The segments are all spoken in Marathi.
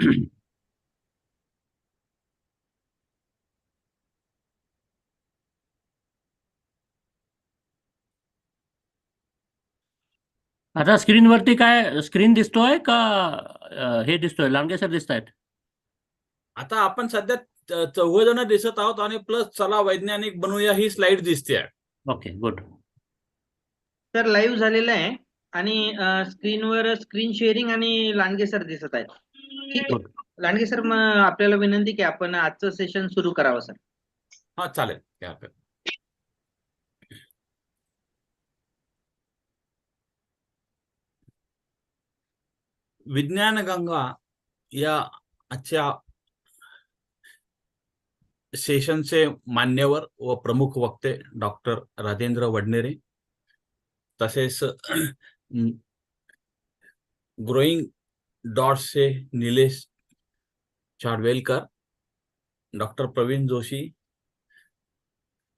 आता स्क्रीनवरती काय स्क्रीन दिसतोय का? हे दिसतोय, लांडगे सर दिसत आहेत. आता आपण सध्या चौघ जण दिसत आहोत आणि प्लस चला वैज्ञानिक बनूया ही स्लाइड दिसते. Okay, good. सर लाईव्ह झालेलं आहे आणि स्क्रीनवर स्क्रीन शेअरिंग आणि लांडगे सर दिसत आहेत. ठीक आहे गुड. लांडगे सर, मग आपल्याला विनंती की आपण आजचं सेशन सुरू करावं सर. हा चालेल, काय हरकत. विज्ञान गंगा या आजच्या सेशनचे मान्यवर व प्रमुख वक्ते डॉक्टर राजेंद्र वडनेरे, तसेच ग्रोइंग डॉट्सचे निलेश चाडवेलकर, डॉक्टर प्रवीण जोशी,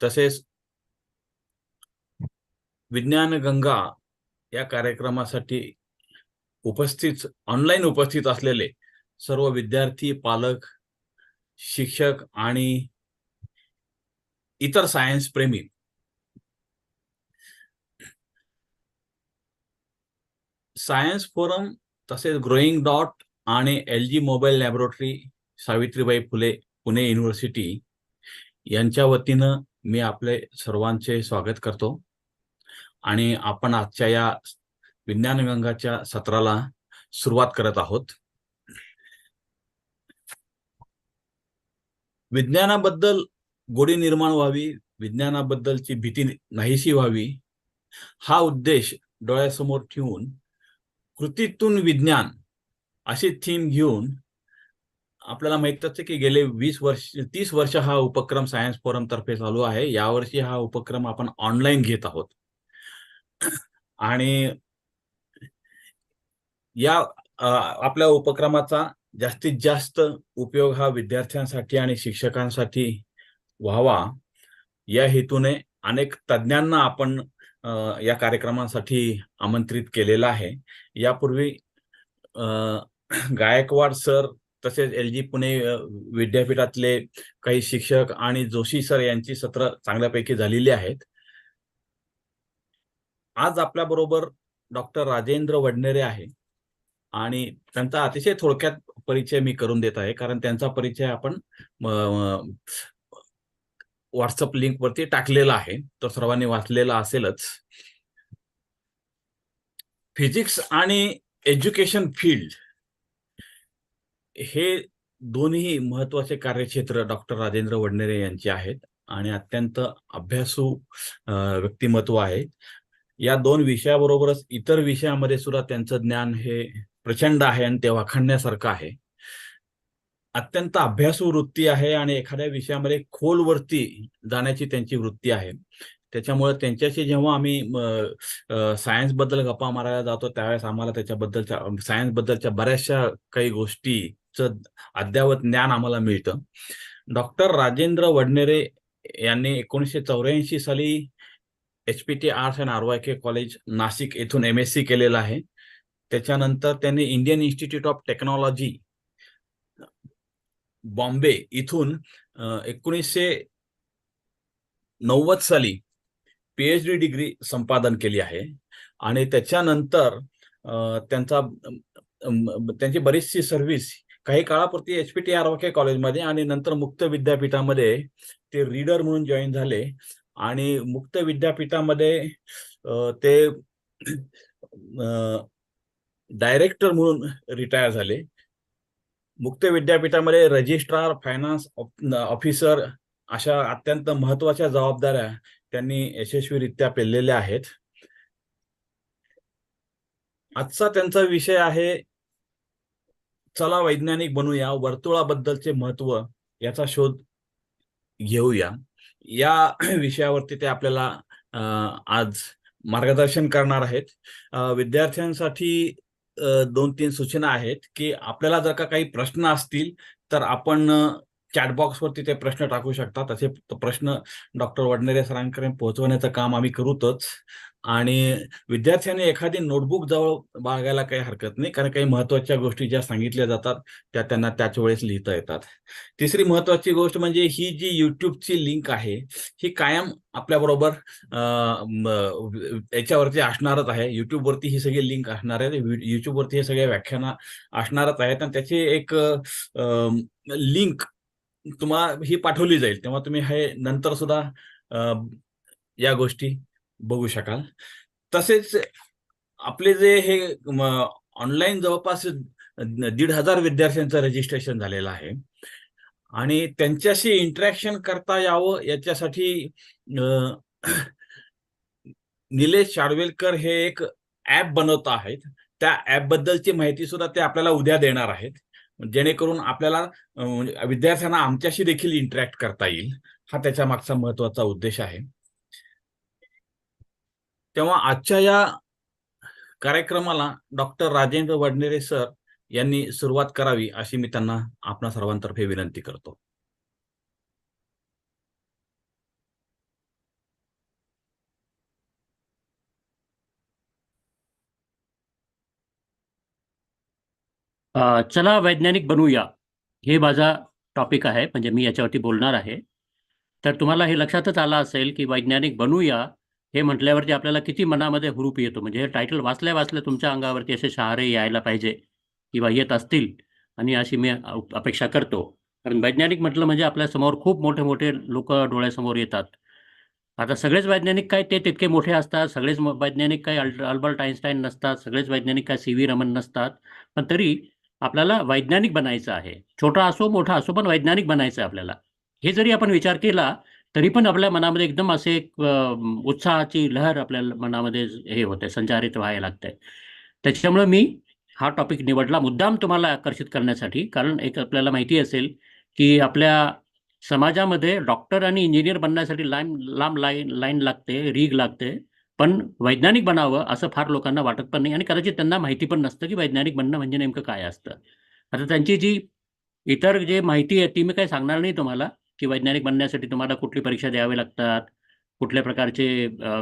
तसेच विज्ञान गंगा या कार्यक्रमासाठी ऑनलाईन उपस्थित असलेले सर्व विद्यार्थी, पालक, शिक्षक आणि इतर सायन्स प्रेमी. सायन्स फोरम तसेच ग्रोइंग डॉट आणि LG mobile laboratory, Savitribai Phule Pune university यांच्या वतीनं मी आपले सर्वांचे स्वागत करतो आणि आपण आजच्या या विज्ञान गंगाच्या सत्राला सुरुवात करत आहोत. विज्ञानाबद्दल गोडी निर्माण व्हावी, विज्ञानाबद्दलची भीती नाहीशी व्हावी, हा उद्देश डोळ्यासमोर ठेवून कृतीतून विज्ञान अशी थीम घेऊन आपल्याला माहितच आहे की गेले 30 वर्ष हा उपक्रम सायन्स फोरम तर्फे चालू आहे. यावर्षी हा उपक्रम आपण ऑनलाईन घेत आहोत आणि या आपल्या उपक्रमाचा जास्तीत जास्त उपयोग हा विद्यार्थ्यांसाठी आणि शिक्षकांसाठी व्हावा या हेतूने अनेक तज्ञांना आपण या कार्यक्रमासाठी आमंत्रित केलेला आहे. यापूर्वी गायकवाड सर तसेच LG पुणे विद्यापीठातले काही शिक्षक आणि जोशी सर यांची सत्र चांगल्यापैकी झालेली आहेत. आज आपल्या बरोबर डॉक्टर राजेंद्र वडनेरे आहे आणि त्यांचा अतिशय थोडक्यात परिचय मी करून देत आहे, कारण त्यांचा परिचय आपण व्हॉट्सअप लिंक वरती टाकलेला आहे, तो सर्वांनी वाचलेला असेलच. फिजिक्स आणि एज्युकेशन फील्ड हे दोन्ही महत्वाचे कार्यक्षेत्र डॉक्टर राजेंद्र वडनेरे यांचे आहेत आणि अत्यंत अभ्यासू व्यक्तिमत्व आहे. या दोन विषयाबरोबरच इतर विषयामध्ये सुद्धा त्यांचं ज्ञान हे प्रचंड आहे आणि ते वाखाणण्यासारखं आहे. अत्यंत अभ्यासू वृत्ती आहे आणि एखाद्या विषयामध्ये खोलवरती जाण्याची त्यांची वृत्ती आहे. त्याच्यामुळे त्यांच्याशी जेव्हा आम्ही सायन्स बद्दल गप्पा मारायला जातो त्यावेळेस आम्हाला त्याच्याबद्दलच्या सायन्स बद्दलच्या बऱ्याचशा काही गोष्टीचं अद्ययावत ज्ञान आम्हाला मिळतं. डॉक्टर राजेंद्र वडनेरे यांनी 1984 साली HPT arts and RYK college Nashik येथून MSc केलेलं आहे. त्याच्यानंतर त्यांनी Indian institute of technology Bombay इथून 1990 साली PhD डिग्री संपादन केली आहे आणि त्याच्यानंतर त्यांची बरीचशी सर्व्हिस काही काळापुरती HPT RYK कॉलेजमध्ये आणि नंतर मुक्त विद्यापीठामध्ये ते रीडर म्हणून जॉईन झाले आणि मुक्त विद्यापीठामध्ये ते डायरेक्टर म्हणून रिटायर झाले. मुक्त विद्यापीठामध्ये रजिस्ट्रार, फायनान्स ऑफिसर अशा अत्यंत महत्वाच्या जबाबदाऱ्या त्यांनी यशस्वीरित्या पेललेल्या आहेत. आजचा त्यांचा विषय आहे चला वैज्ञानिक बनूया, वर्तुळाबद्दलचे महत्व याचा शोध घेऊया. या विषयावरती ते आपल्याला आज मार्गदर्शन करणार आहेत. विद्यार्थ्यांसाठी 2-3 सूचना आहेत की आपल्याला जर का काही प्रश्न असतील तर आपण चॅटबॉक्सवरती ते प्रश्न टाकू शकतात. असे प्रश्न डॉक्टर वडनेरे सरांकडे पोहोचवण्याचं काम आम्ही करूतच. आणि विद्यार्थ्यांनी एखादी नोटबुक जवळ बाळगायला काही हरकत नाही, कारण काही महत्त्वाच्या गोष्टी ज्या सांगितल्या जातात त्या त्यांना त्याच वेळेस लिहिता येतात. तिसरी महत्त्वाची गोष्ट म्हणजे ही जी YouTubeची लिंक आहे ही कायम आपल्याबरोबर याच्यावरती असणारच आहे. YouTubeवरती ही सगळी लिंक असणार आहे. YouTubeवरती हे सगळ्या व्याख्यानं असणारच आहेत आणि त्याची एक लिंक तुम्हाला ही पाठवली जाईल, तेव्हा तुम्ही हे नंतर सुद्धा या गोष्टी बघू शकाल. तसेच आपले जे हे ऑनलाईन जवळपास 1,500 विद्यार्थ्यांचं रजिस्ट्रेशन झालेलं आहे आणि त्यांच्याशी इंटरॅक्शन करता यावं याच्यासाठी निलेश शाळवेलकर हे एक ऍप बनवत आहेत. त्या ऍप बद्दलची माहिती सुद्धा ते आपल्याला उद्या देणार आहेत, जेणेकरून आपल्याला विद्यार्थ्यांना आमच्याशी देखील इंटरॅक्ट करता येईल. हा त्याच्या मागचा महत्वाचा उद्देश आहे. तेव्हा आजच्या या कार्यक्रमाला डॉक्टर राजेंद्र वडनेरे सर यांनी सुरुवात करावी अशी मी त्यांना आपणा सर्वांतर्फे विनंती करतो. चला वैज्ञानिक बनूया, हे माझा टॉपिक आहे. म्हणजे मी याच्यावरती बोलणार आहे. तर तुम्हाला हे लक्षातच आलं असेल की वैज्ञानिक बनूया हे म्हटल्यावरती आपल्याला किती मनामध्ये हुरूप येतो. म्हणजे हे टायटल वाचल्या वाचल्या तुमच्या अंगावरती असे शहारे यायला पाहिजे किंवा येत असतील, आणि अशी मी अपेक्षा करतो. कारण वैज्ञानिक म्हटलं म्हणजे आपल्यासमोर खूप मोठे मोठे लोक डोळ्यासमोर येतात. आता सगळेच वैज्ञानिक काय ते तितके मोठे असतात, सगळेच वैज्ञानिक काय अल्बर्ट आइन्स्टाईन नसतात, सगळेच वैज्ञानिक काय CV रमन नसतात. पण तरी आपल्याला वैज्ञानिक बनायचं आहे. छोटा असो मोठा असो, पण वैज्ञानिक बनायचं आहे आपल्याला. हे जरी आपण विचार केला तरी पण आपल्या मनामध्ये एकदम असे एक उत्साहाची लहर आपल्या मनामध्ये हे होते, संचारित व्हायला लागते. त्याच्यामुळे मी हा टॉपिक निवडला मुद्दाम तुम्हाला आकर्षित करण्यासाठी. कारण एक आपल्याला माहिती असेल की आपल्या समाजामध्ये डॉक्टर आणि इंजिनियर बनण्यासाठी लांब लाईन लागते, रीग लागते. पण वैज्ञानिक बनावं असं फार लोकांना वाटत पण नाही, आणि कदाचित त्यांना माहिती पण नसतं की वैज्ञानिक बनणं म्हणजे नेमकं काय असतं. आता त्यांची जी इतर जे माहिती आहे ती मी काही सांगणार नाही तुम्हाला, की वैज्ञानिक बनण्यासाठी तुम्हाला कुठली परीक्षा द्यावी लागतात, कुठल्या प्रकारचे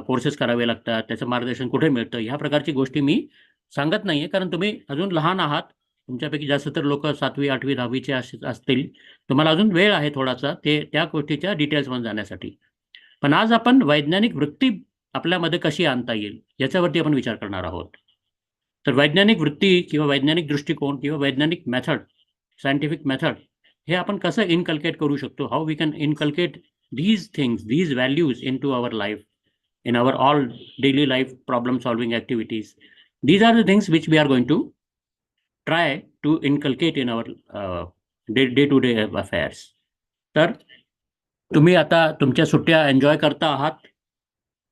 कोर्सेस करावे लागतात, त्याचं मार्गदर्शन कुठे मिळतं, ह्या प्रकारची गोष्टी मी सांगत नाहीये. कारण तुम्ही अजून लहान आहात. तुमच्यापैकी जास्त तर लोक 7वी 8वी 10वीचे असतील. तुम्हाला अजून वेळ आहे थोडासा त्या गोष्टीच्या डिटेल्समध्ये जाण्यासाठी. पण आज आपण वैज्ञानिक वृत्ती आपल्यामध्ये कशी आणता येईल याच्यावरती आपण विचार करणार आहोत. तर वैज्ञानिक वृत्ती किंवा वैज्ञानिक दृष्टिकोन किंवा वैज्ञानिक मेथड, सायंटिफिक मेथड, हे आपण कसं इनकल्केट करू शकतो, how we can inculcate these things, these values into our life, in our all daily life problem solving activities. These are the things which we are going to try to inculcate in our day to day affairs. तर तुम्ही आता तुमच्या सुट्ट्या एन्जॉय करता आहात,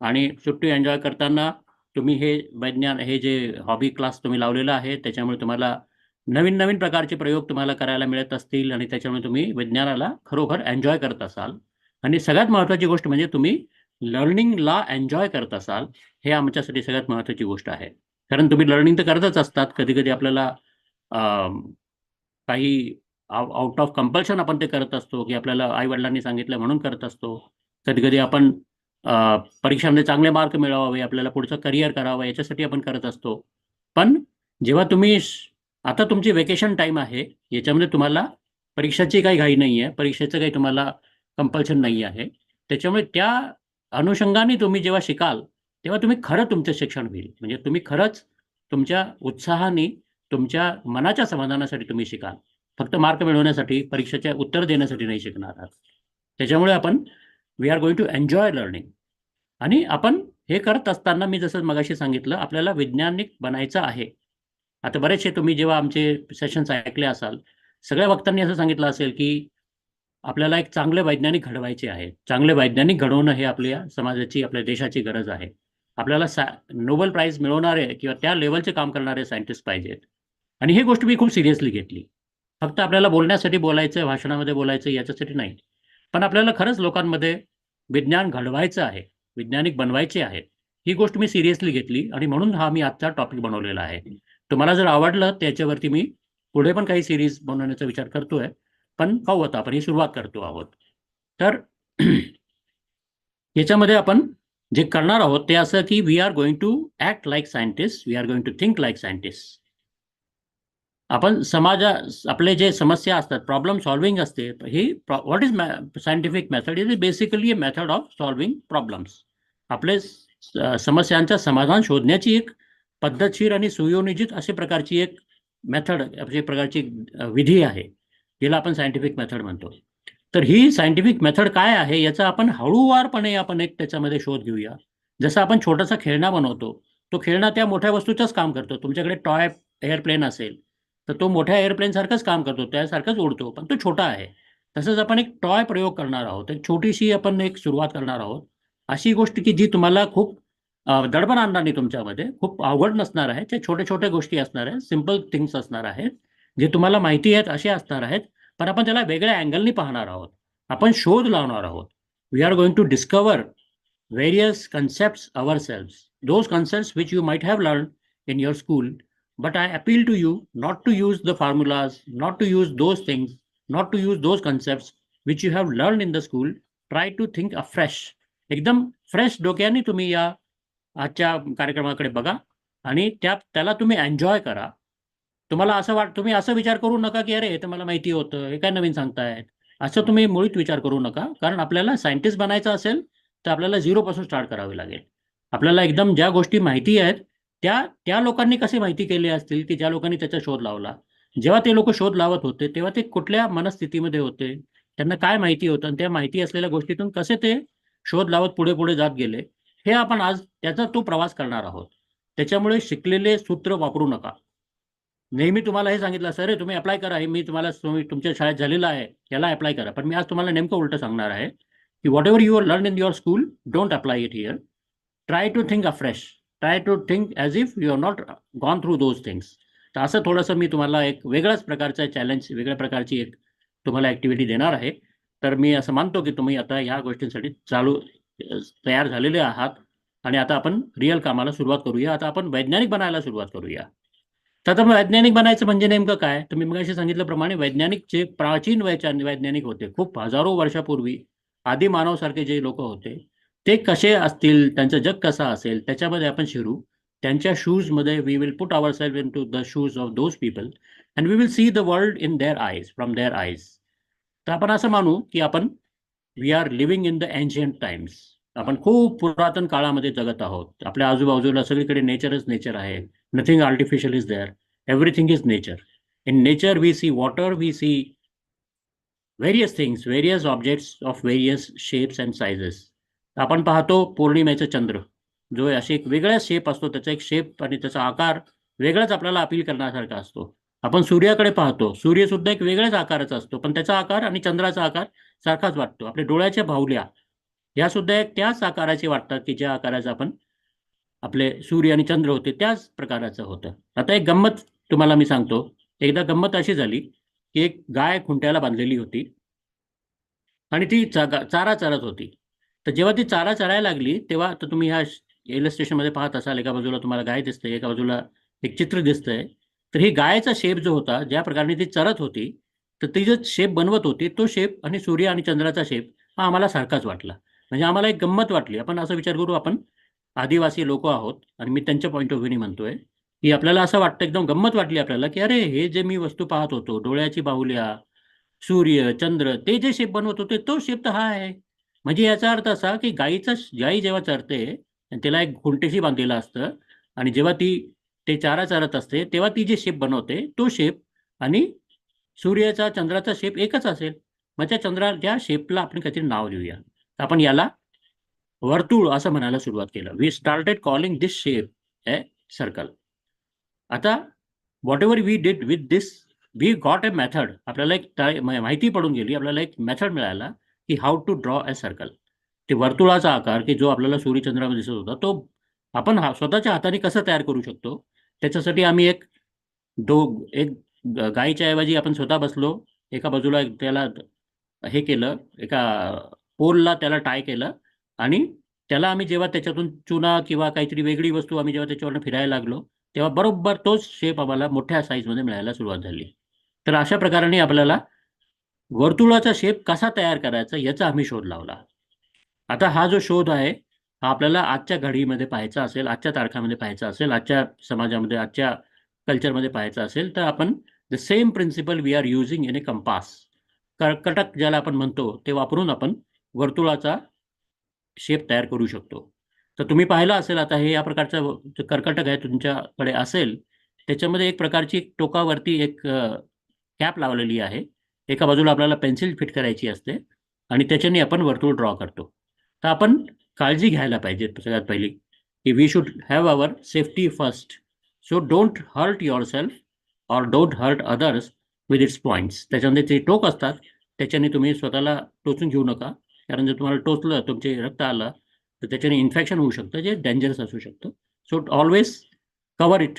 आणि सुट्टी एन्जॉय करताना तुम्ही हे जे हॉबी क्लास तुम्ही लावलेला आहे त्याच्यामुळे तुम्हाला नवीन नवीन प्रकारचे प्रयोग तुम्हाला करायला मिळत असतील, आणि त्याच्यामुळे तुम्ही विज्ञानाला खरोखर एन्जॉय करत असाल. आणि सगळ्यात महत्त्वाची गोष्ट म्हणजे तुम्ही लर्निंगला एन्जॉय करत असाल. हे आमच्यासाठी सगळ्यात महत्त्वाची गोष्ट आहे. कारण तुम्ही लर्निंग तर करतच असतात. कधी कधी आपल्याला काही आउट ऑफ कंपल्शन आपण ते करत असतो, की आपल्याला आई वडिलांनी सांगितलं म्हणून करत असतो. कधी कधी आपण परीक्षांमध्ये चांगले मार्क मिळवावे, आपल्याला पुढचं करिअर करावं याच्यासाठी आपण करत असतो. पण जेव्हा तुम्ही आता तुमची वेकेशन टाईम आहे, याच्यामध्ये तुम्हाला परीक्षेची काही घाई नाही आहे, परीक्षेचं काही तुम्हाला कंपल्शन नाही आहे. त्याच्यामुळे त्या अनुषंगाने तुम्ही जेव्हा शिकाल तेव्हा तुम्ही खरं तुमचं शिक्षण होईल. म्हणजे तुम्ही खरंच तुमच्या उत्साहाने, तुमच्या मनाच्या समाधानासाठी तुम्ही शिकाल. फक्त मार्क मिळवण्यासाठी, परीक्षेचे उत्तर देण्यासाठी नाही शिकणार आहात. त्याच्यामुळे आपण we are going to enjoy learning. आणि आपण हे करत असताना मी जसं मगाशी सांगितलं, आपल्याला वैज्ञानिक बनायचं आहे. आता बरेचसे तुम्ही जेव्हा आमचे सेशन्स ऐकले असाल, सगळ्या वक्त्यांनी असं सांगितलं असेल की आपल्याला एक चांगले वैज्ञानिक घडवायचे आहे. चांगले वैज्ञानिक घडवणं हे आपल्या समाजाची, आपल्या देशाची गरज आहे. आपल्याला नोबेल प्राइज मिळवणारे किंवा त्या लेवलचे काम करणारे सायंटिस्ट पाहिजेत. आणि ही गोष्ट मी खूप सिरियसली घेतली. फक्त आपल्याला बोलण्यासाठी बोलायचं, भाषणामध्ये बोलायचं याच्यासाठी नाही, पण आपल्याला खरंच लोकांमध्ये विज्ञान घडवायचं आहे, वैज्ञानिक बनवायचे आहेत. ही गोष्ट मी सिरियसली घेतली आणि म्हणून हा मी आजचा टॉपिक बनवलेला आहे. तुम्हाला जर आवडलं त्याच्यावरती मी पुढे पण काही सिरीज बनवण्याचा विचार करतोय. पण पाहू आता आपण ही सुरुवात करतो आहोत. तर याच्यामध्ये आपण जे करणार आहोत ते असं की we are going to act like scientist, we are going to think like scientist. आपण आपले जे समस्या असतात, प्रॉब्लेम सॉल्व्हिंग असते, ही what is scientific method is basically a method of solving problems. आपले समस्यांचा समाधान शोधण्याची एक पद्धतशीर आणि सुयोजित अशा प्रकारची एक मेथड, अशा प्रकारची विधी आहे, जिला आपण सायंटिफिक मेथड म्हणतो. तर ही सायंटिफिक मेथड काय आहे याचा आपण हळूवारपणे आपण एक त्याच्यामध्ये शोध घेऊया. जसं आपण छोटासा खेळणा बनवतो, तो खेळणा त्या मोठ्या वस्तूचंच काम करतो. तुमच्याकडे टॉय एअरप्लेन असेल तर तो मोठ्या एअरप्लेन सारखंच काम करतो, त्यासारखंच उडतो, पण तो छोटा आहे. तसंच आपण एक टॉय प्रयोग करणार आहोत, एक छोटीशी आपण एक सुरुवात करणार आहोत. अशी गोष्ट की जी तुम्हाला खूप दडपण आणणार नाही तुमच्यामध्ये, खूप अवघड नसणार आहे, त्या छोट्या छोट्या गोष्टी असणार आहेत, सिम्पल थिंग्स असणार आहेत, जे तुम्हाला माहिती आहेत असे असणार आहेत. पण आपण त्याला वेगळ्या अँगलनी पाहणार आहोत, आपण शोध लावणार आहोत. We are going to discover various concepts ourselves, those concepts which you might have learned in your school, but I appeal to you not to use the formulas, not to use those things, not to use those concepts which you have learned in the school. Try to think afresh. एकदम फ्रेश डोक्याने तुम्ही या आजच्या कार्यक्रमाकडे बघा आणि त्याला तुम्ही एन्जॉय करा. तुम्हाला असं तुम्ही असं विचार करू नका की अरे हे तर मला माहिती होतं, हे काय नवीन सांगतायत, असं तुम्ही मुळीच विचार करू नका. कारण आपल्याला सायंटिस्ट बनायचं असेल तर आपल्याला झिरोपासून स्टार्ट करावी लागेल. आपल्याला एकदम ज्या गोष्टी माहिती आहेत त्या लोकांनी कशी माहिती केली असतील की ज्या लोकांनी त्याचा शोध लावला. जेव्हा ते लोक शोध लावत होते तेव्हा ते कुठल्या मनस्थितीमध्ये होते, त्यांना काय माहिती होतं आणि त्या माहिती असलेल्या गोष्टीतून कसे ते शोध लावत पुढे पुढे जात गेले, हे आपण आज त्याचा तो प्रवास करणार आहोत. त्याच्यामुळे शिकलेले सूत्र वापरू नका. नेहमी तुम्हाला हे सांगितलं असं, अरे तुम्ही अप्लाय करा, हे मी तुमच्या शाळेत झालेलं आहे, याला अप्लाय करा. पण मी आज तुम्हाला नेमकं उलटं सांगणार आहे की whatever you are learn in your school, don't apply it here. Try to think afresh, try to think as if you have not gone through those things. तर असं थोडंसं मी तुम्हाला एक वेगळ्याच प्रकारचं चॅलेंज, वेगळ्या प्रकारची एक तुम्हाला ॲक्टिव्हिटी देणार आहे. तर मी असं मानतो की तुम्ही आता ह्या गोष्टींसाठी तयार झालेले आहात आणि आता आपण रिअल कामाला सुरुवात करूया. आता आपण वैज्ञानिक बनायला सुरुवात करूया. तर आता वैज्ञानिक बनायचं म्हणजे नेमकं काय? तर मी मगाशी सांगितल्याप्रमाणे वैज्ञानिक जे प्राचीन वैज्ञानिक होते, खूप हजारो वर्षापूर्वी आदी मानवसारखे जे लोक होते, ते कसे असतील, त्यांचं जग कसं असेल, त्याच्यामध्ये आपण शिरू. त्यांच्या शूजमध्ये we will put ourself into the shoes of those people and we will see the world in their eyes, from their eyes. तर आपण असं मानू की आपण we are living in the ancient times. आपण खूप पुरातन काळामध्ये जगत आहोत. आपल्या आजूबाजूला सगळीकडे नेचरच नेचर आहे. Nothing artificial is there, everything is nature. In nature we see water, we see various things, various objects of various shapes and sizes. आपण पाहतो पौर्णिमेचा चंद्र, जो असे एक वेगळा शेप असतो, त्याचा एक शेप आणि त्याचा आकार वेगळाच आपल्याला अपील करण्यासारखा असतो. आपण सूर्याकडे पाहतो, सूर्य सुद्धा एक वेगळ्याच आकाराचा असतो, पण त्याचा आकार आणि चंद्राचा आकार सारखाच वाटतो. आपल्या डोळ्याच्या बाहुल्या या सुद्धा एक त्याच आकाराचे वाटतात की ज्या आकाराचं आपण आपले सूर्य आणि चंद्र होते त्याच प्रकाराचं होतं. आता एक गंमत तुम्हाला मी सांगतो. एकदा गंमत अशी झाली की एक गाय खुंट्याला बांधलेली होती आणि ती चारा चरत होती. तर जेव्हा ती चारा चरायला लागली तेव्हा, तर तुम्ही ह्या इलस्ट्रेशनमध्ये पाहत असाल, एका बाजूला तुम्हाला गाय दिसते, एका बाजूला एक चित्र दिसतंय. तर ही गायचा शेप जो होता, ज्या प्रकारे ती चरत होती, तर ती जो शेप बनवत होती, तो शेप आणि सूर्य आणि चंद्राचा शेप हा आम्हाला सारखाच वाटला. म्हणजे आम्हाला एक गंमत वाटली. आपण असा विचार करू, आपण आदिवासी लोक आहोत आणि मी त्यांच्या पॉईंट ऑफ व्ह्यूनी म्हणतोय की आपल्याला असं वाटतं, एकदम गंमत वाटली आपल्याला की अरे हे जे मी वस्तू पाहत होतो, डोळ्याची बाहुल्या, सूर्य, चंद्र, ते जे शेप बनवत होते तो शेप तर हा आहे. म्हणजे याचा अर्थ असा की गाई जेव्हा चरते आणि त्याला एक खुंटीशी बांधलेलं असतं आणि जेव्हा ते चारा चरत असते तेव्हा ती जे शेप बनवते तो शेप आणि सूर्याचा, चंद्राचा शेप एकच असेल. मग त्या शेपला आपण काहीतरी नाव देऊया. तर आपण याला वर्तुळ असं म्हणायला सुरुवात केलं. We started calling this shape a circle. आता whatever we did with this, we got a method. आपल्याला एक माहिती पडून गेली, आपल्याला एक मेथड मिळाला की how to draw a circle. ते वर्तुळाचा आकार की जो आपल्याला सूर्यचंद्रामध्ये दिसत होता, तो आपण स्वतःच्या हाताने कसं तयार करू शकतो. त्याच्यासाठी आम्ही एक गायीच्या ऐवजी आपण स्वतः बसलो, एका बाजूला त्याला हे केलं, एका पोलला त्याला टाय केलं आणि त्याला आम्ही जेव्हा त्याच्यातून चुना किंवा काहीतरी वेगळी वस्तू आम्ही जेव्हा त्याच्यावरनं फिरायला लागलो, तेव्हा बरोबर तोच शेप आम्हाला मोठ्या साईजमध्ये मिळायला सुरुवात झाली. तर अशा प्रकाराने आपल्याला वर्तुळाचा शेप कसा तयार करायचा याचा आम्ही शोध लावला. आता हा जो शोध आहे हा आपल्याला आजच्या घडीमध्ये पाहायचा असेल, आजच्या तारखामध्ये पाहायचा असेल, आजच्या समाजामध्ये, आजच्या कल्चरमध्ये पाहायचा असेल, तर आपण the same principle we are using in a compass, कर्कटक ज्याला आपण म्हणतो ते वापरून आपण वर्तुळाचा शेप तयार करू शकतो. तर तुम्ही पाहिलं असेल आता हे या प्रकारचं जे कर्कटक आहे तुमच्याकडे असेल, त्याच्यामध्ये एक प्रकारची टोकावरती एक कॅप लावलेली आहे. एका बाजूला आपल्याला पेन्सिल फिट करायची असते आणि त्याच्याने आपण वर्तुळ ड्रॉ करतो. तर आपण काळजी घ्यायला पाहिजे सगळ्यात पहिली, की we should have our safety first. So don't hurt yourself or don't hurt others with its points. त्याच्यामध्ये जे टोक असतात त्याच्याने तुम्ही स्वतःला टोचून घेऊ नका, कारण जर तुम्हाला टोचलं, तुमचे रक्त आलं, तर त्याच्याने इन्फेक्शन होऊ शकतं, जे डेंजरस असू शकतं. So always cover it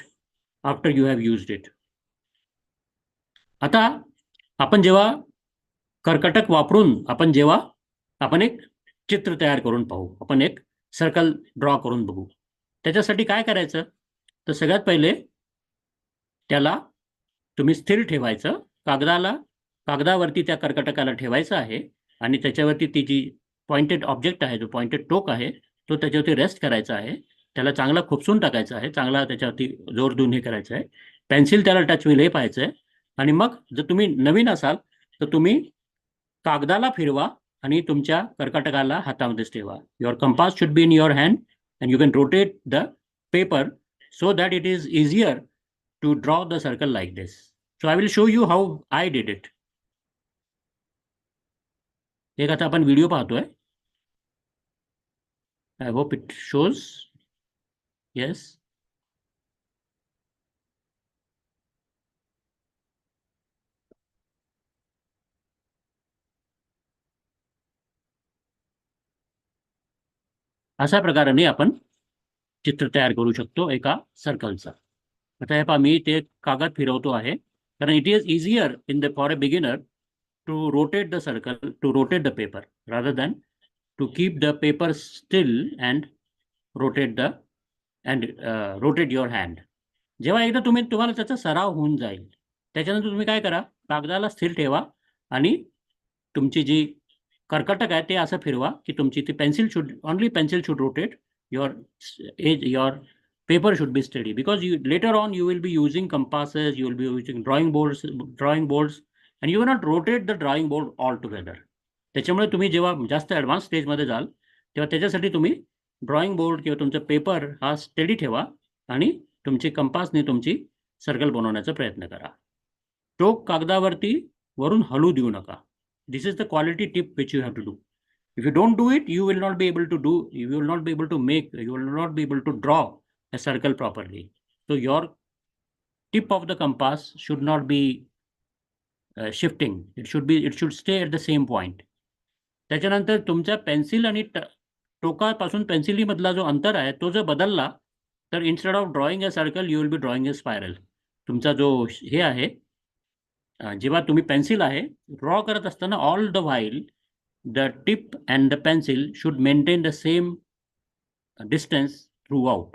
after you have used it. आता आपण जेव्हा कर्कटक वापरून आपण एक चित्र तयार करून पाहू, आपण एक सर्कल ड्रॉ करून बघू. त्याच्यासाठी काय करायचं, तर सगळ्यात पहिले त्याला तुम्ही स्थिर ठेवायचं. कागदावरती त्या कर्कटकाला ठेवायचं आहे आणि त्याच्यावरती ती जी पॉइंटेड ऑब्जेक्ट आहे, जो पॉइंटेड टोक आहे, तो त्याच्यावरती रेस्ट करायचा आहे. त्याला चांगला खुपसून टाकायचा आहे, चांगला त्याच्यावरती जोर देऊन हे करायचं आहे. पेन्सिल त्याला टच होईल हे पाहायचं आहे. आणि मग जर तुम्ही नवीन असाल तर तुम्ही कागदाला फिरवा आणि तुमच्या कर्कटकाला हातामध्येच ठेवा. Your compass should be in your hand and you can rotate the paper so that it is easier to draw the circle like this. So I will show you how I did it. एक आता आपण व्हिडिओ पाहतोय. I hope it shows. Yes. अशा प्रकाराने आपण चित्र तयार करू शकतो एका सर्कलचं. आता हे पहा, मी ते कागद फिरवतो आहे, कारण it is easier in the for a beginner to rotate the circle, to rotate the paper rather than to keep the paper still and rotate your hand. जेव्हा एकदा तुम्हाला त्याचा सराव होऊन जाईल, त्याच्यानंतर तुम्ही काय करा, कागदाला स्थिर ठेवा आणि तुमची जी कर्कटक आहे ते असं फिरवा की तुमची ती pencil should rotate. Your paper should be study, because later on you will be using compasses, you will be using drawing boards and you will not rotate the drawing board all together. त्याच्यामुळे तुम्ही जेव्हा जास्त ॲडव्हान्स स्टेजमध्ये जाल तेव्हा त्याच्यासाठी तुम्ही ड्रॉइंग बोर्ड किंवा तुमचा पेपर हा स्टेडी ठेवा आणि तुमची कंपासने तुमची सर्कल बनवण्याचा प्रयत्न करा. टोक कागदावरती वरून हलू देऊ नका. This is the quality tip which you have to do. If you don't do it, you will not be able to draw a circle properly. So your tip of the compass should not be shifting. It should stay at the same point. त्याच्यानंतर तुमच्या पेन्सिल आणि टोकापासून पेन्सिलीमधला जो अंतर आहे तो जर बदलला तर instead of drawing a circle you will be drawing a spiral. तुमचा जो हे आहे, जेव्हा तुम्ही पेन्सिल आहे ड्रॉ करत असताना all the while the tip and the pencil should maintain the same distance throughout.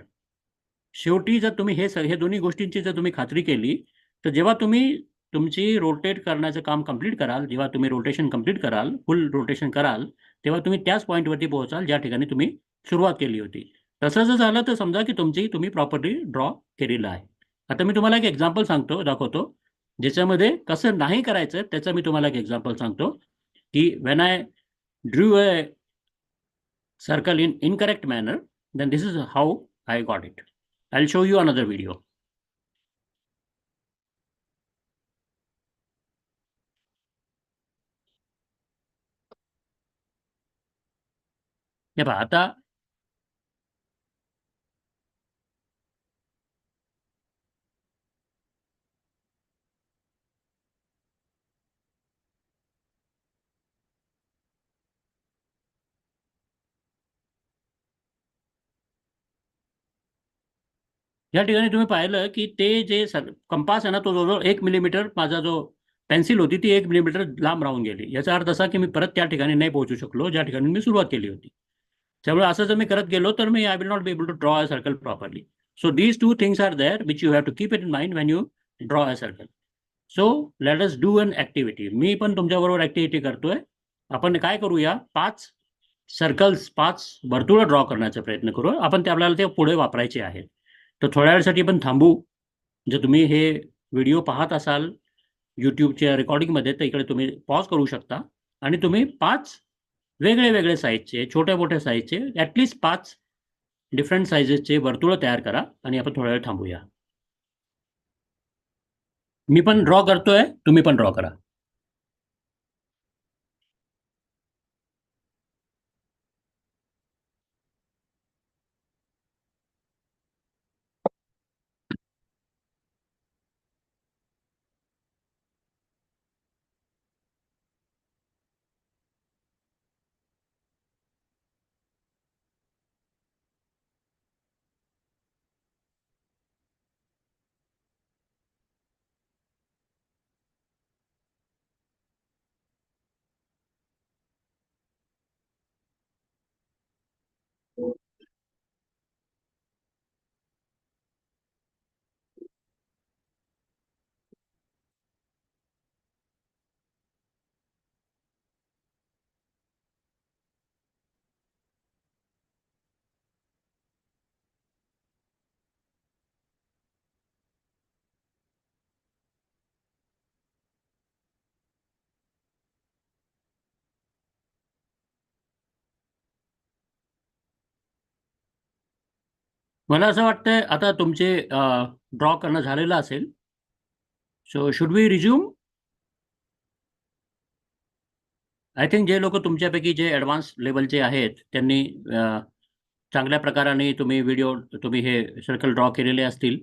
शेवटी जर तुम्ही हे दोन्ही गोष्टींची जर तुम्ही खात्री केली तर जेव्हा तुम्ही तुमची रोटेट करण्याचं काम कंप्लीट कराल, जेव्हा तुम्ही रोटेशन कंप्लीट कराल, फुल रोटेशन कराल, तेव्हा तुम्ही त्याच पॉईंटवरती पोहोचाल ज्या ठिकाणी तुम्ही सुरुवात केली होती. तसं जर झालं तर समजा की तुम्ही प्रॉपर्ली ड्रॉ केलेलं आहे. आता मी तुम्हाला एक एक्झाम्पल दाखवतो ज्याच्यामध्ये कसं नाही करायचं त्याचं मी तुम्हाला एक एक्झाम्पल सांगतो की when I drew a circle in incorrect manner, then this is how I got it. I'll show you another video. हे पहा, आता या ठिकाणी तुम्ही पाहिलं की ते जे कंपास आहे ना तो जवळजवळ 1 मिलीमीटर, माझा जो पेन्सिल होती ती 1 मिलीमीटर लांब राहून गेली. याचा अर्थ असा की मी परत त्या ठिकाणी नाही पोहोचू शकलो ज्या ठिकाणी मी सुरुवात केली होती. त्यामुळे असं जर मी करत गेलो तर I will not be able to draw a circle properly. So these two things are there which you have to keep it in mind when you draw a circle. So let us do an activity. मी पण तुमच्याबरोबर ॲक्टिव्हिटी करतोय. आपण काय करूया, 5 सर्कल्स, 5 वर्तुळ ड्रॉ करण्याचा प्रयत्न करू. आपण ते आपल्याला ते पुढे वापरायचे आहेत. तर थोड्या वेळासाठी आपण थांबू. जर तुम्ही हे व्हिडिओ पाहत असाल यूट्यूबच्या रेकॉर्डिंगमध्ये, तर इकडे तुम्ही पॉज करू शकता आणि तुम्ही 5 वेगळे वेगळे साईजचे, छोट्या मोठ्या साईजचे, ॲटलिस्ट 5 डिफरंट साईजेसचे वर्तुळ तयार करा आणि आपण थोडा वेळ थांबूया. मी पण ड्रॉ करतोय, तुम्ही पण ड्रॉ करा. मला असं वाटतंय आता तुमचे ड्रॉ करणं झालेलं असेल. So should we resume? I think जे लोक तुमच्यापैकी जे ॲडव्हान्स लेवलचे आहेत त्यांनी चांगल्या प्रकाराने तुम्ही हे सर्कल ड्रॉ केलेले असतील.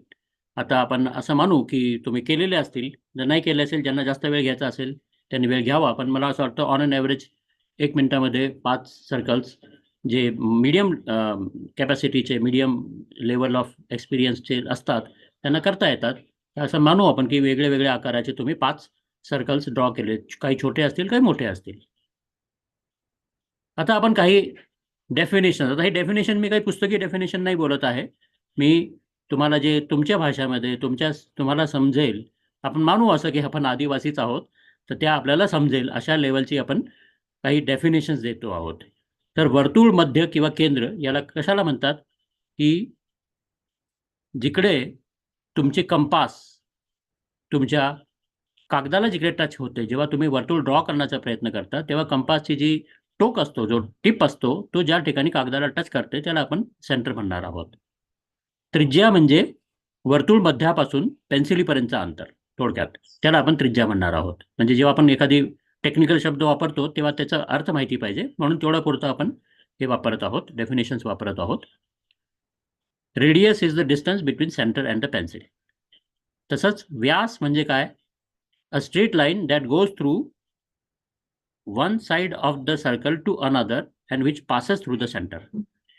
आता आपण असं मानू की तुम्ही केलेले असतील. जर नाही केले असेल, ज्यांना जास्त वेळ घ्यायचा असेल त्यांनी वेळ घ्यावा. पण मला असं वाटतं ऑन अन ॲव्हरेज 1 मिनिटामध्ये 5 सर्कल्स जे मीडियम कॅपॅसिटीचे, मीडियम लेवल ऑफ एक्सपिरियन्सचे असतात त्यांना करता येतात. असं मानू आपण की वेगळे वेगळे आकाराचे तुम्ही 5 सर्कल्स ड्रॉ केले. काही छोटे असतील, काही मोठे असतील. आता आपण काही डेफिनेशन, आता हे डेफिनेशन मी काही पुस्तकी डेफिनेशन नाही बोलत आहे. मी तुम्हाला जे तुमच्या भाषामध्ये तुम्हाला समजेल, आपण मानू असं की आपण आदिवासीच आहोत, तर त्या आपल्याला समजेल अशा लेवलची आपण काही डेफिनेशन्स देतो आहोत. तर वर्तुळ, मध्य किंवा केंद्र याला कशाला म्हणतात, की जिकडे तुमचे कंपास तुमच्या कागदाला जिकडे टच होते, जेव्हा तुम्ही वर्तुळ ड्रॉ करण्याचा प्रयत्न करता, तेव्हा कंपासची जी टोक असतो, जो टिप असतो, तो ज्या ठिकाणी कागदाला टच करते त्याला आपण सेंटर म्हणणार आहोत. त्रिज्या म्हणजे वर्तुळ मध्यापासून पेन्सिलीपर्यंतचं अंतर, थोडक्यात त्याला आपण त्रिज्या म्हणणार आहोत. म्हणजे जेव्हा आपण एखादी टेक्निकल शब्द वापरतो तेव्हा त्याचा अर्थ माहिती पाहिजे, म्हणून तेवढा पुरतं आपण हे वापरत आहोत, डेफिनेशन्स वापरत आहोत. Radius is the distance between centre and the pencil. तसंच व्यास म्हणजे काय? A straight line that goes through one side of the circle to another and which passes through the centre.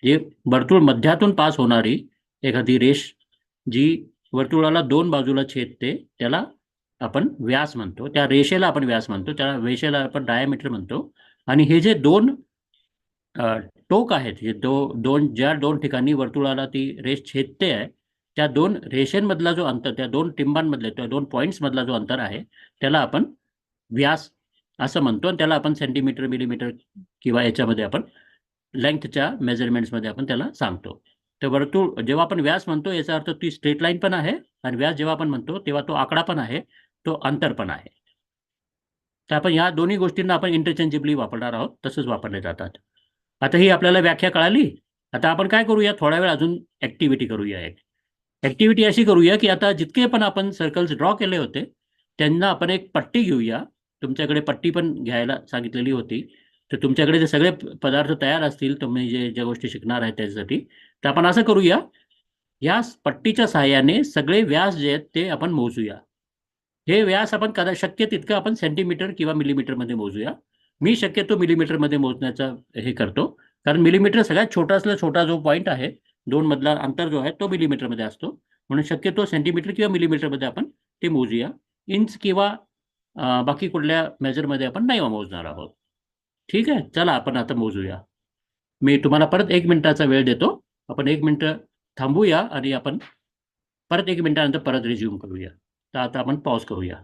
जे वर्तुळ मध्यातून पास होणारी एखादी रेष जी वर्तुळाला 2 बाजूला छेदते त्याला आपण व्यास म्हणतो. त्या रेषेला आपण व्यास म्हणतो, त्या रेषेला आपण डायमीटर म्हणतो. आणि हे जे 2 टोक आहेत, हे ज्या 2 ठिकाणी वर्तुळाला ती रेष छेदते आहे, त्या 2 रेषेंमधला जो अंतर, त्या 2 टिंबांमधले, त्या 2 पॉईंट्समधला जो अंतर आहे त्याला आपण व्यास असं म्हणतो. आणि त्याला आपण सेंटीमीटर, मिलीमीटर किंवा याच्यामध्ये आपण लेंथच्या मेजरमेंट्समध्ये आपण त्याला सांगतो. तर वर्तुळ जेव्हा आपण व्यास म्हणतो याचा अर्थ ती स्ट्रेट लाईन पण आहे, आणि व्यास जेव्हा आपण म्हणतो तेव्हा तो आकडा पण आहे, तो अंतर पण आहे. तर आपण या दोन्ही गोष्टींना आपण इंटरचेंजेबली वापरणार आहोत, तसंच वापरले जातात. आता ही आपल्याला व्याख्या कळाली. आता आपण काय करूया, थोडा वेळ अजून ॲक्टिव्हिटी करूया. एक ॲक्टिव्हिटी अशी करूया की आता जितके पण आपण सर्कल्स ड्रॉ केले होते त्यांना आपण एक पट्टी घेऊया. तुमच्याकडे पट्टी पण घ्यायला सांगितलेली होती. तर तुमच्याकडे जे सगळे पदार्थ तयार असतील, तुम्ही ज्या गोष्टी शिकणार आहेत त्याच्यासाठी, तर आपण असं करूया, या पट्टीच्या सहाय्याने सगळे व्यास जे आहेत ते आपण मोजूया. हे व्यास आपण शक्य तितकं आपण सेंटीमीटर किंवा मिलीमीटरमध्ये मोजूया. मी शक्यतो मिलीमीटरमध्ये मोजण्याचा हे करतो, कारण मिलीमीटर सगळ्यात छोटा जो पॉईंट आहे, 2 मधला अंतर जो आहे तो मिलीमीटरमध्ये असतो. म्हणून शक्यतो सेंटीमीटर किंवा मिलीमीटरमध्ये आपण ते मोजूया. इंच किंवा बाकी कुठल्या मेजरमध्ये आपण नाही मोजणार आहोत. ठीक आहे, चला आपण आता मोजूया. मी तुम्हाला परत 1 मिनिटाचा वेळ देतो. आपण 1 मिनिटं थांबूया आणि आपण परत 1 मिनिटानंतर परत रिझ्यूम करूया. तर आता आपण पॉज करूया.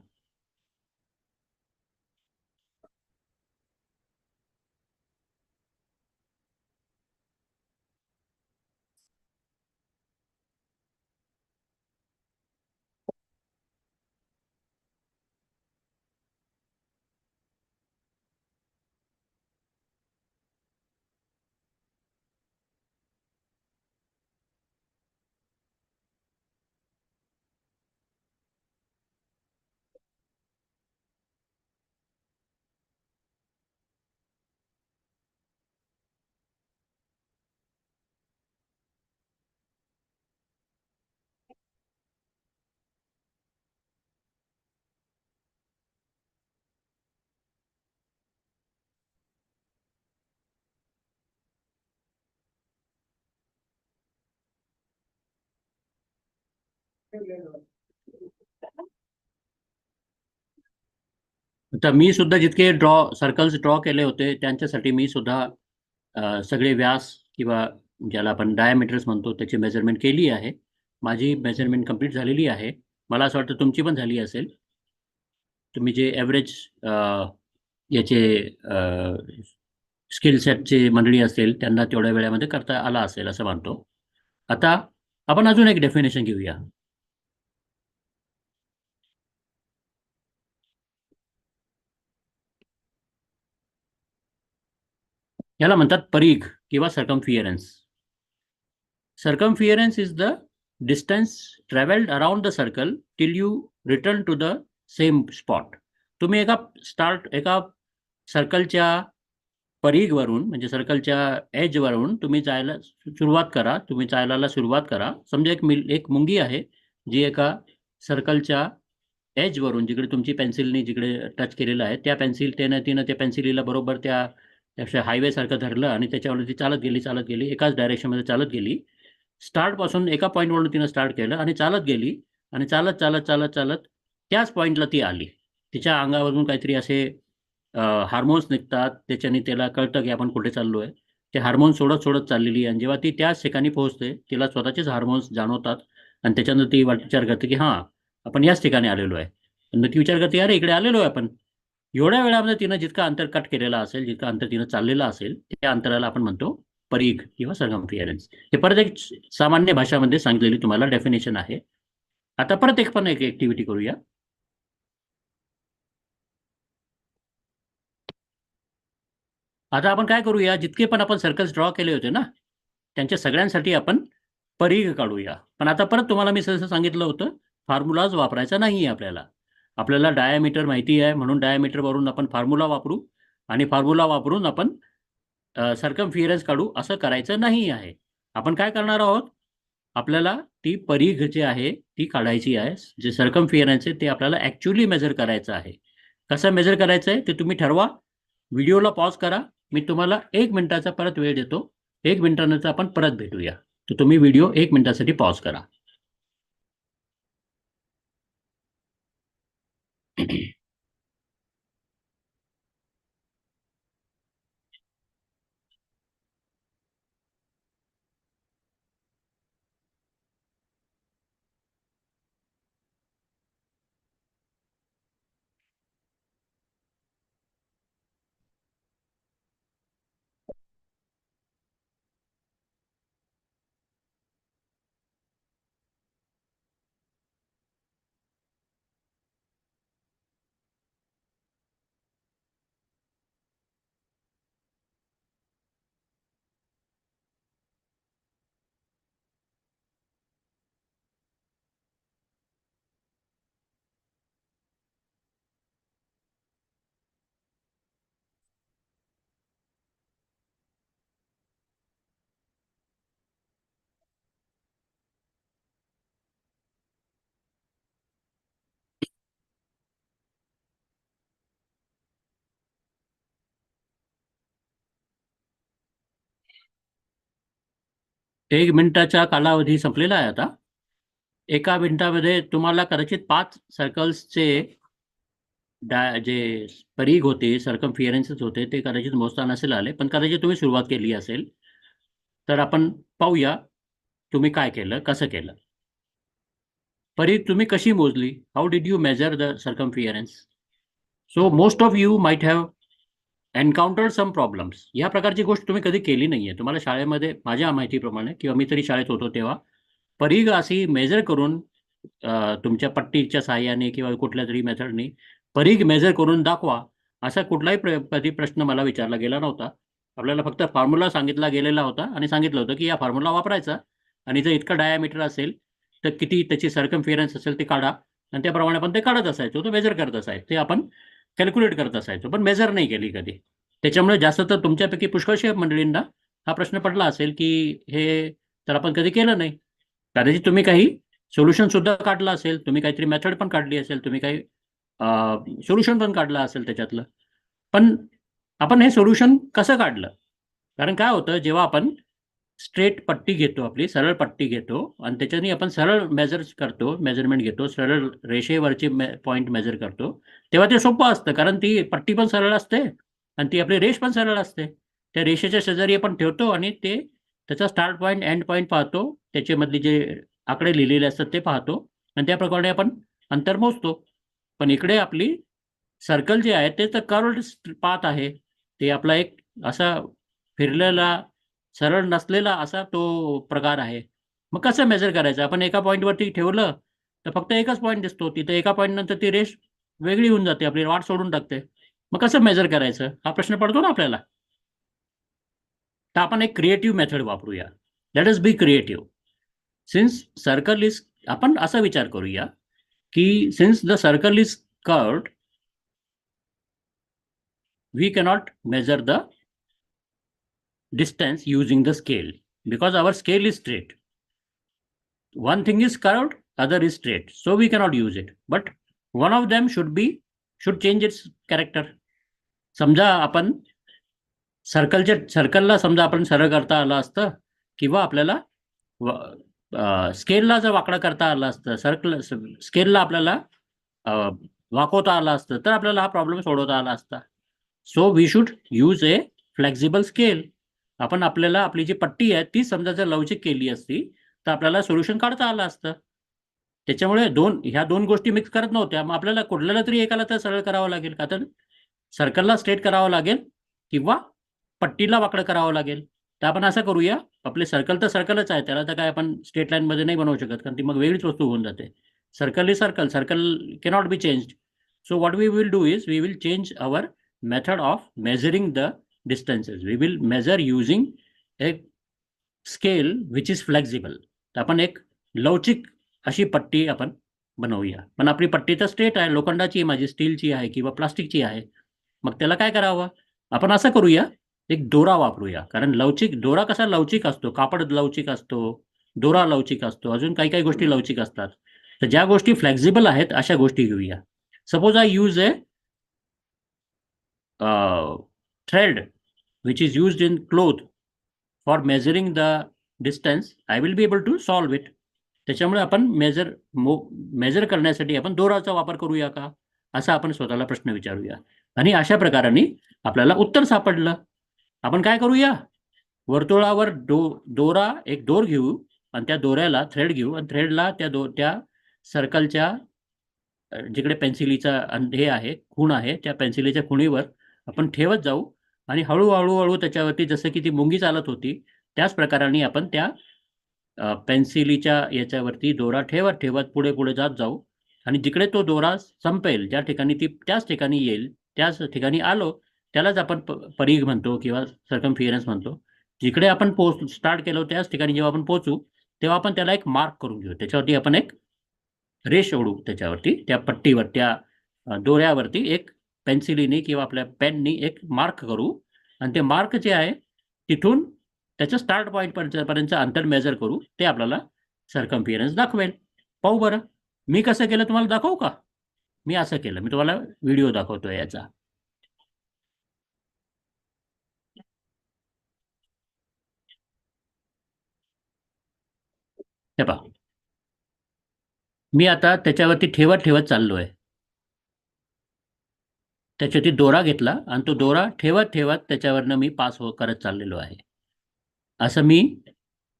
तर मी सुद्धा जितके सर्कल्स ड्रॉ केले होते त्यांच्यासाठी मी सुद्धा सगळे व्यास किंवा ज्याला आपण डायमीटर्स म्हणतो त्याची मेजरमेंट केली आहे. माझी मेजरमेंट कंप्लीट झालेली आहे. मला असं वाटतं तुमची पण झाली असेल. तुम्ही जे ॲव्हरेज याचे स्किल सेटची मंडळी असेल त्यांना तेवढ्या वेळामध्ये करता आला असेल असं मानतो. आता आपण अजून एक डेफिनेशन घेऊया. याला म्हणतात परीघ किंवा सर्कमफिअरन्स. Circumference is the distance traveled around the circle till you return to the same spot. तुम्ही एका सर्कलच्या परिघवरून म्हणजे सर्कलच्या एजवरून तुम्ही जायला सुरुवात करा. तुम्ही चालायला सुरुवात करा. समजा एक मुंगी आहे जी एका सर्कलच्या एजवरून जिकडे तुमची पेन्सिलने जिकडे टच केलेलं आहे त्या तिनं त्या पेन्सिलीला बरोबर त्या हायवे सारखं धरलं आणि त्याच्यावरती चालत गेली एकाच डायरेक्शनमध्ये चालत गेली. स्टार्टपासून एका पॉईंटवरून तिनं स्टार्ट केलं आणि चालत गेली आणि चालत त्याच पॉईंटला ती आली. तिच्या अंगावरून काहीतरी असे हार्मोन्स निघतात. त्याच्याने त्याला कळतं की आपण कुठे चाललो आहे. ते हार्मोन्स सोडत चाललेली आणि जेव्हा ती त्याच ठिकाणी पोहोचते तिला स्वतःचेच हार्मोन्स जाणवतात आणि त्याच्यानंतर ती विचार करते की हां आपण याच ठिकाणी आलेलो आहे. आणि ती विचार करते अरे इकडे आलेलो आहे आपण. एवढ्या वेळामध्ये तिनं जितका अंतर कट केलेला असेल जितका अंतर तिनं चाललेलं असेल त्या अंतराला आपण म्हणतो परीघ किंवा सर्कमफिअरन्स. हे परत एक सामान्य भाषामध्ये सांगितलेली तुम्हाला डेफिनेशन आहे. आता परत एक ऍक्टिव्हिटी करूया. आता आपण काय करूया जितके पण आपण सर्कल्स ड्रॉ केले होते ना त्यांच्या सगळ्यांसाठी आपण परीघ काढूया. पण आता परत तुम्हाला मी सहसा सांगितलं होतं फॉर्म्युलाज वापरायचा नाही आहे. आपल्याला डायमीटर माहिती आहे म्हणून डायमीटरवरून आपण फॉर्म्युला वापरू आणि फॉर्म्युला वापरून आपण सर्कमफिअरन्स काढू असं करायचं नाही आहे. आपण काय करणार आहोत आपल्याला ती परीघ जी आहे ती काढायची आहे. जे सर्कमफिअरन्स आहे ते आपल्याला ॲक्च्युअली मेजर करायचं आहे. कसं मेजर करायचं आहे ते तुम्ही ठरवा. व्हिडिओला पॉज करा. मी तुम्हाला 1 मिनिटाचा परत वेळ देतो. 1 मिनिटानंतर आपण परत भेटूया. तर तुम्ही व्हिडिओ 1 मिनिटासाठी पॉज करा. एक मिनिटाचा कालावधी संपलेला आहे आता. एका मिनिटामध्ये तुम्हाला कदाचित 5 सर्कल्सचे जे परीघ होते सर्कमफिअरन्सेस होते ते कदाचित मोजता नसेल आले पण कदाचित तुम्ही सुरुवात केली असेल. तर आपण पाहूया तुम्ही काय केलं कसं केलं. परीघ तुम्ही कशी मोजली. How did you measure the circumference. So most of you might have encountered some problems. या प्रकारची गोष्ट तुम्ही कधी केली नाहीये. तुम्हाला शाळेमध्ये माझ्या माहितीप्रमाणे किंवा मी तरी शाळेत होतो तेव्हा परीघ अशी मेजर करून तुमच्या पट्टीच्या साहाय्याने किंवा कुठल्या तरी मेथडनी परीघ मेजर करून दाखवा असा कुठलाही कधी प्रश्न मला विचारला गेला नव्हता. आपल्याला फक्त फॉर्म्युला सांगितला गेलेला होता आणि सांगितलं होतं की या फॉर्म्युला वापरायचा आणि जर इतका डायामीटर असेल तर किती त्याची सर्कमफिअरन्स असेल ते काढा आणि त्याप्रमाणे आपण ते काढत असायचो. तो मेजर करत असायचो. ते आपण कॅल्क्युलेट करत असायचो पण मेजर नाही केली कधी. त्याच्यामुळे जास्त तर तुमच्यापैकी पुष्कळशा मंडळींना हा प्रश्न पडला असेल की हे तर आपण कधी केलं नाही. कदाचित तुम्ही काही सोल्युशन सुद्धा काढलं असेल. तुम्ही काहीतरी मेथड पण काढली असेल. तुम्ही काही सोल्युशन पण काढलं असेल त्याच्यातलं. पण आपण हे सोल्युशन कसं काढलं. कारण काय होतं जेव्हा आपण स्ट्रेट पट्टी घेतो, आपली सरळ पट्टी घेतो आणि त्याच्याने आपण सरळ मेजर करतो, मेजरमेंट घेतो, सरळ रेषेवरची पॉईंट मेजर करतो, तेव्हा ते सोपं असतं, कारण ती पट्टी पण सरळ असते आणि ती आपली रेष पण सरळ असते. त्या रेषेच्या शेजारी आपण ठेवतो आणि ते त्याचा स्टार्ट पॉईंट एंड पॉईंट पाहतो, त्याच्यामधले जे आकडे लिहिलेले असतात ते पाहतो आणि त्याप्रमाणे आपण अंतर मोजतो. पण इकडे आपली सर्कल जे आहे ते तर कर्व्ड पाथ आहे, ते आपला एक असा फिरलेला सरळ नसलेला असा तो प्रकार आहे. मग कसं मेजर करायचं? आपण एका पॉईंटवरती ठेवलं तर फक्त एकच पॉईंट दिसतो, तिथे एका पॉईंट नंतर ती रेष वेगळी होऊन जाते, आपली वाट सोडून टाकते. मग कसं मेजर करायचं हा प्रश्न पडतो ना आपल्याला. तर आपण एक क्रिएटिव्ह मेथड वापरूया. Let us B creative. Since circle is, आपण असा विचार करूया की since the circle is curved, we cannot measure the distance using the scale because our scale is straight. One thing is curved, other is straight, so we cannot use it, but one of them should change its character. समजा आपण सर्कलला समजा आपण सरळ करता आलं असतं किंवा आपल्याला स्केलला जर वाकडं करता आलं असतं, स्केलला आपल्याला वाकवता आलं असतं तर आपल्याला हा प्रॉब्लेम सोडवता आला असता. So we should use a flexible scale. आपण आपल्याला आपली जी पट्टी आहे ती समजा जर लवचिक केली असती तर आपल्याला सोल्युशन काढता आलं असतं. त्याच्यामुळे ह्या दोन गोष्टी मिक्स करत नव्हत्या. मग आपल्याला कुठल्याला तरी एकाला तर सरळ करावं लागेल, का तर सर्कलला स्ट्रेट करावं लागेल किंवा पट्टीला वाकडं करावं लागेल. तर आपण असं करूया, आपले सर्कल तर सर्कलच आहे, त्याला तर काय आपण स्ट्रेट लाईनमध्ये नाही बनवू शकत, कारण ती मग वेगळीच वस्तू होऊन जाते. Circle is circle, circle cannot be changed. So what we will do is we will change our method of measuring the distances. We will measure using a scale which is flexible. तर आपण एक लवचिक अशी पट्टी आपण बनवूया. पण आपली पट्टी तर स्ट्रेट आहे, लोखंडाची, माझी स्टीलची आहे किंवा प्लास्टिकची आहे. मग त्याला काय करावं? आपण असं करूया, एक दोरा वापरूया. कारण दोरा कसा लवचिक असतो, कापड लवचिक असतो, दोरा लवचिक असतो, अजून काही काही गोष्टी लवचिक असतात. तर ज्या गोष्टी फ्लेक्झिबल आहेत अशा गोष्टी घेऊया. Suppose I use A thread which is used in cloth for measuring the distance, I will be able to solve it. त्याच्यामुळे आपण मेजर करण्यासाठी आपण दोराचा वापर करूया का, असा आपण स्वतःला प्रश्न विचारूया. आणि अशा प्रकाराने आपल्याला उत्तर सापडलं. आपण काय करूया, वर्तुळावर एक दोर घेऊ आणि त्या दोऱ्याला थ्रेड घेऊ आणि थ्रेडला त्या सर्कलच्या जिकडे पेन्सिलीचा हे आहे, खूण आहे, त्या पेन्सिलीच्या खुणीवर आपण ठेवत जाऊ आणि हळूहळू त्याच्यावरती जसं की ती मुंगी चालत होती त्याच प्रकाराने आपण त्या पेन्सिलीच्या याच्यावरती दोरा ठेवत ठेवत पुढे पुढे जात जाऊ आणि जिकडे तो दोरा संपेल, ज्या ठिकाणी त्याच ठिकाणी येईल, त्याच ठिकाणी आलो, त्यालाच आपण परिघ म्हणतो किंवा सर्कमफिरन्स म्हणतो. जिकडे आपण स्टार्ट केलो त्याच ठिकाणी जेव्हा आपण पोहोचू तेव्हा आपण त्याला एक मार्क करून घेऊ. त्याच्यावरती आपण एक रेष ओढू, त्याच्यावरती त्या पट्टीवर, त्या दोऱ्यावरती एक पेन्सिलीने किंवा आपल्या पेननी एक मार्क करू आणि ते मार्क जे आहे तिथून त्याचं स्टार्ट पॉईंट पर्यंत अंतर मेजर करू. ते आपल्याला सर्कमफिरन्स दाखवेल. पाहू बरं, मी कसं केलं तुम्हाला दाखवू का? मी असं केलं, मी तुम्हाला व्हिडिओ दाखवतोय याचा. हे पहा, मी आता त्याच्यावरती ठेवत ठेवत चाललोय. त्याच्यावरती दोरा घेतला आणि तो दोरा ठेवत ठेवत त्याच्यावरनं मी पास करत चाललेलो आहे. असं मी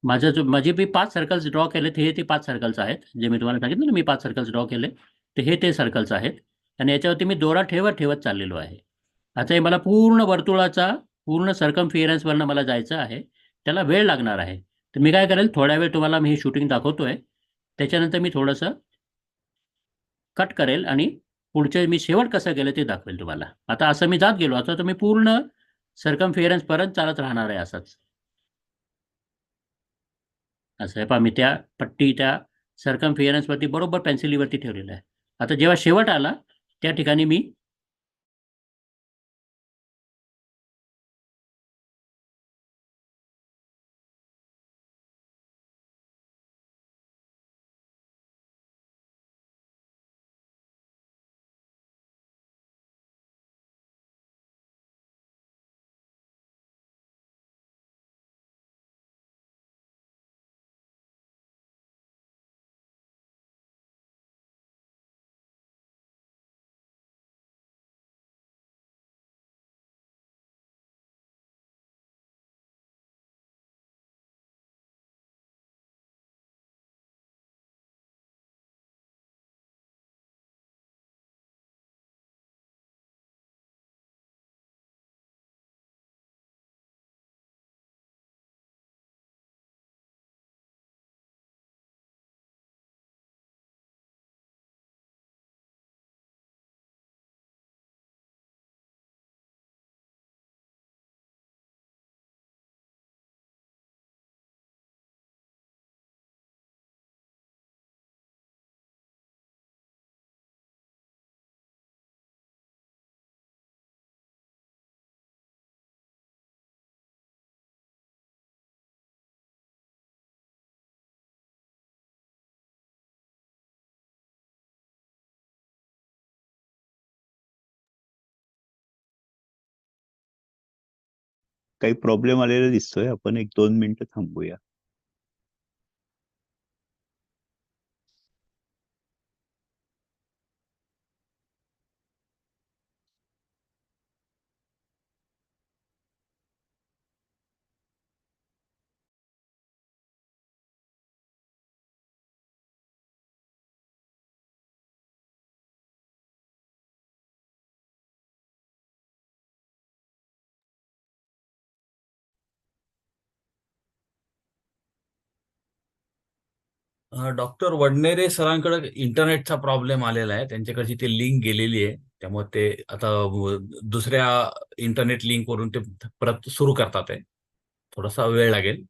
माझे मी 5 सर्कल्स ड्रॉ केलेत. हे ते 5 सर्कल्स आहेत, जे मी तुम्हाला सांगितलं ना, मी 5 सर्कल्स ड्रॉ केले. तर हे ते सर्कल्स आहेत आणि याच्यावरती मी दोरा ठेवत ठेवत चाललेलो आहे. आता हे मला पूर्ण वर्तुळाचा पूर्ण सर्कमफिरन्सवरनं मला जायचं आहे. त्याला वेळ लागणार आहे. तर मी काय करेल, थोड्या वेळ तुम्हाला मी ही शूटिंग दाखवतोय. त्याच्यानंतर मी थोडंसं कट करेल आणि पुढचे मी शेवट कसं केलं ते दाखवेल तुम्हाला. आता असं मी जात गेलो, आता तर मी पूर्ण सर्कमफिरन्स परत चालत राहणार आहे असंच. असं आहे पहा, मी त्या सर्कमफिरन्सवरती बरोबर पेन्सिलीवरती ठेवलेलं आहे. आता जेव्हा शेवट आला त्या ठिकाणी मी काही प्रॉब्लेम आलेला दिसतोय. आपण 1-2 मिनिटं थांबूया. डॉक्टर वडनेरे सरांकडे इंटरनेटचा प्रॉब्लेम आलेला आहे. त्यांच्याकडची ती लिंक गेलेली आहे. त्यामुळे ते आता दुसऱ्या इंटरनेट लिंक वरून ते परत सुरू करतात आहे. थोडासा वेळ लागेल.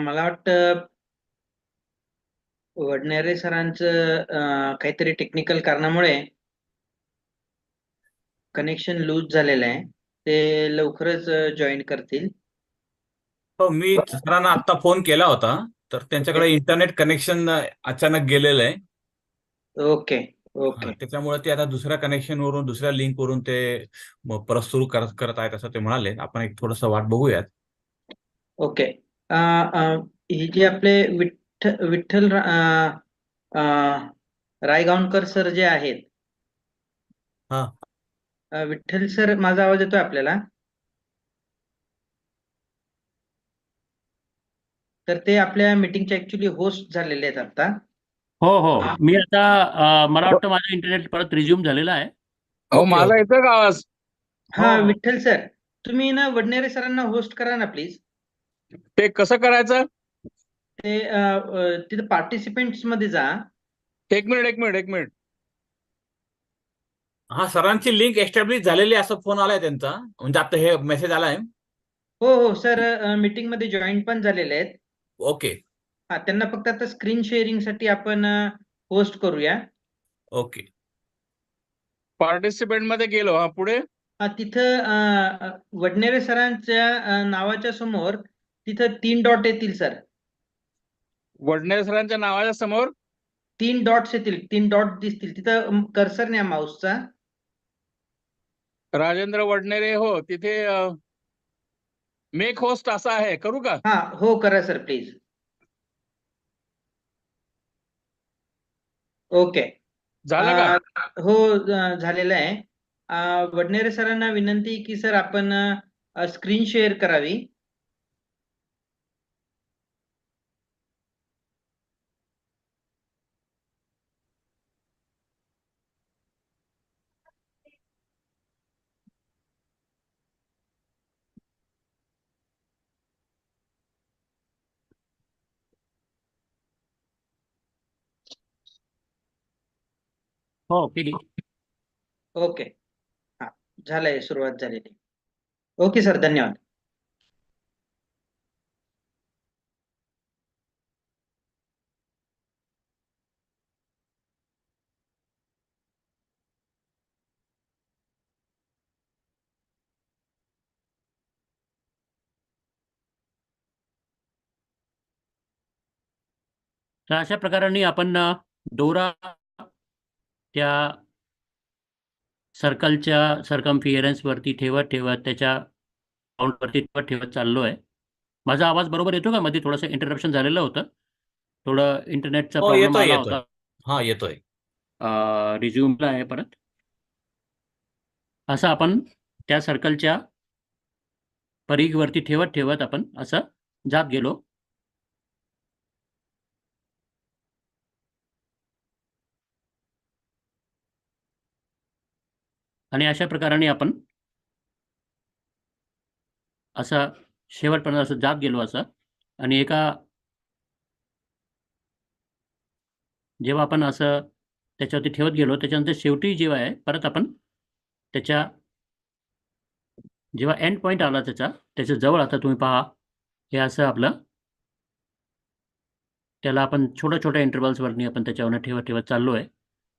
मला वाटतं वडनेरे सरांचं काहीतरी टेक्निकल कारणामुळे कनेक्शन लूज झालेलं आहे. ते लवकरच जॉईन करतील. हो, मी सरांना आता फोन केला होता. तर त्यांच्याकडे इंटरनेट कनेक्शन अचानक गेलेलं आहे. ओके ओके त्याच्यामुळे ते आता दुसऱ्या कनेक्शन वरून, दुसऱ्या लिंक वरून ते परत सुरू करत आहेत असं ते म्हणाले. आपण एक थोडंसं वाट बघूयात. ओके. हे जे आपले विठ्ठल रायगावकर सर जे आहेत, हा, विठ्ठल सर, माझा आवाज येतोय आपल्याला? तर ते आपल्या मीटिंगचे ऍक्च्युली होस्ट झालेले आहेत आता. हो हो, मी आता मला वाटतं माझा इंटरनेट परत रिझ्यूम झालेला आहे. हो, मला येतोय का आवाज? हा, हो. विठ्ठल सर, तुम्ही ना वडनेरे सरांना होस्ट करा ना प्लीज. ते कसं करायचं? ते तिथे पार्टिसिपेंट्स मध्ये जा. एक मिनिट. हा, सरांची लिंक एस्टॅब्लिश झालेली असं फोन आलाय त्यांचा. म्हणजे आता हे मेसेज आलाय. हो हो सर, मीटिंग मध्ये जॉईन पण झालेले आहेत. ओके हा, त्यांना फक्त आता स्क्रीन शेअरिंग साठी आपण होस्ट करूया. ओके. पार्टिसिपेंट मध्ये गेलो. हा, पुढे तिथं वडनेरे सरांच्या नावाच्या समोर तिथं 3 डॉट येतील सर. वडनेरे सरांच्या नावाच्या समोर 3 डॉट्स येतील, 3 डॉट दिसतील तिथं. कर्सर न्या माऊसचा. राजेंद्र वडनेरे, हो तिथे मेक होस्ट असा आहे. करू का? हा हो, करा सर प्लीज. ओके. झालं का? हो, झालेलं आहे. वडनेरे सरांना विनंती की सर आपण स्क्रीन शेअर करावी. हो, केली. ओके. हा, झालंय, सुरुवात झालेली. ओके सर, धन्यवाद. तर अशा प्रकाराने आपण दोरा त्या सर्कलच्या वरती ठेवत त्याच्या काउंटवरती ठेवत चाललो आहे. माझा आवाज बरोबर येतो का? मध्ये थोडंसं इंटरप्शन झालेलं होतं. थोडं इंटरनेटचा हो, प्रॉब्लेम येतोय आला येतोय. होता. हा, येतोय. रिझ्यूमला आहे परत. असं आपण त्या सर्कलच्या परिघवरती ठेवत ठेवत आपण असं जात गेलो. आणि अशा प्रकाराने आपण असं शेवटपर्यंत असं जात गेलो असं. आणि जेव्हा आपण असं त्याच्यावरती ठेवत गेलो, त्याच्यानंतर शेवटी जेव्हा आहे परत आपण त्याच्या जेव्हा एंड पॉईंट आला त्याच्या जवळ आता तुम्ही पहा, हे असं आपलं त्याला आपण छोट्या-छोट्या इंटरव्हल्सवरनी आपण त्याच्यावरनं ठेवत-ठेवत चाललोय.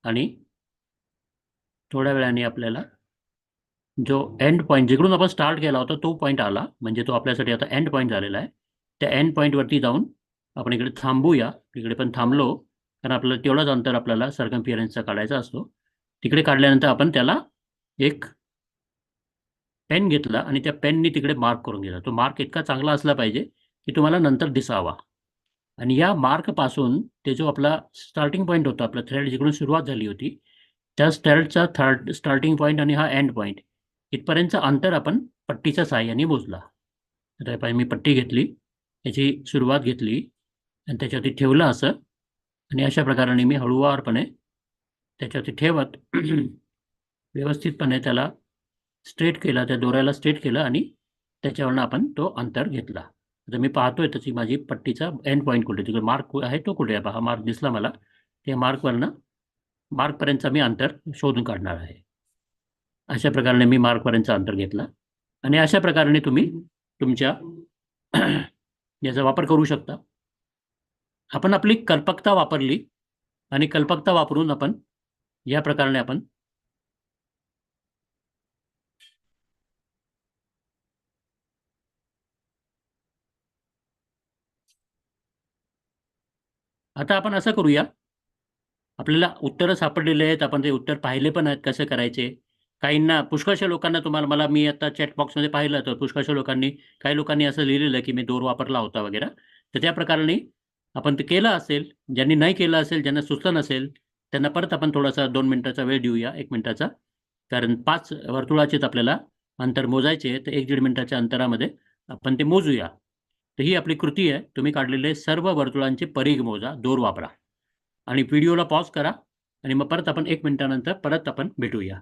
आणि थोड्या वेळाने आपल्याला जो एंड पॉईंट जिकडून आपण स्टार्ट केला होता तो पॉईंट आला. म्हणजे तो आपल्यासाठी आता एंड पॉईंट झालेला आहे. त्या एंड पॉईंटवरती जाऊन आपण इकडे थांबूया. तिकडे पण थांबलो, कारण आपल्याला तेवढाच अंतर आपल्याला सर्कम्फिरन्सचा काढायचा असतो. तिकडे काढल्यानंतर आपण त्याला एक पेन घेतला आणि त्या पेननी तिकडे मार्क करून घेतला. तो मार्क इतका चांगला असला पाहिजे, की तुम्हाला नंतर दिसावा. आणि या मार्कपासून ते जो आपला स्टार्टिंग पॉईंट होता, आपला थ्रेड जिकडून सुरुवात झाली होती, त्या थ्रेडचा स्टार्टिंग पॉईंट आणि हा एंड पॉईंट इथपर्यंतचं अंतर आपण पट्टीच्या सहाय्याने मोजला. तर हे पहा, मी पट्टी घेतली, त्याची सुरुवात घेतली आणि त्याच्यावरती ठेवलं असं. आणि अशा प्रकाराने मी हळूवारपणे त्याच्यावरती ठेवत व्यवस्थितपणे त्याला स्ट्रेट केला, त्या दोऱ्याला स्ट्रेट केलं आणि त्याच्यावरनं आपण तो अंतर घेतला. आता मी पाहतोय तशी माझी पट्टीचा एंड पॉईंट कुठे, तिकडे मार्क आहे तो कुठे आहे पहा, मार्क दिसला मला. त्या मार्कपर्यंतचं मी अंतर शोधून काढणार आहे. अशा प्रकारे मी मार्कपर्यंतचं अंतर घेतलं. आणि अशा प्रकारे तुम्ही तुमच्या याचा वापर करू शकता. आपण आपली कल्पकता वापरली आणि कल्पकता वापरून आपण या प्रकारे आपण आता आपण असं करूया. आपल्याला उत्तरं सापडलेले आहेत. आपण ते उत्तर पाहिले पण आहेत कसं करायचे. काहींना पुष्कळशा लोकांना तुम्हाला मी आता चॅट बॉक्समध्ये पाहिलं तर पुष्कळशा लोकांनी काही लोकांनी असं लिहिलेलं की मी दोर वापरला होता वगैरे. तर त्या प्रकाराने आपण ते केलं असेल. ज्यांनी नाही केलं असेल, ज्यांना सुचलं नसेल, त्यांना परत आपण थोडासा 2 मिनिटाचा वेळ देऊया, 1 मिनिटाचा. कारण 5 वर्तुळाचेच आपल्याला अंतर मोजायचे आहे. तर 1-1.5 मिनिटाच्या अंतरामध्ये आपण ते मोजूया. तर ही आपली कृती आहे. तुम्ही काढलेले सर्व वर्तुळांचे परिघ मोजा, दोर वापरा. आणि व्हिडिओला पॉज करा आणि मग परत आपण 1 मिनिटानंतर परत आपण भेटूया.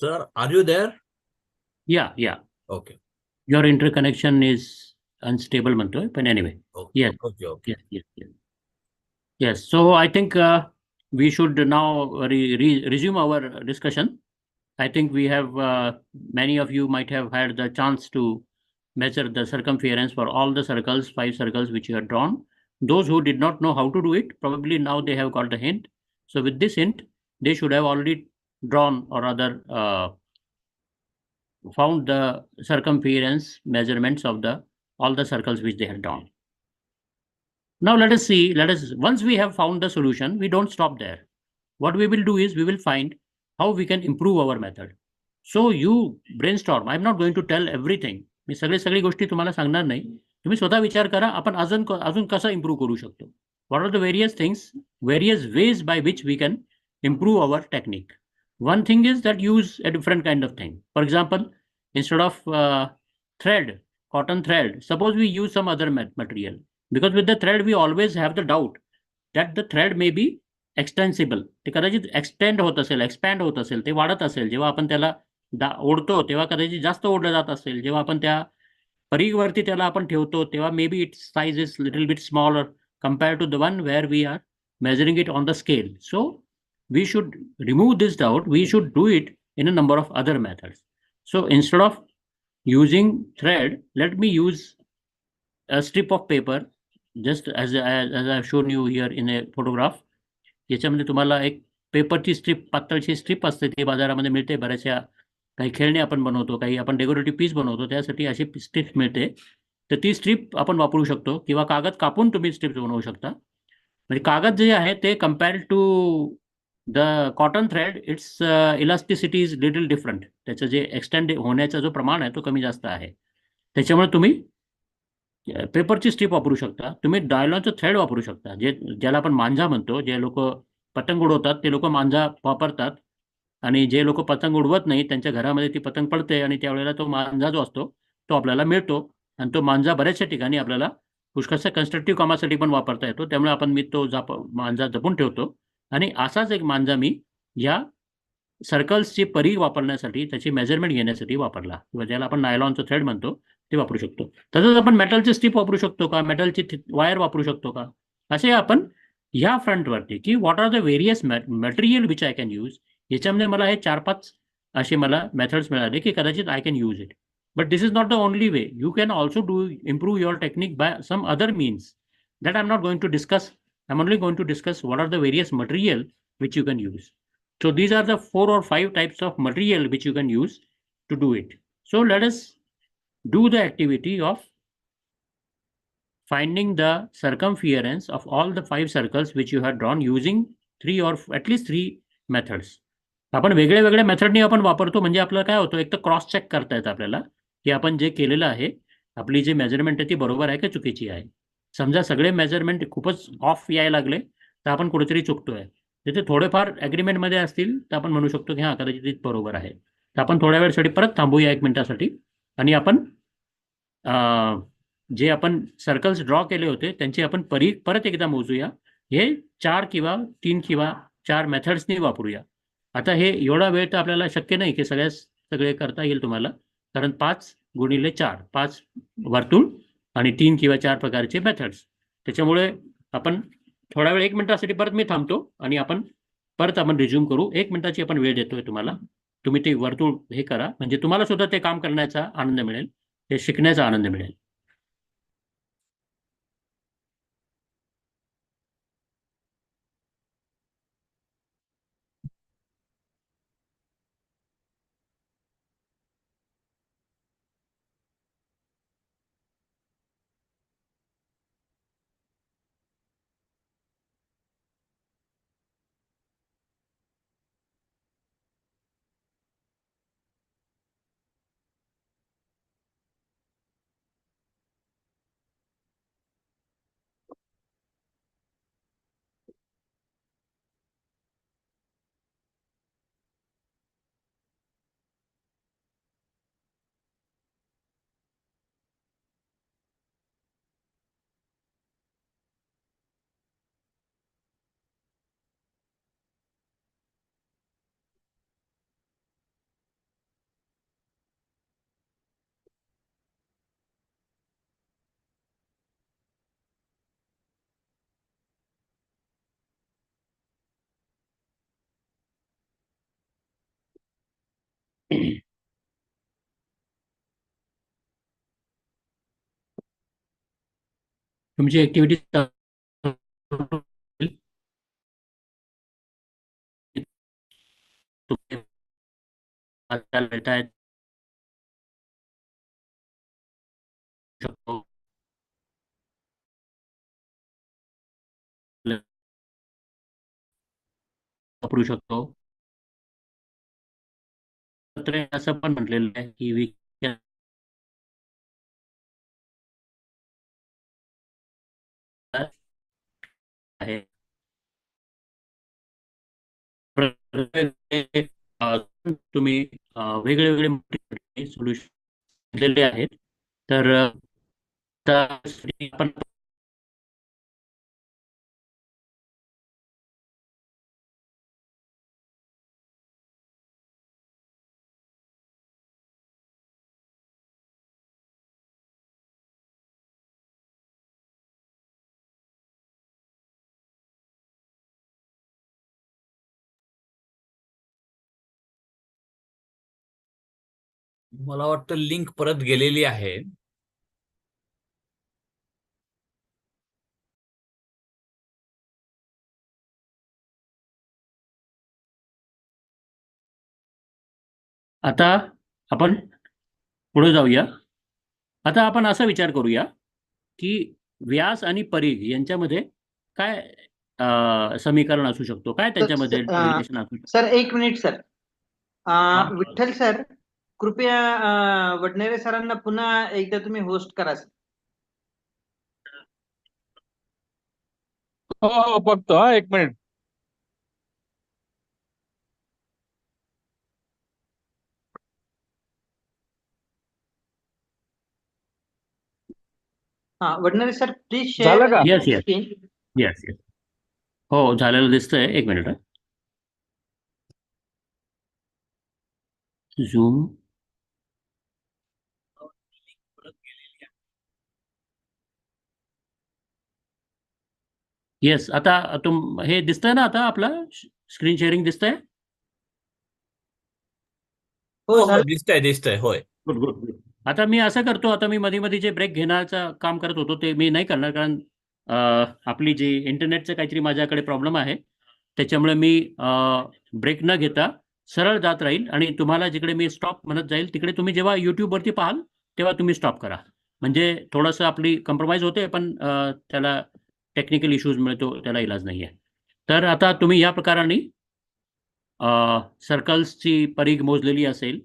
Sir, are you there? Yeah. Okay. Your interconnection is unstable म्हणतोय, पण anyway. Okay. Yes. Okay. Yes. So I think we should now resume our discussion. I think we have many of you might have had the chance to measure the circumference for all the circles, 5 circles which you have drawn. Those who did not know how to do it, probably now they have got the hint. So with this hint, they should have already drawn or rather found the circumference measurements of all the circles which they had drawn. Now let us see, once we have found the solution, we don't stop there. What we will do is we will find how we can improve our method. So you brainstorm. I'm not going to tell everything. मी सगळी गोष्टी तुम्हाला सांगणार नाही. तुम्ही स्वतः विचार करा, आपण अजून कसं इम्प्रूव्ह करू शकतो. What are the various things, various ways by which we can improve our technique? One thing is that use a different kind of thing. For example, instead of cotton thread, suppose we use some other material. Because with the thread, we always have the doubt that the thread may be एक्सटेन्सिबल. ते कदाचित एक्सटेंड होत असेल, एक्सपॅन्ड होत असेल, ते वाढत असेल. जेव्हा आपण त्याला ओढतो तेव्हा कदाचित जास्त ओढलं जात असेल. जेव्हा आपण त्या परिघवरती त्याला आपण ठेवतो तेव्हा may be it's size is little bit smaller compared to the one where we are measuring it on the scale. So we should remove this doubt. We should do it in a number of other methods. So instead of using thread, let me use a strip of paper, just as I've shown you here in a photograph. याच्यामध्ये तुम्हाला एक पेपरची स्ट्रीप, पातळची स्ट्रीप असते, ती बाजारामध्ये मिळते. बऱ्याचशा काही खेळणे आपण बनवतो, काही आपण डेकोरेटिव्ह पीस बनवतो, त्यासाठी अशी स्ट्रीप मिळते. तर ती स्ट्रीप आपण वापरू शकतो किंवा कागद कापून तुम्ही स्ट्रीप बनवू शकता. म्हणजे कागद जे आहे ते compared to the cotton thread, its elasticity is little different. त्याचं जे एक्सटेंड होण्याचा जो प्रमाण आहे तो कमी जास्त आहे. त्याच्यामुळे तुम्ही पेपरची स्ट्रीप वापरू शकता. तुम्ही डायलॉनचं थ्रेड वापरू शकता, ज्याला आपण मांजा म्हणतो. जे लोक पतंग उडवतात ते लोक मांजा वापरतात, आणि जे लोक पतंग उडवत नाही त्यांच्या घरामध्ये ती पतंग पडते आणि त्यावेळेला तो मांजा जो असतो तो आपल्याला मिळतो. आणि तो मांजा बऱ्याचशा ठिकाणी आपल्याला पुष्कळशा कन्स्ट्रक्टिव्ह कामासाठी पण वापरता येतो. त्यामुळे मी तो मांजा जपून ठेवतो. आणि असाच एक मांजा मी या सर्कल्सची परिघ वापरण्यासाठी, त्याची मेजरमेंट घेण्यासाठी वापरला, किंवा ज्याला आपण नायलॉनचं थ्रेड म्हणतो ते वापरू शकतो. तसंच आपण मेटलची स्ट्रीप वापरू शकतो का, मेटलची वायर वापरू शकतो का, असे आपण ह्या फ्रंटवरती की what are the various material which I can use. याच्यामध्ये मला हे 4-5 असे मला मेथड्स मिळाले की कदाचित I can use it. But this is not the only way. You can also improve your technique by some other means that I'm not going to discuss. I'm only going to discuss what are the various material which you can use. So these are the 4 or 5 types of material which you can use to do it. So let us do the activity of finding the circumference of all the 5 circles which you have drawn using 3 or at least 3 methods. आपण वेगळ्या वेगळ्या मेथडनी आपण वापरतो, म्हणजे आपल्याला काय होतं, एक तर क्रॉस चेक करता येतं आपल्याला की आपण जे केलेलं आहे, आपली जी मेजरमेंट आहे ती बरोबर आहे का चुकीची आहे. समजा सगळे मेजरमेंट खूपच ऑफ यायला लागले तर आपण कुठेतरी चुकतोय. तिथे थोडेफार ॲग्रीमेंटमध्ये असतील तर आपण म्हणू शकतो की हां कदाचित बरोबर आहे. तर आपण थोड्या वेळसाठी परत थांबूया 1 मिनिटासाठी, आणि आपण जे आपण सर्कल्स ड्रॉ केले होते त्यांची आपण परिघ परत एकदा मोजूया. हे 4 किंवा 3 किंवा 4 मेथड्सनी वापरूया. आता हे एवढा वेळ तर आपल्याला शक्य नाही की सगळे करता येईल तुम्हाला, कारण 5 गुणिले 4, 5 वर्तुळ आणि 3 किंवा 4 प्रकारचे मेथड्स. त्याच्यामुळे आपण थोडा वेळ 1 मिनिटासाठी परत मी थांबतो आणि आपण रिझ्यूम करू. 1 मिनिटाची आपण वेळ देतोय तुम्हाला. तुम्ही ते वर्तुळ हे करा, म्हणजे तुम्हाला सुद्धा ते काम करण्याचा आनंद मिळेल, ते शिकण्याचा आनंद मिळेल. तुमची ऍक्टिव्हिटी भेटायत शकतो वापरू शकतो. पत्र असं पण म्हटलेलं आहे की आहे तुम्ही वेगळे वेगळे सोल्युशन दिलेले आहेत. तर त्यासाठी आपण मला वाटतं लिंक परत गेलेली आहे. आता आपण पुढे जाऊया. आता आपण असा विचार करूया की व्यास आणि परिघ यांच्यामध्ये काय समीकरण असू शकतो, काय त्यांच्यामध्ये रिलेशन असू शकतो. सर एक मिनिट सर. हा. विठ्ठल सर, कृपया वडनेरे सरांना पुन्हा एकदा तुम्ही होस्ट करा सर. हो हो बघतो हा, एक मिनिट. हा वडनेरे सर प्लीज झालं का? Yes, yes. Screen. Yes yes, हो झालेलं दिसतंय. एक मिनिट. झूम. येस, आता हे दिसतंय ना, आता आपलं स्क्रीन शेअरिंग दिसतंय. हो हो झालं. दिसतंय होय. Good good good. आता मी असं करतो, आता मी मध्ये मध्ये जे ब्रेक घेण्याचं काम करत होतो ते मी नाही करणार, कारण आपली जी इंटरनेटचं काहीतरी माझ्याकडे प्रॉब्लेम आहे, त्याच्यामुळे मी ब्रेक न घेता सरळ जात राहील आणि तुम्हाला जिकडे मी स्टॉप म्हणत जाईल तिकडे तुम्ही जेव्हा यूट्यूबवरती पाहाल तेव्हा तुम्ही स्टॉप करा. म्हणजे थोडंसं आपली कम्प्रोमाइज होते, पण त्याला टेक्निकल इश्यूज मिळतो, त्याला इलाज नाही आहे. तर आता तुम्ही या प्रकाराने सर्कल्सची परिघ मोजलेली असेल.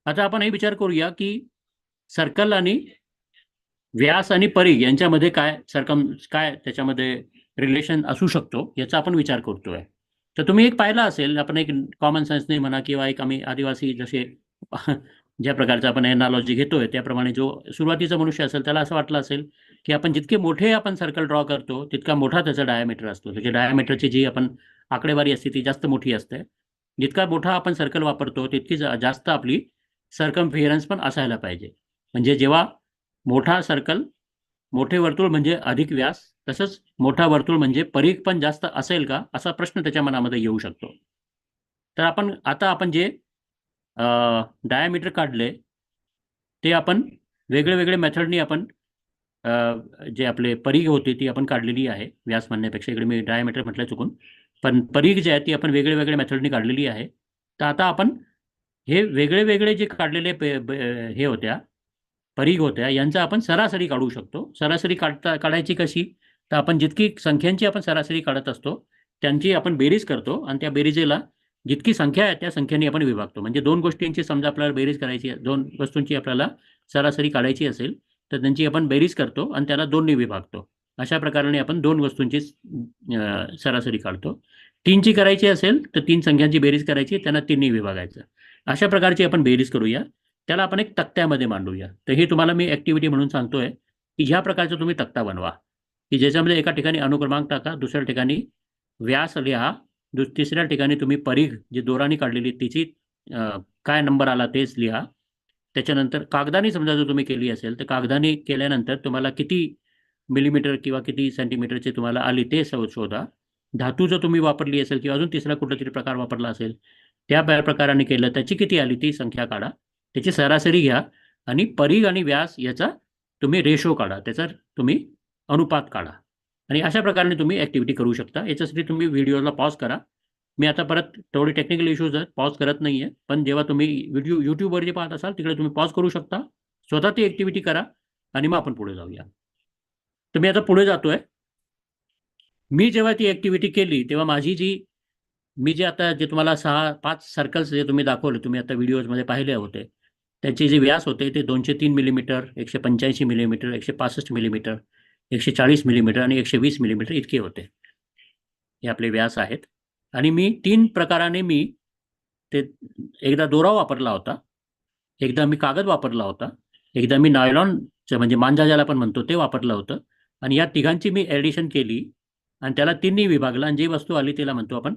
आता आपण हे विचार करूया की सर्कल आणि व्यास आणि परिघ यांच्यामध्ये काय काय त्याच्यामध्ये रिलेशन असू शकतो याचा आपण विचार करतोय. तर तुम्ही एक पाहिलं असेल, आपण एक कॉमन सेन्सने म्हणा किंवा एक आम्ही आदिवासी जसे ज्या प्रकारचं आपण एनालॉजी घेतोय त्याप्रमाणे जो सुरुवातीचा मनुष्य असेल त्याला असं वाटलं असेल की आपण जितके मोठे आपण सर्कल ड्रॉ करतो तितका मोठा त्याचा डायमीटर असतो. त्याची डायमीटरची जी आपण आकडेवारी असते ती जास्त मोठी असते. जितका मोठा आपण सर्कल वापरतो तितकी जास्त आपली सर्कम्फिरन्स पण असायला पाहिजे. म्हणजे जेव्हा मोठा सर्कल, मोठे वर्तुळ म्हणजे अधिक व्यास, तसंच मोठा वर्तुळ म्हणजे परिघ पण जास्त असेल का, असा प्रश्न त्याच्या मनामध्ये येऊ शकतो. तर आपण जे डायमीटर काढले ते आपण वेगळे मेथडनी आपण जे आपले परिघ होते ती आपण काढलेली आहे. व्यास म्हणण्यापेक्षा इकडे मी डायमीटर म्हटलं चुकून, पण परिघ जे आहे ती आपण वेगळे मेथडनी काढलेली आहे. तर आता आपण हे वेगळे जे काढलेले हे होत्या परिघ होत्या यांचा आपण सरासरी काढू शकतो. सरासरी काढायची कशी, तर आपण जितकी संख्यांची आपण सरासरी काढत असतो त्यांची आपण बेरीज करतो आणि त्या बेरीजेला जितकी संख्या आहे त्या संख्येने आपण विभागतो. म्हणजे दोन गोष्टींची समजा आपल्याला बेरीज करायची आहे, दोन वस्तूंची आपल्याला सरासरी काढायची असेल तर त्यांची आपण बेरीज करतो आणि त्याला 2ने विभागतो. अशा प्रकारे आपण दोन वस्तूंची सरासरी काढतो. 3ची करायची असेल तर 3 संख्यांची बेरीज करायची, त्यांना 3ने विभागायचं. अशा प्रकारची आपण बेरीज करूया. त्याला आपण एक तक्त्यामध्ये मांडूया. तर हे तुम्हाला मी ऍक्टिव्हिटी म्हणून सांगतोय की ह्या प्रकारचा तुम्ही तक्ता बनवा की ज्याच्यामध्ये एका ठिकाणी अनुक्रमांक टाका, दुसऱ्या ठिकाणी व्यास लिहा, तिसऱ्या ठिकाणी तुम्ही परिघ जी दोराने काढलेली तिची काय नंबर आला तेच लिहा. त्याच्यानंतर कागदाने समजा जर तुम्ही केली असेल तर कागदाने केल्यानंतर तुम्हाला किती मिलीमीटर किंवा किती सेंटीमीटरचे तुम्हाला आली ते शोधा. धातू जर तुम्ही वापरली असेल किंवा अजून तिसरा कुठला तरी प्रकार वापरला असेल, त्या प्रकाराने केलं, त्याची किती आली ती संख्या काढा, त्याची सरासरी घ्या आणि परिघ आणि व्यास याचा तुम्ही रेशो काढा, त्याचा तुम्ही अनुपात काढा आणि अशा प्रकारे तुम्ही ॲक्टिव्हिटी करू शकता. याच्यासाठी तुम्ही व्हिडिओला पॉज करा. मी आता परत थोडे टेक्निकल इश्यूज आहेत, पॉज करत नाही आहे, पण जेव्हा तुम्ही व्हिडिओ यूट्यूबवर जे पाहत असाल तिकडे तुम्ही पॉज करू शकता, स्वतः ती ॲक्टिव्हिटी करा आणि मग आपण पुढे जाऊया. तर मी आता पुढे जातोय. मी जेव्हा ती ॲक्टिव्हिटी केली तेव्हा माझी मी जे आता जे तुम्हाला 6-5 सर्कल्स जे तुम्ही दाखवले, तुम्ही आता व्हिडिओजमध्ये पाहिले होते, त्याचे जे व्यास होते ते 203 मिलीमीटर, 185 मिलीमीटर, 165 मिलीमीटर, 140 मिलीमीटर आणि 120 मिलीमीटर इतके होते. हे आपले व्यास आहेत आणि मी 3 प्रकाराने मी ते एकदा दोरा वापरला होता, एकदा मी कागद वापरला होता, एकदा मी नायलॉनचं म्हणजे मांजा ज्याला आपण म्हणतो ते वापरलं होतं आणि या तिघांची मी ॲडिशन केली आणि त्याला 3नी विभागलं आणि जी वस्तू आली त्याला म्हणतो आपण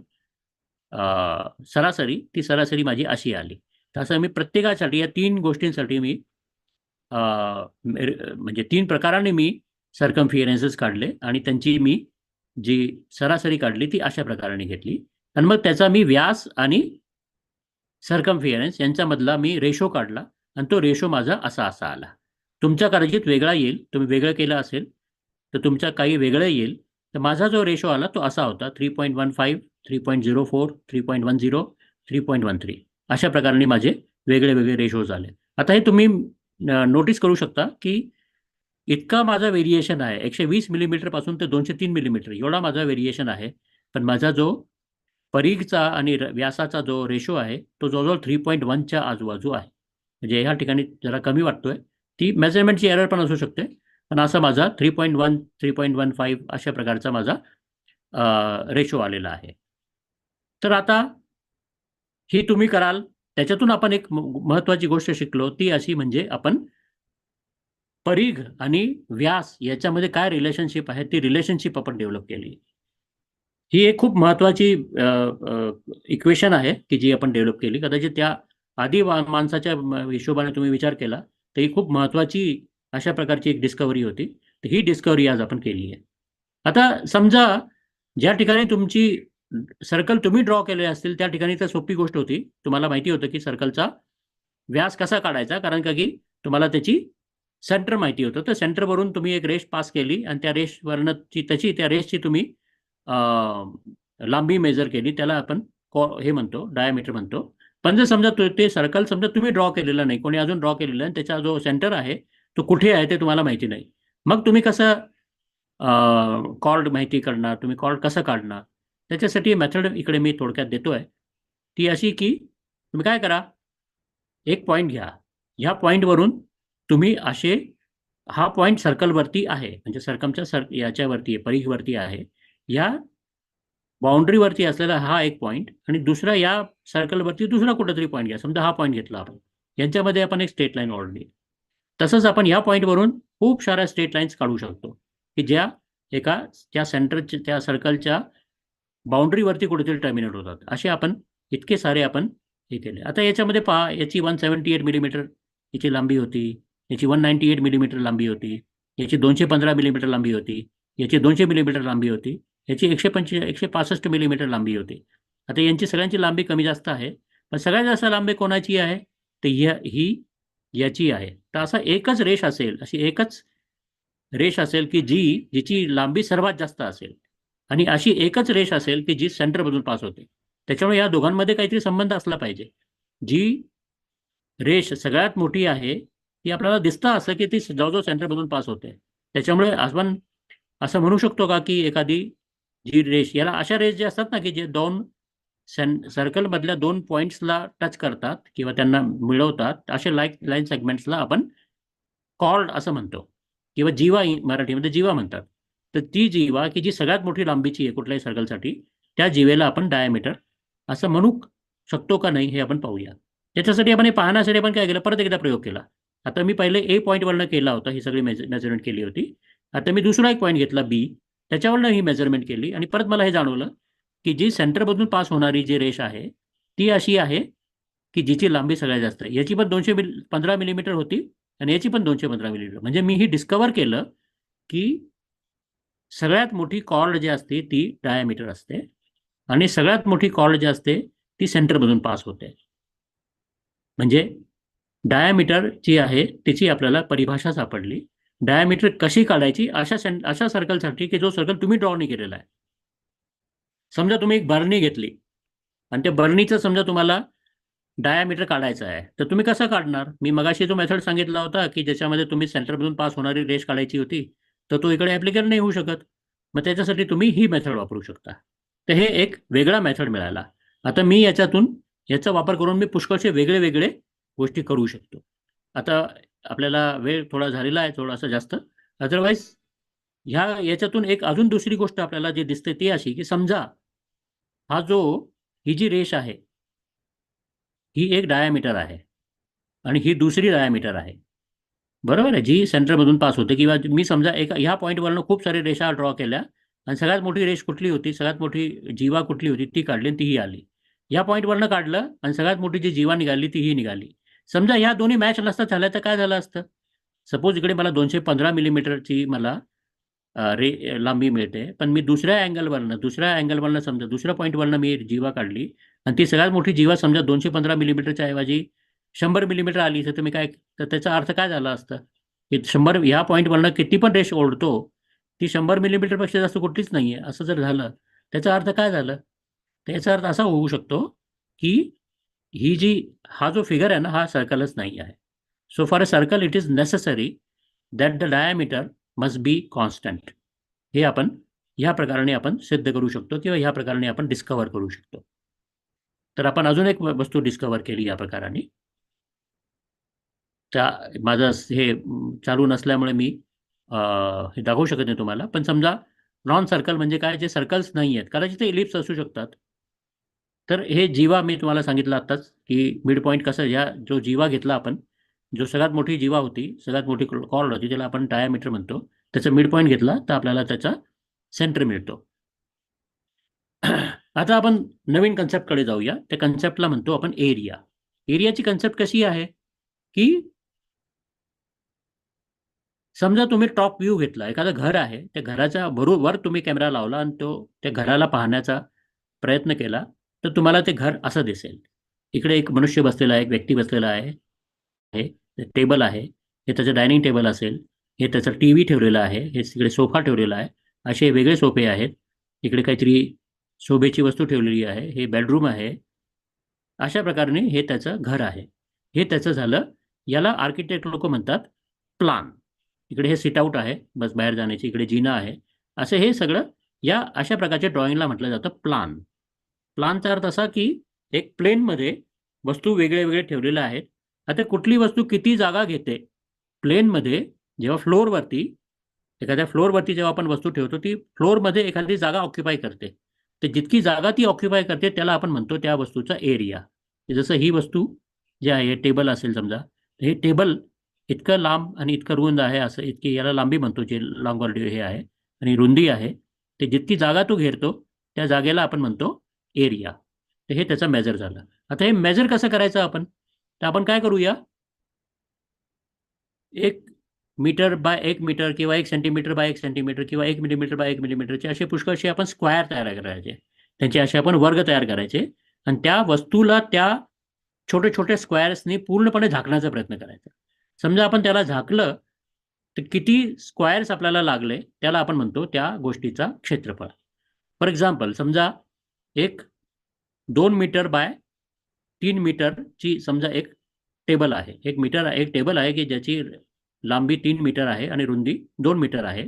सरासरी. ती सरासरी माझी अशी आली. तसं मी प्रत्येकासाठी या 3 गोष्टींसाठी मी म्हणजे 3 प्रकाराने मी सर्कम्फिरन्सेस काढले आणि त्यांची मी जी सरासरी काढली ती अशा प्रकाराने घेतली आणि मग त्याचा मी व्यास आणि सर्कम्फिरन्स यांच्यामधला मी रेशो काढला आणि तो रेशो माझा असा आला. तुमच्या कदाचित वेगळा येईल, तुम्ही वेगळं केलं असेल तर तुमच्या काही वेगळं येईल. तर माझा जो रेशो आला तो असा होता 3.15, 3.04, 3.10, 3.13 अशा प्रकारे माझे वेगळे वेगळे रेशोज आले. आता हे तुम्ही नोटीस करू शकता की इतका माझा व्हेरिएशन आहे, 120 मिलीमीटरपासून ते 203 मिलीमीटर एवढा माझा व्हेरिएशन आहे, पण माझा जो परिघचा आणि व्यासाचा जो रेशो आहे तो जवळजवळ 3.1च्या आजूबाजू आहे. म्हणजे ह्या ठिकाणी जरा कमी वाटतोय, ती मेजरमेंटची एरर पण असू शकते, पण असा माझा 3.1, 3.15 अशा प्रकारचा माझा रेशो आलेला आहे. तर आता ही तुम्ही कराल. त्याच्यातून आपण एक महत्त्वाची गोष्ट शिकलो ती अशी म्हणजे आपण परिघ आणि व्यास याच्यामध्ये काय रिलेशनशिप आहे ती रिलेशनशिप आपण डेव्हलप केली. ही एक खूप महत्त्वाची इक्वेशन आहे की जी आपण डेव्हलप केली. कदाचित त्या आधी माणसाच्या हिशोबाने तुम्ही विचार केला तर ही खूप महत्त्वाची अशा प्रकारची एक डिस्कव्हरी होती. तर ही डिस्कव्हरी आज आपण केली आहे. आता समजा ज्या ठिकाणी तुमची सर्कल तुम्ही ड्रॉ केले असतील त्या ठिकाणी तर सोपी गोष्ट होती. तुम्हाला माहिती होतं की सर्कलचा व्यास कसा काढायचा, कारण का की तुम्हाला त्याची सेंटर माहिती होतं. तर सेंटरवरून तुम्ही एक रेष पास केली आणि त्या रेषवरनं त्या रेषची तुम्ही लांबी मेजर केली, त्याला आपण हे म्हणतो डायमीटर म्हणतो. पण जर समजा ते सर्कल समजा तुम्ही ड्रॉ केलेलं नाही, कोणी अजून ड्रॉ केलेलं आणि त्याचा जो सेंटर आहे तो कुठे आहे ते तुम्हाला माहिती नाही. मग तुम्ही कसं कॉर्ड माहिती करणार, तुम्ही कॉर्ड कसं काढणार, त्याच्यासाठी मेथड इकडे मी थोडक्यात देतोय. ती अशी की तुम्ही काय करा, एक पॉईंट घ्या, ह्या पॉईंटवरून तुम्ही असे हा पॉईंट सर्कलवरती आहे म्हणजे सर्कमच्या याच्यावरती आहे, परिघवरती आहे, या बाउंड्रीवरती असलेला हा एक पॉईंट आणि दुसरा या सर्कलवरती दुसरा कुठेतरी पॉईंट घ्या. समजा हा पॉईंट घेतला आपण, यांच्यामध्ये आपण एक स्ट्रेट लाईन ओढली. तसंच आपण या पॉईंटवरून खूप साऱ्या स्ट्रेट लाईन्स काढू शकतो की ज्या त्या सेंटरच्या त्या सर्कलच्या बाउंड्रीवरती कुठेतरी टर्मिनेट होतात. असे आपण इतके सारे आपण हे केले. आता याच्यामध्ये पहा, याची 178 मिलीमीटर याची लांबी होती, याची 198 मिलीमीटर लांबी होती, याची 215 मिलीमीटर लांबी होती, याची 200 मिलीमीटर लांबी होती, याची 165 मिलीमीटर लांबी होती. आता यांची सगळ्यांची लांबी कमी जास्त आहे, पण सगळ्यात जास्त लांबी कोणाची आहे तर ही याची आहे. तर असा एकच रेष असेल, अशी एकच रेष असेल की जिची लांबी सर्वात जास्त असेल आणि अशी एकच रेष असेल की जी सेंटरमधून पास होते. त्याच्यामुळे या दोघांमध्ये काहीतरी संबंध असला पाहिजे. जी रेष सगळ्यात मोठी आहे ती आपल्याला दिसतं असं की ती जवळजवळ सेंटरमधून पास होते. त्याच्यामुळे आपण असं म्हणू शकतो का की एखादी जी रेष, याला अशा रेष जे असतात ना की जे दोन सर्कलमधल्या 2 पॉईंट्सला टच करतात किंवा त्यांना मिळवतात, असे लाईन सेगमेंट्सला आपण कॉर्ड असं म्हणतो किंवा जीवा मराठीमध्ये जीवा म्हणतात. तर ती जीवा की जी सगळ्यात मोठी लांबीची आहे कुठल्याही सर्कलसाठी, त्या जीवेला आपण डायमीटर असं म्हणू शकतो का नाही हे आपण पाहूया. त्याच्यासाठी आपण हे पाहण्यासाठी आपण काय केलं, परत एकदा प्रयोग केला. आता मी पहिले ए पॉईंटवरनं केला होता, ही सगळी मेजरमेंट केली होती. आता मी दुसरा एक पॉईंट घेतला बी, त्याच्यावरनं ही मेजरमेंट केली आणि परत मला हे जाणवलं की जी सेंटरमधून पास होणारी जी रेष आहे ती अशी आहे की जिची लांबी सगळ्यात जास्त आहे. याची पण 215 मिलीमीटर होती आणि याची पण 215 मिलीमीटर. म्हणजे मी ही डिस्कवर केलं की सगळ्यात मोठी कॉर्ड जी असते ती डायमीटर असते आणि सगळ्यात मोठी कॉर्ड जी असते ती सेंटरमधून पास होते. म्हणजे डायमीटर जी आहे त्याची आपल्याला परिभाषा सापडली. डायमीटर कशी काढायची अशा सर्कलसाठी की जो सर्कल तुम्ही ड्रॉ नाही केलेला आहे. समजा तुम्ही एक बरणी घेतली आणि त्या बरणीचं समजा तुम्हाला डायामीटर काढायचं आहे, तर तुम्ही कसं काढणार? मी मगाशी जो मेथड सांगितला होता की ज्याच्यामध्ये तुम्ही सेंटरमधून पास होणारी रेष काढायची होती, तर तो इकडे ॲप्लिकेबल नाही होऊ शकत. मग त्याच्यासाठी तुम्ही ही मेथड वापरू शकता. तर हे एक वेगळा मेथड मिळाला. आता मी याचा वापर करून मी पुष्कळसे वेगळे वेगळे गोष्टी करू शकतो. आता आपल्याला वेळ थोडा झालेला आहे, थोडासा जास्त. अदरवाईज याच्यातून एक अजून दुसरी गोष्ट आपल्याला जी दिसते ती अशी की समजा ही जी रेष आहे ही एक डायामीटर आहे आणि ही दुसरी डायामीटर आहे, बरोबर आहे, जी सेंटरमधून पास होते. किंवा मी समजा ह्या पॉईंटवरनं खूप सारे रेषा ड्रॉ केल्या आणि सगळ्यात मोठी रेष कुठली होती, सगळ्यात मोठी जीवा कुठली होती ती काढली आणि तीही आली. या पॉईंटवरनं काढलं आणि सगळ्यात मोठी जी जीवा निघाली तीही निघाली. समजा ह्या दोन्ही मॅच नसतात झाल्या तर काय झालं असतं? सपोज इकडे मला 215 मिलीमीटरची मला लांबी मिळते, पण मी दुसऱ्या अँगलवरनं समजा दुसऱ्या पॉईंटवरनं मी जीवा काढली आणि ती सगळ्यात मोठी जीवा समजा 215 मिलीमीटरच्या ऐवजी 100 मिलीमीटर आली, तर तुम्ही काय, तर त्याचा अर्थ काय झाला असतं की 100 ह्या पॉईंटवरनं किती पण रेष ओढतो ती 100 मिलीमीटरपेक्षा जास्त कुठलीच नाहीये असं जर झालं, त्याचा अर्थ काय झालं? त्याचा अर्थ असा होऊ शकतो की हा जो फिगर आहे ना, हा सर्कलच नाही आहे. So for a circle it is necessary that the diameter must be constant. हे आपण ह्या प्रकाराने आपण सिद्ध करू शकतो किंवा ह्या प्रकाराने आपण डिस्कवर करू शकतो. तर आपण अजून एक वस्तू डिस्कवर केली या प्रकाराने. माझं हे चालू नसल्यामुळे मी हे दाखवू शकत नाही तुम्हाला. पण समजा नॉन सर्कल म्हणजे काय, जे सर्कल्स नाही आहेत, कदाचित ते इलिप्स असू शकतात. तर हे जीवा मी तुम्हाला सांगितलं आत्ताच की मिड पॉईंट कसं, जो जीवा घेतला आपण, जो सगळ्यात मोठी जीवा होती, सगळ्यात मोठी कॉर्ड होती, त्याला आपण डायमीटर म्हणतो, त्याचा मिड पॉईंट घेतला तर आपल्याला त्याचा सेंटर मिळतो. आता आपण नवीन कन्सेप्टकडे जाऊया. त्या कन्सेप्टला म्हणतो आपण एरिया. एरियाची कन्सेप्ट कशी आहे की समजा तुम्ही टॉप व्ह्यू घेतला, एखादं घर आहे, त्या घराच्या बरोबर तुम्ही कॅमेरा लावला आणि त्या घराला पाहण्याचा प्रयत्न केला तर तुम्हाला ते घर असं दिसेल. इकडे एक मनुष्य बसलेला आहे, एक व्यक्ती बसलेला आहे, टेबल आहे, हे त्याचं डायनिंग टेबल असेल, हे त्याचा टीव्ही ठेवलेला आहे, हे इकडे सोफा ठेवलेला आहे, असे वेगळे सोफे आहेत, इकडे काहीतरी शोभेची वस्तू ठेवलेली आहे, हे बेडरूम आहे. अशा प्रकारे हे त्याचं घर आहे. हे त्याचं झालं. याला आर्किटेक्ट लोक म्हणतात प्लान. इकडे हे सिट आउट आहे, बस बाहेर जाण्याची, इकडे जिना आहे. असं हे सगळं या अशा प्रकारच्या ड्रॉइंगला म्हटलं जातं प्लान. प्लानचा अर्थ असा की एक प्लेनमध्ये वस्तू वेगळे वेगळे ठेवलेल्या आहेत. आता कुठली वस्तू किती जागा घेते प्लेनमध्ये, जेव्हा एखाद्या फ्लोअरवरती जेव्हा आपण वस्तू ठेवतो ती फ्लोअरमध्ये एखादी जागा ऑक्युपाय करते, तर जितकी जागा ती ऑक्युपाय करते त्याला आपण म्हणतो त्या वस्तूचा एरिया. जसं ही वस्तू जी आहे, टेबल असेल समजा, हे टेबल इतकं लांब आणि इतकं रुंद आहे, असं इतकी याला लांबी म्हणतो, जे लॉंगॉर्ड हे आहे, आणि रुंदी आहे, ते जितकी जागा तो घेरतो त्या जागेला आपण म्हणतो एरिया. तर हे त्याचं मेजर झालं. आता हे मेजर कसं करायचं आपण, तर आपण काय करूया, 1 मीटर बाय 1 मीटर किंवा 1 सेंटीमीटर बाय 1 सेंटीमीटर किंवा 1 मिलीमीटर बाय 1 मिलीमीटरचे असे पुष्कळसे आपण स्क्वायर तयार करायचे, त्यांचे असे आपण वर्ग तयार करायचे आणि त्या वस्तूला त्या छोटे छोटे स्क्वायर्सनी पूर्णपणे झाकण्याचा प्रयत्न करायचा. समजा आपण त्याला झाकलं तर किती स्क्वायर्स आपल्याला लागले त्याला आपण म्हणतो त्या गोष्टीचा क्षेत्रफळ. फॉर एक्झाम्पल, समजा एक 2 मीटर बाय 3 मीटरची समजा एक टेबल आहे, एक टेबल आहे की ज्याची लांबी 3 मीटर आहे आणि रुंदी 2 मीटर आहे.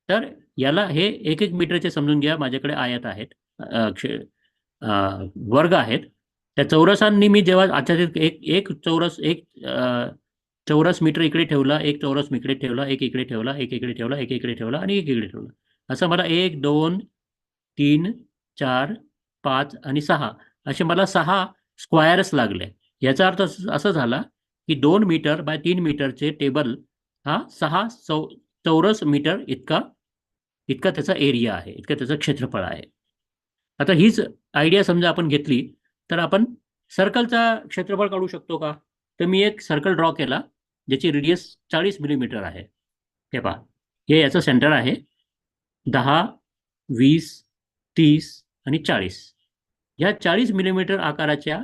तर याला हे 1-1 मीटरचे समजून घ्या, माझ्याकडे आयत आहेत, वर्ग आहेत. त्या चौरसांनी मी जेव्हा आच्छादित एक चौरस मीटर इकडे ठेवला, एक चौरस इकडे ठेवला, एक इकडे ठेवला, एक इकडे ठेवला, एक इकडे ठेवला आणि एक इकडे ठेवला, असं मला 1, 2, 3, 4, 5 आणि 6 असे मला 6 स्क्वायर्स लागले. याचा अर्थ असं झाला की 2 मीटर बाय 3 मीटरचे टेबल हा 6 चौरस मीटर इतका त्याचा एरिया आहे, इतकं त्याचं क्षेत्रफळ आहे. आता हीच आयडिया समजा आपण घेतली तर आपण सर्कलचा क्षेत्रफळ काढू शकतो का? तर मी एक सर्कल ड्रॉ केला ज्याची रेडियस 40 मिलीमीटर आहे. हे पहा, हे याचं सेंटर आहे, 10, 20, 30 आणि 40 या 40 मिलीमीटर आकाराच्या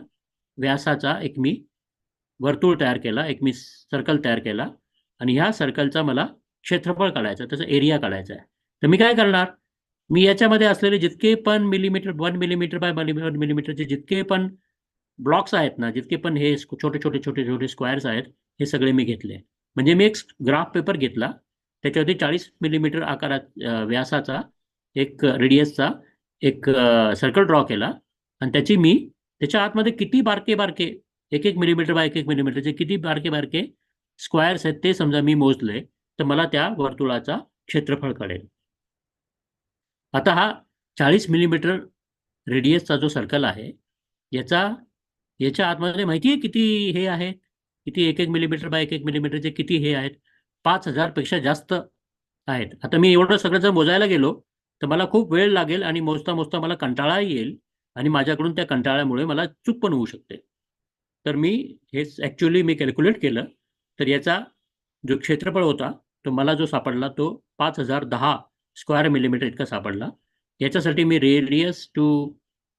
व्यासाचा एक मी वर्तुळ तयार केला, एक मी सर्कल तयार केला आणि ह्या सर्कलचा मला क्षेत्रफळ काढायचं, त्याचा एरिया काढायचा आहे. तर मी काय करणार, मी याच्यामध्ये असलेले जितके पण मिलीमीटर 1 मिलीमीटर बाय 1 मिलीमीटरचे जितके पण ब्लॉक्स आहेत ना, जितके पण हे छोटे छोटे छोटे छोटे स्क्वेअर्स आहेत, हे सगळे मी घेतले. म्हणजे मी एक ग्राफ पेपर घेतला, त्याच्यावरती 40 मिलीमीटर आकारात व्यासाचा एक रेडियसचा एक सर्कल ड्रॉ केला आणि त्याची मी त्याच्या आतमध्ये किती बारके बारके 1-1 मिलीमीटर बाय 1-1 मिलीमीटरचे किती बारके बारके स्क्वेअर्स आहेत ते समजा मी मोजले, तर मला त्या वर्तुळाचा क्षेत्रफळ कळेल. आता हा 40 मिलीमीटर रेडियसचा जो सर्कल आहे, याच्या आतमध्ये माहिती आहे किती हे आहे, किती 1-1 मिलीमीटर बाय 1-1 मिलीमीटरचे किती हे आहेत, 5,000 पेक्षा जास्त आहेत. आता मी एवढं सगळं जर मोजायला गेलो तर मला खूप वेळ लागेल आणि मोजता मोजता मला कंटाळा येईल आणि माझ्याकडून त्या कंटाळ्यामुळे मला चूक पण होऊ शकते. तर मी हेच ॲक्च्युअली मी कॅल्क्युलेट केलं, तर याचा जो क्षेत्रफळ होता तो मला जो सापडला तो 5,010 स्क्वेअर मिलीमीटर इतका सापडला. याच्यासाठी मी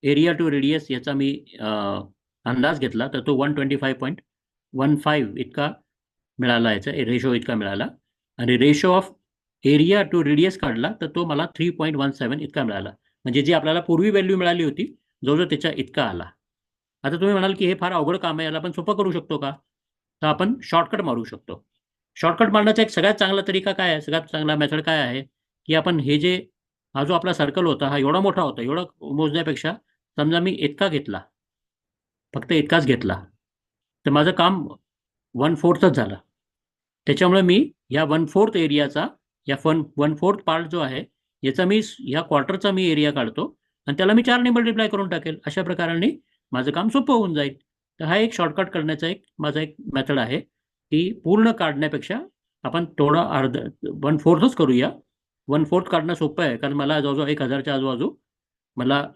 एरिया टू रेडियस याचा मी अंदाज घेतला, तर तो 125.15 इतका मिळाला, याचा रेशो इतका मिळाला आणि ratio of area to radius काढला तर तो मला 3.17 इतका मिळाला. म्हणजे जी आपल्याला पूर्वी व्हॅल्यू मिळाली होती जवळजवळ त्याच्या इतका आला. आता तुम्ही म्हणाल की हे फार अवघड काम आहे, याला आपण सोपं करू शकतो का? तर आपण शॉर्टकट मारू शकतो. शॉर्टकट मारण्याचा एक सगळ्यात चांगला तरीका काय आहे, सगळ्यात चांगला मेथड काय आहे, की आपण हा जो आपला सर्कल होता हा एवढा मोठा होता, एवढा मोजण्यापेक्षा समजा मी इतका घेतला, फक्त इतकाच घेतला, तर माझं काम 1/4च झालं. त्याच्यामुळे मी या 1/4 एरियाचा या 1/4 पार्ट जो आहे याचा मी या क्वार्टरचा मी एरिया काढतो आणि त्याला मी 4ने मल्टिप्लाय करून टाकेल. अशा प्रकाराने माझं काम सोपं होऊन जाईल. तर हा एक शॉर्टकट करण्याचा माझा एक मेथड आहे, की पूर्ण काढण्यापेक्षा आपण थोडं 1/4च करूया. 1/4 काढणं सोपं आहे, कारण मला जवळजवळ 1,000च्या आजूबाजू मला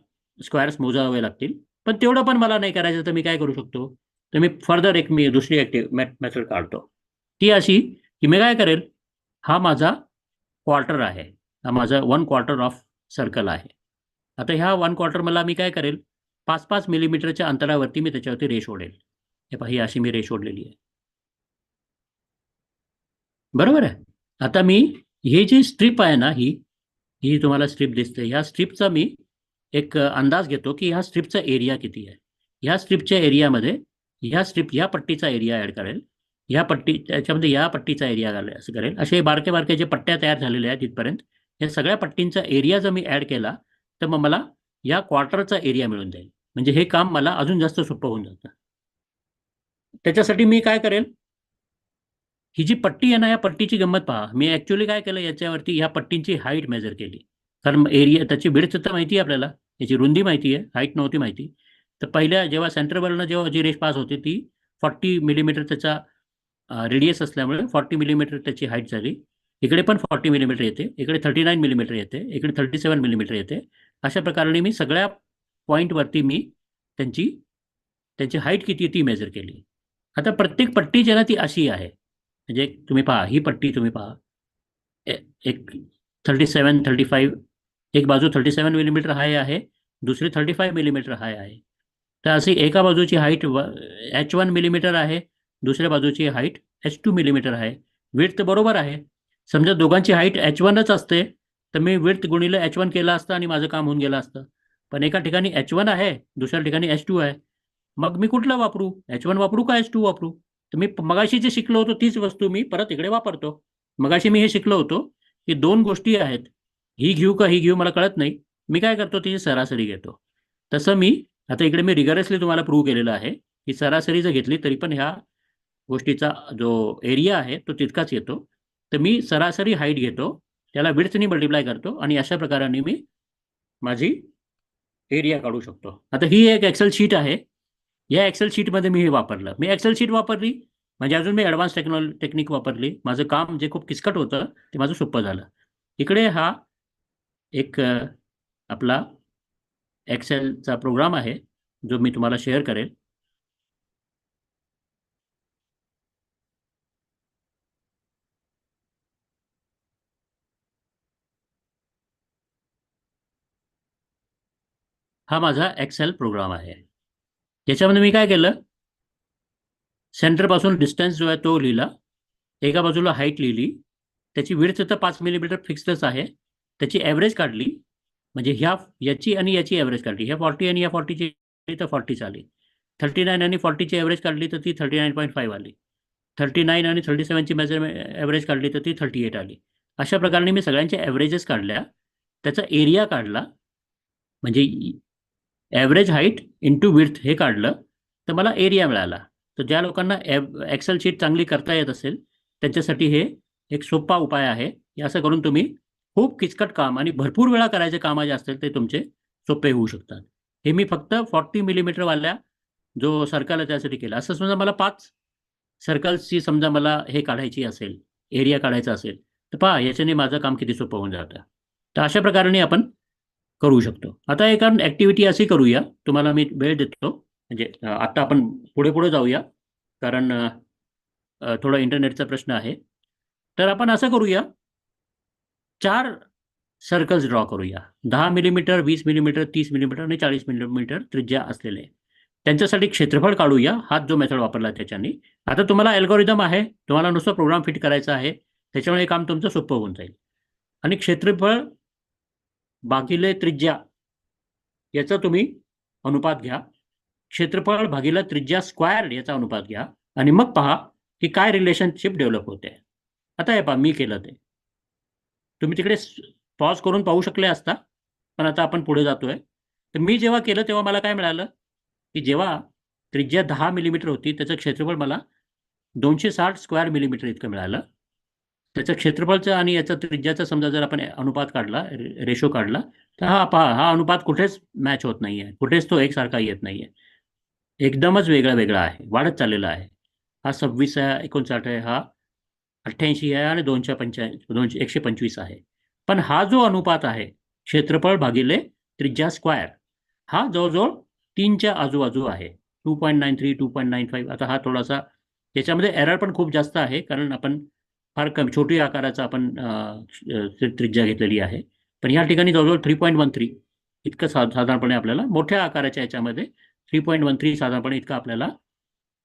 स्क्वेअर्स मोजावे लागतील. पण तेवढं पण मला नाही करायचं, तर मी काय करू शकतो, तर मी फर्दर मी दुसरी मेथड काढतो. ती अशी, की मी काय करेल, हा माझा क्वार्टर आहे, हा माझा 1/4 ऑफ सर्कल आहे. आता ह्या 1/4 मला मी काय करेल, 5-5 मिलीमीटरच्या अंतरावरती मी त्याच्यावरती रेष ओढेल. हे पहा, ही अशी मी रेष ओढलेली आहे. बरोबर आहे. आता मी हे जी स्ट्रीप आहे ना, ही तुम्हाला स्ट्रीप दिसते, ह्या स्ट्रीपचा मी एक अंदाज घेतो की ह्या स्ट्रीपचा एरिया किती आहे. ह्या स्ट्रीपच्या एरियामध्ये ह्या पट्टीचा एरिया ॲड करेल, त्याच्यामध्ये या पट्टीचा एरिया असं करेल. असे बारके बारके जे पट्ट्या तयार झालेल्या आहेत तिथपर्यंत, या सगळ्या पट्टींचा एरिया जर मी ॲड केला तर मग मला या क्वार्टरचा एरिया मिळून जाईल. म्हणजे हे काम मला अजून जास्त सोपं होऊन जातं. त्याच्यासाठी मी काय करेल, ही जी पट्टी आहे ना, या पट्टीची गंमत पहा. मी ॲक्च्युअली काय केलं, याच्यावरती ह्या पट्टींची हाईट मेजर केली. कारण एरिया त्याची विड्थ तर माहिती आहे आपल्याला, याची रुंदी माहिती आहे, हाईट नव्हती माहिती. तर पहिल्या जेव्हा सेंटरवरनं जेव्हा जी रेष पास होते ती 40 मिलीमीटर त्याचा रेडियस असल्यामुळे 40 मिलीमीटर त्याची हाईट झाली. इकडे पण 40 मिलीमीटर येते, इकडे 39 मिलीमीटर येते, इकडे 37 मिलीमीटर येते. अशा प्रकारे मी सगळ्या पॉईंटवरती मी त्यांची हाईट किती आहे ती मेजर केली. आता प्रत्येक पट्टी जी आहे ना ती अशी आहे. म्हणजे तुम्ही पहा, ही पट्टी तुम्ही पहा, एक 37, 35, एक बाजू 37 मिलीमीटर हाय आहे, दुसरी 35 मिलीमीटर हाय आहे. तर अशी एका बाजूची हाईट H1 मिलीमीटर आहे, दुसऱ्या बाजूची हाईट H2 मिलीमीटर आहे. विड्थ बरोबर आहे. समजा दोघांची हाईट H1च असते, तर मी विड्थ गुणिले H1 केलं असतं आणि माझं काम होऊन गेलं असतं. पण एका ठिकाणी H1 आहे, दुसऱ्या ठिकाणी H2 आहे. मग मी कुठलं वापरू, H1 वापरू का H2 वापरू? तर मी मगाशी जे शिकलो होतो तीच वस्तू मी परत इकडे वापरतो. मगाशी मी हे शिकलो होतो की दोन गोष्टी आहेत, ही घेऊ का ही घेऊ मला कळत नाही, मी काय करतो तिची सरासरी घेतो. तसं मी आता इकडे मी रिगरसली तुम्हाला प्रूव्ह केलेलं आहे की सरासरी जर घेतली तरी पण ह्या गोष्टीचा जो एरिया आहे तो तितकाच येतो. तर मी सरासरी हाईट घेतो, त्याला विड्थनी मल्टिप्लाय करतो आणि अशा प्रकाराने मी माझी एरिया काढू शकतो. आता ही एक एक्सेल शीट आहे. या एक्सेल शीटमध्ये मी हे वापरलं. मी एक्सेल शीट वापरली म्हणजे अजून मी ॲडव्हान्स टेक्निक वापरली. माझं काम जे खूप किचकट होतं ते माझं सोपं झालं. इकडे हा एक आपला एक्सेलचा प्रोग्राम आहे जो मी तुम्हाला शेअर करेल. हा माझा एक्सेल प्रोग्राम आहे. याच्यामध्ये मी काय केलं, सेंटरपासून डिस्टन्स जो आहे तो लिहिला, एका बाजूला हाईट लिहिली, त्याची विड्थ तर 5 मिलीमीटर फिक्स्डच आहे, त्याची ॲव्हरेज काढली, म्हणजे याची आणि याची ॲव्हरेज काढली, ह्या 40 आणि या 40ची तर 40 आली, 39 आणि 40ची ॲव्हरेज काढली तर ती 39.5 आली, 39 आणि 37ची ॲव्हरेज काढली तर ती 38 आली. अशा प्रकारे मी सगळ्यांच्या ॲव्हरेजेस काढल्या, त्याचा एरिया काढला, म्हणजे ॲव्हरेज हाईट इंटू विड्थ हे काढलं तर मला एरिया मिळाला. तर ज्या लोकांना एक्सेल शीट चांगली करता येत असेल त्यांच्यासाठी हे एक सोपा उपाय आहे. हे असं करून तुम्ही खूप किचकट काम आणि भरपूर वेळा करायचे कामं जे असतील ते तुमचे सोपे होऊ शकतात. हे मी फक्त 40 मिलीमीटरवाल्या जो सर्कल आहे त्यासाठी केलं. असं समजा मला 5 सर्कल्सची समजा मला हे काढायची असेल, एरिया काढायचा असेल, तर पहा याच्याने माझं काम किती सोपं होऊन जातं. तर अशा प्रकारे आपण करू शकतो. आता एक ॲक्टिव्हिटी अशी करूया, तुम्हाला मी वेळ देतो, म्हणजे आता आपण पुढे पुढे जाऊया, कारण थोडा इंटरनेटचा प्रश्न आहे. तर आपण असं करूया, 4 सर्कल्स ड्रॉ करूया, 10 मिलीमीटर, 20 मिलीमीटर, 30 मिलीमीटर आणि 40 मिलीमीटर त्रिज्या असलेले. त्यांच्यासाठी क्षेत्रफळ काढूया, हाच जो मेथड वापरला त्याच्याने. आता तुम्हाला अल्गोरिदम आहे, तुम्हाला नुसतं प्रोग्राम फिट करायचा आहे, त्याच्यामुळे काम तुमचं सोपं होऊन जाईल. आणि क्षेत्रफळ भागिले त्रिज्या याचा तुम्ही अनुपात घ्या, क्षेत्रफळ भागिले त्रिज्या स्क्वायर याचा अनुपात घ्या, आणि मग पहा की काय रिलेशनशिप डेव्हलप होते. आता हे पहा मी केलं ते, तुम्ही तिकडे पॉज करून पाहू शकले असता, पण आता आपण पुढे जातोय. तर मी जेव्हा केलं तेव्हा मला काय मिळालं, की जेव्हा त्रिज्या 10 मिलीमीटर होती त्याचं क्षेत्रफळ मला 260 स्क्वेअर मिलीमीटर इतकं मिळालं. त्याचं क्षेत्रफळचं आणि याचा त्रिज्याचा समजा जर आपण अनुपात काढला, रेशो काढला, तर हा पहा हा अनुपात कुठेच मॅच होत नाहीये, कुठेच तो एकसारखा येत नाहीये, एकदमच वेगळा वेगळा आहे, वाढत चाललेला आहे. हा 26 आहे, 59 आहे, हा 88 आहे आणि 125 आहे. पण हा जो अनुपात आहे क्षेत्रफळ भागिले त्रिज्या स्क्वायर, हा जवळजवळ 3च्या आजूबाजू आहे, 2.93, 2.95. आता हा थोडासा याच्यामध्ये एरर पण खूप जास्त आहे, कारण आपण फार कमी छोटी आकाराचा आपण त्रिज्या घेतलेली आहे. पण या ठिकाणी जवळजवळ 3.13 इतकं साधारणपणे आपल्याला मोठ्या आकाराच्या याच्यामध्ये 3.13 साधारणपणे इतकं आपल्याला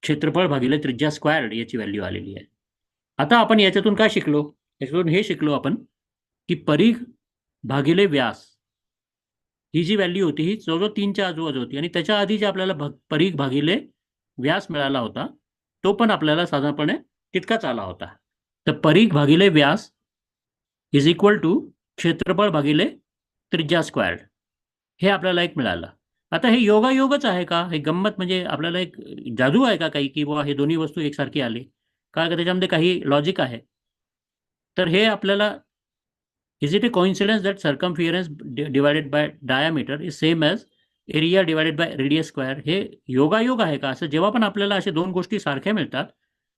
क्षेत्रफळ भागिले त्रिज्या स्क्वायर याची व्हॅल्यू आलेली आहे. आता आपण याच्यातून काय शिकलो, याच्यातून हे शिकलो आपण की परिघ भागिले व्यास ही जी व्हॅल्यू होती ही जवळजवळ 3च्या आजूबाजू होती, आणि त्याच्या आधी जे आपल्याला परिघ भागिले व्यास मिळाला होता तो पण आपल्याला साधारणपणे तितकाच आला होता. तर परिघ भागिले व्यास इज इक्वल टू क्षेत्रफळ भागिले त्रिज्या स्क्वायर्ड, हे आपल्याला एक मिळालं. आता हे योगायोगच आहे का, हे गंमत म्हणजे आपल्याला एक जादू आहे का काही, की बुवा हे दोन्ही वस्तू एकसारखी आली का, त्याच्यामध्ये काही लॉजिक आहे? तर हे आपल्याला, is it a coincidence that circumference divided by diameter is same as area divided by radius square, हे योगायोग आहे का? असं जेव्हा पण आपल्याला असे दोन गोष्टी सारख्या मिळतात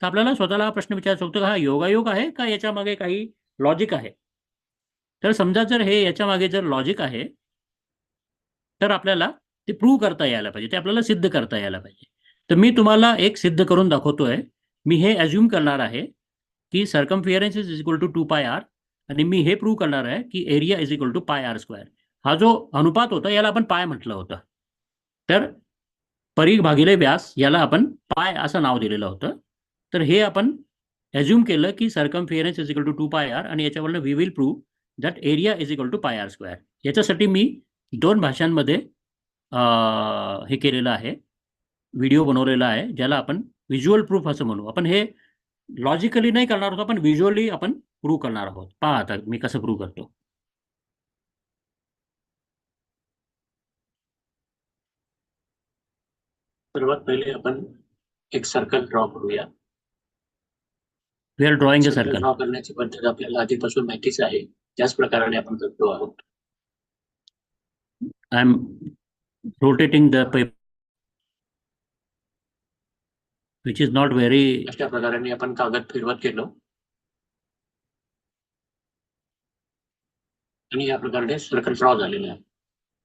तर आपल्याला स्वतःला हा प्रश्न विचारायचा होतो, हा योगायोग आहे का याच्यामागे काही लॉजिक आहे? तर समजा जर हे याच्यामागे जर लॉजिक आहे तर आपल्याला ते प्रूव्ह करता यायला पाहिजे, ते आपल्याला सिद्ध करता यायला पाहिजे. तर मी तुम्हाला एक सिद्ध करून दाखवतोय. मी हे अज्युम करणार आहे की सर्कम्फिअरन्स इज इक्वल टू 2πr, आणि मी हे प्रूव्ह करणार आहे की area is equal to πr square. हा जो अनुपात होता याला आपण पाय म्हटलं होतं. तर परिघ भागिले व्यास याला आपण पाय असं नाव दिलेलं होतं. तर हे आपण अज्युम केलं की सर्कम्फिअरन्स इज इक्वल टू 2πr, आणि याच्यावरनं we will prove that area is equal to πr square. याच्यासाठी मी 2 भाषांमध्ये हे केलेलं आहे, व्हिडिओ बनवलेला आहे, ज्याला आपण व्हिज्युअल प्रूफ असं म्हणू. आपण हे लॉजिकली नाही करणार आहोत, आपण व्हिज्युअली आपण प्रूव्ह करणार आहोत. पहा आता मी कसं प्रूव्ह करतो. सर्वात पहिले आपण एक सर्कल ड्रॉ करूया. We are drawing a circle. Draw करण्याची पद्धत आपल्याला आधीपासून माहितीच आहे, त्याच प्रकारे आपण करतो आहोत. I am rotating the paper which is not very. अशा प्रकारे आपण कागद फिरवत गेलो आणि या प्रकारे सर्कल ड्रॉ झालेलं आहे.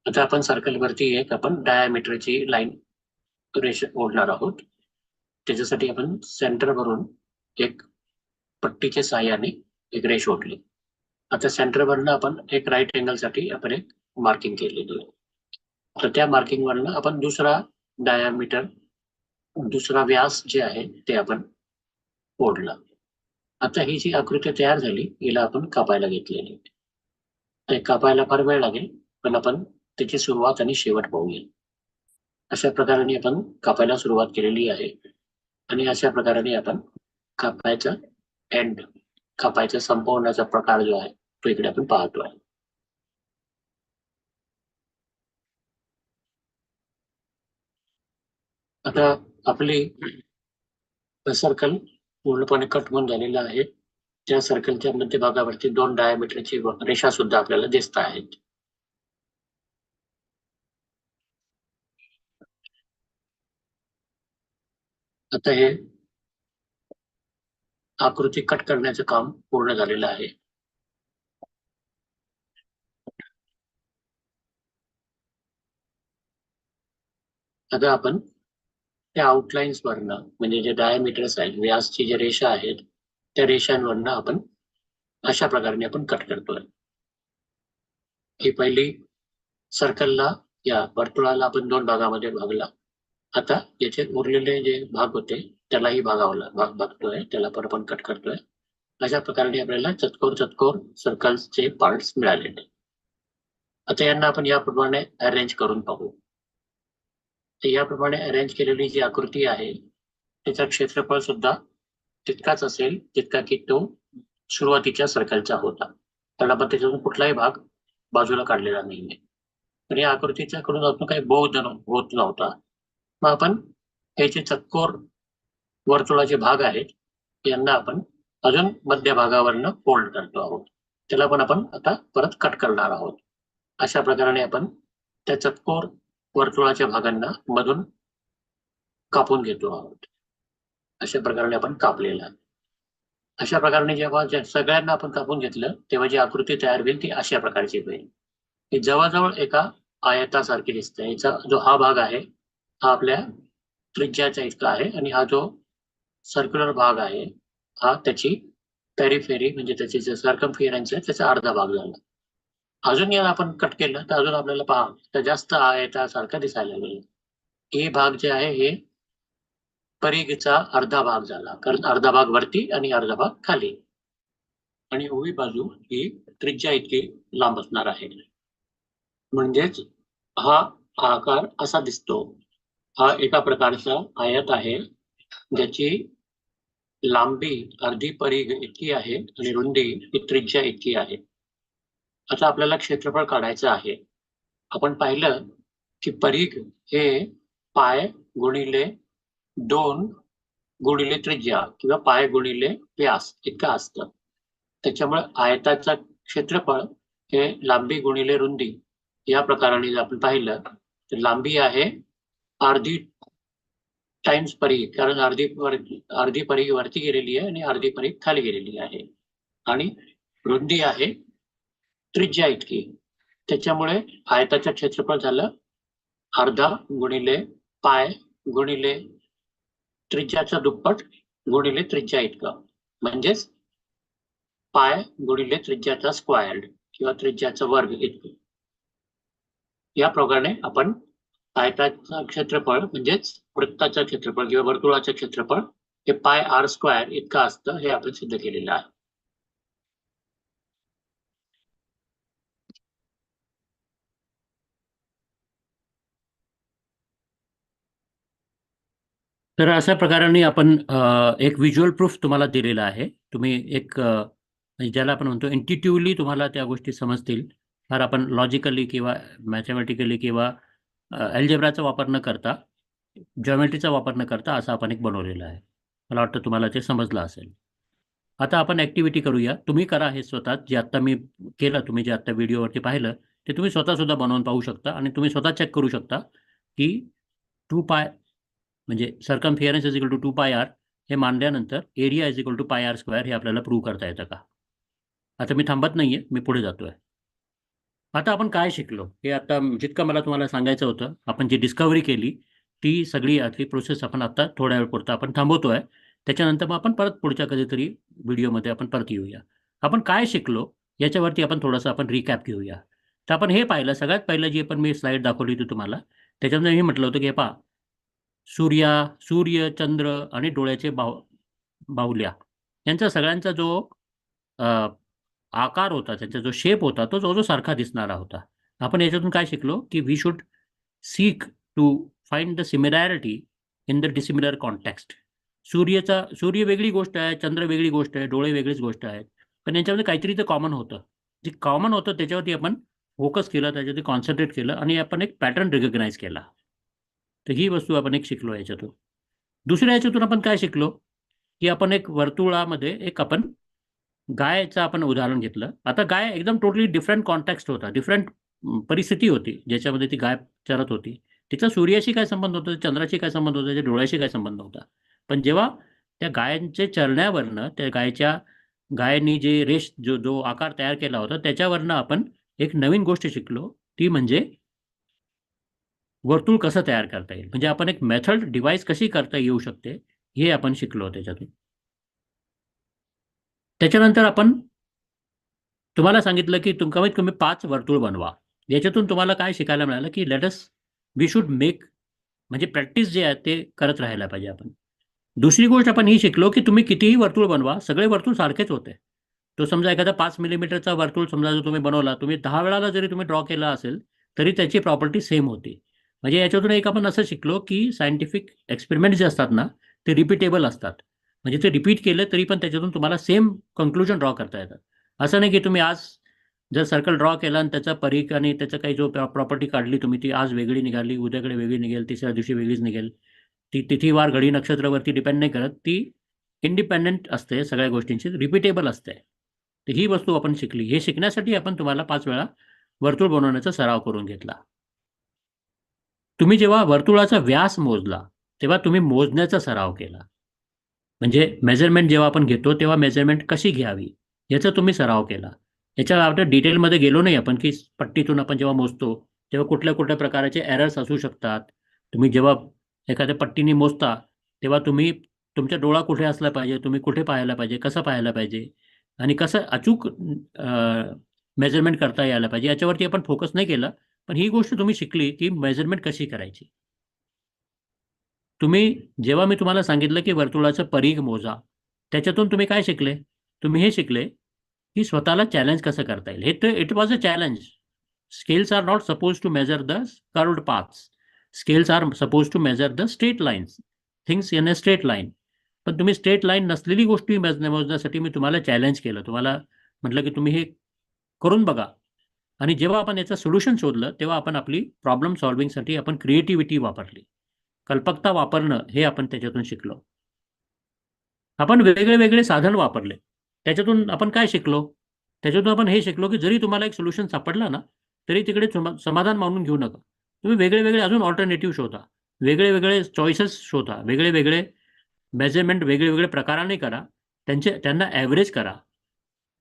आता आपण सर्कल वरती एक आपण डायमीटरची लाईन रेष ओढणार आहोत. त्याच्यासाठी आपण सेंटर वरून एक पट्टीच्या साहाय्याने एक रेष ओढली. आता सेंटर वरनं आपण एक राईट अँगल साठी आपण एक मार्किंग केलेली आहे. तर त्या मार्किंगवरनं आपण दुसरा डायामीटर, दुसरा व्यास जे आहे ते आपण ओढला. आता ही जी आकृती तयार झाली हिला आपण कापायला घेतलेली. ते कापायला फार वेळ लागेल, पण आपण त्याची सुरुवात आणि शेवट पाहूया. अशा प्रकारे आपण कापायला सुरुवात केलेली आहे आणि अशा प्रकारे आपण कापायचा एंड, कापायचा संपवण्याचा प्रकार जो आहे तो इकडे आपण पाहतोय. आता आपली सर्कल पूर्णपणे कट होऊन झालेलं आहे. त्या सर्कलच्या मध्यभागावरती 2 डायमीटरची रेषा सुद्धा आपल्याला दिसत आहेत. आता हे आकृती कट करण्याचं काम पूर्ण झालेलं आहे. आता आपण त्या आउटलाईन्स वरनं, म्हणजे जे डायमीटर्स आहेत, व्यासची जे रेषा आहेत, त्या रेषांवरनं आपण अशा प्रकारे आपण कट करतोय. ही पहिली सर्कलला, या वर्तुळाला आपण 2 भागामध्ये भागला. आता याचे उरलेले जे भाग होते त्यालाही भाग बघतोय, त्याला पण आपण कट करतोय. अशा प्रकारे आपल्याला चतकोर सर्कल्सचे पार्ट्स मिळाले. आता यांना आपण याप्रमाणे अरेंज करून पाहू. तर याप्रमाणे अरेंज केलेली जी आकृती आहे त्याचा क्षेत्रफळ सुद्धा तितकाच असेल जितका की तो सुरुवातीच्या सर्कलचा होता. कारण आपण त्याच्यातून कुठलाही भाग बाजूला काढलेला नाहीये. तर या आकृतीच्या कडून आपण काही बोध होत नव्हता. मग आपण हे जे चतकोर वर्तुळाचे भाग आहेत यांना आपण अजून मध्यभागावरनं फोल्ड करतो आहोत. त्याला पण आपण आता परत कट करणार आहोत. अशा प्रकारे आपण त्या चतकोर वर्तुळाच्या भागांना मधून कापून घेतो आहोत. अशा प्रकारे आपण कापलेला. अशा प्रकारे जेव्हा सगळ्यांना आपण कापून घेतलं तेव्हा जी आकृती तयार होईल ती अशा प्रकारची होईल. ही जवळजवळ एका आयतासारखी दिसते. याचा जो हा भाग आहे हा आपल्या त्रिज्याचा इतका आहे आणि हा जो सर्क्युलर भाग आहे हा त्याची पेरिफेरी, म्हणजे त्याची जे सर्कम्फिरन्स आहे त्याचा अर्धा भाग झाला. अजून याला आपण कट केलं तर अजून आपल्याला पहा तर जास्त आयतासारखा दिसायला लागेल. हे भाग जे आहे हे परिघचा अर्धा भाग झाला, कारण अर्धा भाग वरती आणि अर्धा भाग खाली, आणि उभी बाजू ही त्रिज्या इतकी लांब असणार आहे. म्हणजेच हा आकार असा दिसतो. हा एका प्रकारचा आयत आहे ज्याची लांबी अर्धी परिघ इतकी आहे आणि रुंदी ही त्रिज्या इतकी आहे. आता आपल्याला क्षेत्रफळ काढायचं आहे. आपण पाहिलं की परिघ हे पाय गुणिले 2 गुणिले त्रिज्या किंवा पाय गुणिले व्यास इतकं असतं. त्याच्यामुळे आयताचं क्षेत्रफळ हे लांबी गुणिले रुंदी या प्रकाराने जर आपण पाहिलं तर लांबी आहे अर्धी टाइम्स परिघ, कारण अर्धी परिघ वरती गेलेली आहे आणि अर्धी परिघ खाली गेलेली आहे, आणि रुंदी आहे त्रिज्या इतकी. त्याच्यामुळे आयताचं क्षेत्रफळ झालं अर्धा गुणिले पाय गुणिले त्रिज्याचा दुप्पट गुणिले त्रिज्या इतकं, म्हणजेच पाय गुणिले त्रिज्याचा स्क्वायर्ड किंवा त्रिज्याचा वर्ग इतकं. या प्रकारे आपण आयताचं क्षेत्रफळ म्हणजेच वृत्ताचं क्षेत्रफळ किंवा वर्तुळाचं क्षेत्रफळ हे पाय आर स्क्वायर इतकं असतं हे आपण सिद्ध केलेलं आहे. तर अशा प्रकाराने आपण एक व्हिज्युअल प्रूफ तुम्हाला दिलेला आहे. तुम्ही एक ज्याला आपण म्हणतो इंट्युटिव्हली तुम्हाला त्या गोष्टी समजतील. फार आपण लॉजिकली किंवा मॅथमॅटिकली किंवा अल्जेब्राचा वापर न करता, जॉमेट्रीचा वापर न करता असं आपण एक बनवलेलं आहे. मला वाटतं तुम्हाला ते समजलं असेल. आता आपण ॲक्टिव्हिटी करूया. तुम्ही करा हे स्वतः. जे आत्ता मी केलं, तुम्ही जे आत्ता व्हिडिओवरती पाहिलं ते तुम्ही स्वतःसुद्धा बनवून पाहू शकता आणि तुम्ही स्वतः चेक करू शकता की 2 पाय म्हणजे सर्कम्फिअरन्स is equal to 2 pi r हे मांडल्यानंतर area is equal to pi r square हे आपल्याला प्रूव्ह करता येतं का. आता मी थांबत नाहीये, मी पुढे जातोय. आता आपण काय शिकलो हे आता जितकं मला तुम्हाला सांगायचं होतं, आपण जी डिस्कव्हरी केली ती सगळी आतली प्रोसेस आपण आता थोड्या वेळ पुरता आपण थांबवतोय. त्याच्यानंतर मग आपण परत पुढच्या कधीतरी व्हिडिओमध्ये आपण परत येऊया. आपण काय शिकलो याच्यावरती आपण थोडंसं आपण रिकॅप घेऊया. तर आपण हे पाहिलं, सगळ्यात पहिलं जी आपण मी स्लाइड दाखवली होती तुम्हाला, त्याच्यामध्ये मी म्हटलं होतं की हे पहा, सूर्य, चंद्र आणि डोळ्याचे बाहुल्या यांचा सगळ्यांचा जो आकार होता, त्यांचा जो शेप होता, तो जवळजवळ सारखा दिसणारा होता. आपण याच्यातून काय शिकलो की we should seek to find the similarity in the dissimilar context. सूर्य वेगळी गोष्ट आहे, चंद्र वेगळी गोष्ट आहे, डोळे वेगळीच गोष्ट आहेत, पण यांच्यामध्ये काहीतरी तर कॉमन होतं. जे कॉमन होतं त्याच्यावरती आपण फोकस केला, त्याच्यावरती कॉन्सन्ट्रेट केलं आणि आपण एक पॅटर्न रिकग्नाइज केला. तर ही वस्तू आपण एक शिकलो याच्यातून. दुसऱ्या याच्यातून आपण काय शिकलो की आपण एक वर्तुळामध्ये एक आपण गायचं आपण उदाहरण घेतलं. आता गाय एकदम टोटली डिफरंट कॉन्टेक्स्ट होता, डिफरंट परिस्थिती होती ज्याच्यामध्ये ती गाय चरत होती. तिचा सूर्याशी काय संबंध होता, चंद्राशी काय संबंध होता, त्याच्या डोळ्याशी काय संबंध होता. पण जेव्हा त्या गायांचे चरण्यावरनं, त्या गायनी जे रेष जो आकार तयार केला होता त्याच्यावरनं आपण एक नवीन गोष्ट शिकलो, ती म्हणजे वर्तुळ कसं तयार करता येईल. म्हणजे आपण एक मेथड डिव्हाइस कशी करता येऊ शकते हे आपण शिकलो त्याच्यातून. त्याच्यानंतर आपण तुम्हाला सांगितलं की कमीत कमी 5 वर्तुळ बनवा. याच्यातून तुम्हाला काय शिकायला मिळालं की वी शुड मेक, म्हणजे प्रॅक्टिस जे आहे ते करत राहायला पाहिजे आपण. दुसरी गोष्ट आपण ही शिकलो की तुम्ही कितीही वर्तुळ बनवा, सगळे वर्तुळ सारखेच होते. तो समजा एखादा 5 मिलीमीटरचा वर्तुळ समजा जर तुम्ही बनवला, तुम्ही 10 वेळाला जरी तुम्ही ड्रॉ केला असेल तरी त्याची प्रॉपर्टी सेम होती. म्हणजे याच्यातून एक आपण असं शिकलो की सायंटिफिक एक्सपेरिमेंट जे असतात ना, ते रिपीटेबल असतात. म्हणजे ते रिपीट केलं तरी पण त्याच्यातून तुम्हाला सेम कन्क्लुजन ड्रॉ करता येतात. असं नाही की तुम्ही आज जर सर्कल ड्रॉ केला आणि त्याचा परीघ आणि त्याचा काही जो प्रॉपर्टी काढली तुम्ही, ती आज वेगळी निघाली, उद्याकडे वेगळी निघेल, तिसऱ्या दिवशी वेगळीच निघेल. ती तिथीवार घडी नक्षत्रावरती डिपेंड नाही करत, ती इंडिपेंडेंट असते, सगळ्या गोष्टींची रिपीटेबल असते. तर ही वस्तू आपण शिकली. हे शिकण्यासाठी आपण तुम्हाला 5 वेळा वर्तुळ बनवण्याचा सराव करून घेतला. तुम्ही जेव्हा वर्तुळाचा व्यास मोजला तेव्हा तुम्ही मोजण्याचा सराव केला. म्हणजे मेजरमेंट जेव्हा आपण घेतो तेव्हा मेजरमेंट कशी घ्यावी याचा तुम्ही सराव केला. याच्या आपण डिटेलमध्ये गेलो नाही आपण की पट्टीतून आपण जेव्हा मोजतो तेव्हा कुठल्या कुठल्या प्रकारचे एरर्स असू शकतात. तुम्ही जेव्हा एखाद्या पट्टीने मोजता तेव्हा तुम्ही तुमचा डोळा कुठे असला पाहिजे, तुम्ही कुठे पाहायला पाहिजे, कसं पाहायला पाहिजे आणि कसं अचूक मेजरमेंट करता यायला पाहिजे याच्यावरती आपण फोकस नाही केला. पण ही गोष्ट तुम्ही शिकली की मेजरमेंट कशी करायची. जेव्हा मी तुम्हाला सांगितलं की वर्तुळाचं परीघ मोजा, त्याच्यातून तुम्ही काय शिकले? तुम्ही हे शिकले की स्वतःला चॅलेंज कसं करता येईल. It was a challenge. Scales are not suppose to measure the curved paths. Scales are suppose to measure the straight lines, things in a straight line. पण तुम्ही स्ट्रेट लाईन नसलेली गोष्टी मोजण्यासाठी मी तुम्हाला चॅलेंज केलं. तुम्हाला म्हटलं की तुम्ही हे करून बघा. आणि जेव्हा आपण याचं सोल्युशन शोधलं तेव्हा आपण आपली प्रॉब्लेम सॉल्व्हिंगसाठी आपण क्रिएटिव्हिटी वापरली. कल्पकता वापरणं हे आपण त्याच्यातून शिकलो. आपण वेगळे साधन वापरले. त्याच्यातून आपण काय शिकलो? त्याच्यातून आपण हे शिकलो की जरी तुम्हाला एक सोल्युशन सापडला ना, तरी तिकडे समाधान मानून घेऊ नका. तुम्ही वेगळे अजून अल्टरनेटिव्ह शोधा. वेगळे चॉईसेस शोधा. वेगळे मेजरमेंट वेगळे प्रकाराने करा. त्यांना ॲव्हरेज करा.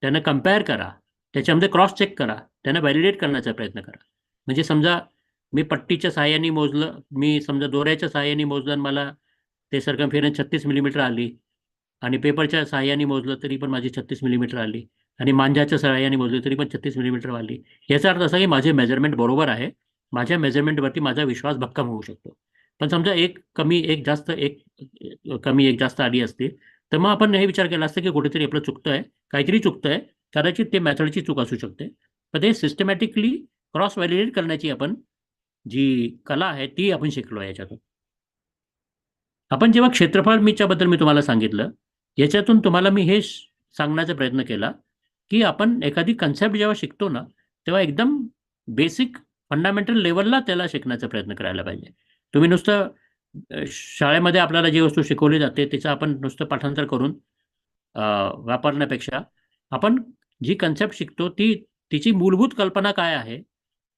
त्यांना कंपेअर करा. त्याच्यामध्ये क्रॉस चेक करा. त्यांना व्हॅलिडेट करण्याचा प्रयत्न करा. म्हणजे समजा मी पट्टीच्या सहाय्याने मोजलं, मी समजा दोऱ्याच्या सहाय्याने मोजलं आणि मला ते सर्कम्फरन्स 36 मिलीमीटर आली आणि पेपरच्या सहाय्याने मोजलं तरी पण माझी 36 मिलीमीटर आली आणि मांजाच्या सहाय्याने मोजली तरी पण 36 मिलीमीटर आली. याचा अर्थ असा की माझे मेजरमेंट बरोबर आहे. माझ्या मेजरमेंटवरती माझा विश्वास भक्कम होऊ शकतो. पण समजा एक कमी एक जास्त आली असती तर मग आपण हे विचार केला असतं की कुठेतरी आपलं चुकतंय, काहीतरी चुकतंय, कदाचित ते मेथडची चूक असू शकते. पण ते सिस्टमॅटिकली क्रॉस व्हॅलिडेट करण्याची आपण जी कला आहे ती आपण शिकलो याच्यातून. आपण जेव्हा क्षेत्रफळ बद्दल मी तुम्हाला सांगितलं, याच्यातून तुम्हाला मी हे सांगण्याचा प्रयत्न केला की आपण एखादी कन्सेप्ट जेव्हा शिकतो ना, तेव्हा एकदम बेसिक फंडामेंटल लेव्हलला त्याला शिकण्याचा प्रयत्न करायला पाहिजे. तुम्ही नुसतं शाळेमध्ये आपल्याला जी वस्तू शिकवली जाते तिचं आपण नुसतं पाठांतर करून वापरण्यापेक्षा आपण जी कन्सेप्ट शिकतो तिची मूलभूत कल्पना काय आहे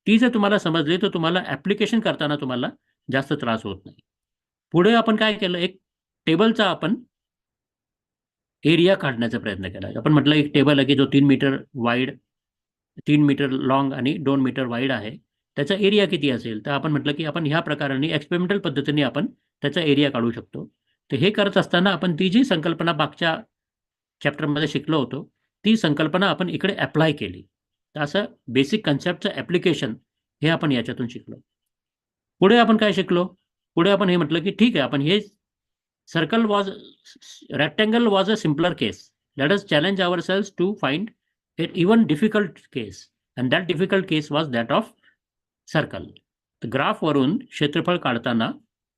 ती जर तुम्हाला समजली तर तुम्हाला ॲप्लिकेशन करताना तुम्हाला जास्त त्रास होत नाही. पुढे आपण काय केलं, एक टेबलचा आपण एरिया काढण्याचा प्रयत्न केला. आपण म्हटलं एक टेबल आहे की जो 3 मीटर वाईड, 3 मीटर लाँग आणि 2 मीटर वाईड आहे. त्याचा एरिया किती असेल? तर आपण म्हटलं की आपण ह्या प्रकाराने एक्सपेरिमेंटल पद्धतीने आपण त्याचा एरिया काढू शकतो. तर हे करत असताना आपण ती जी संकल्पना मागच्या चॅप्टरमध्ये शिकलो होतो, ती संकल्पना आपण इकडे ॲप्लाय केली. तर असं बेसिक कन्सेप्टचं ॲप्लिकेशन हे आपण याच्यातून शिकलो. पुढे आपण काय शिकलो? पुढे आपण हे म्हटलं की ठीक आहे, आपण हे circle was rectangle was a simpler case. Let us challenge ourselves to find it even difficult case, and that difficult case was that of circle. तर ग्राफवरून क्षेत्रफळ काढताना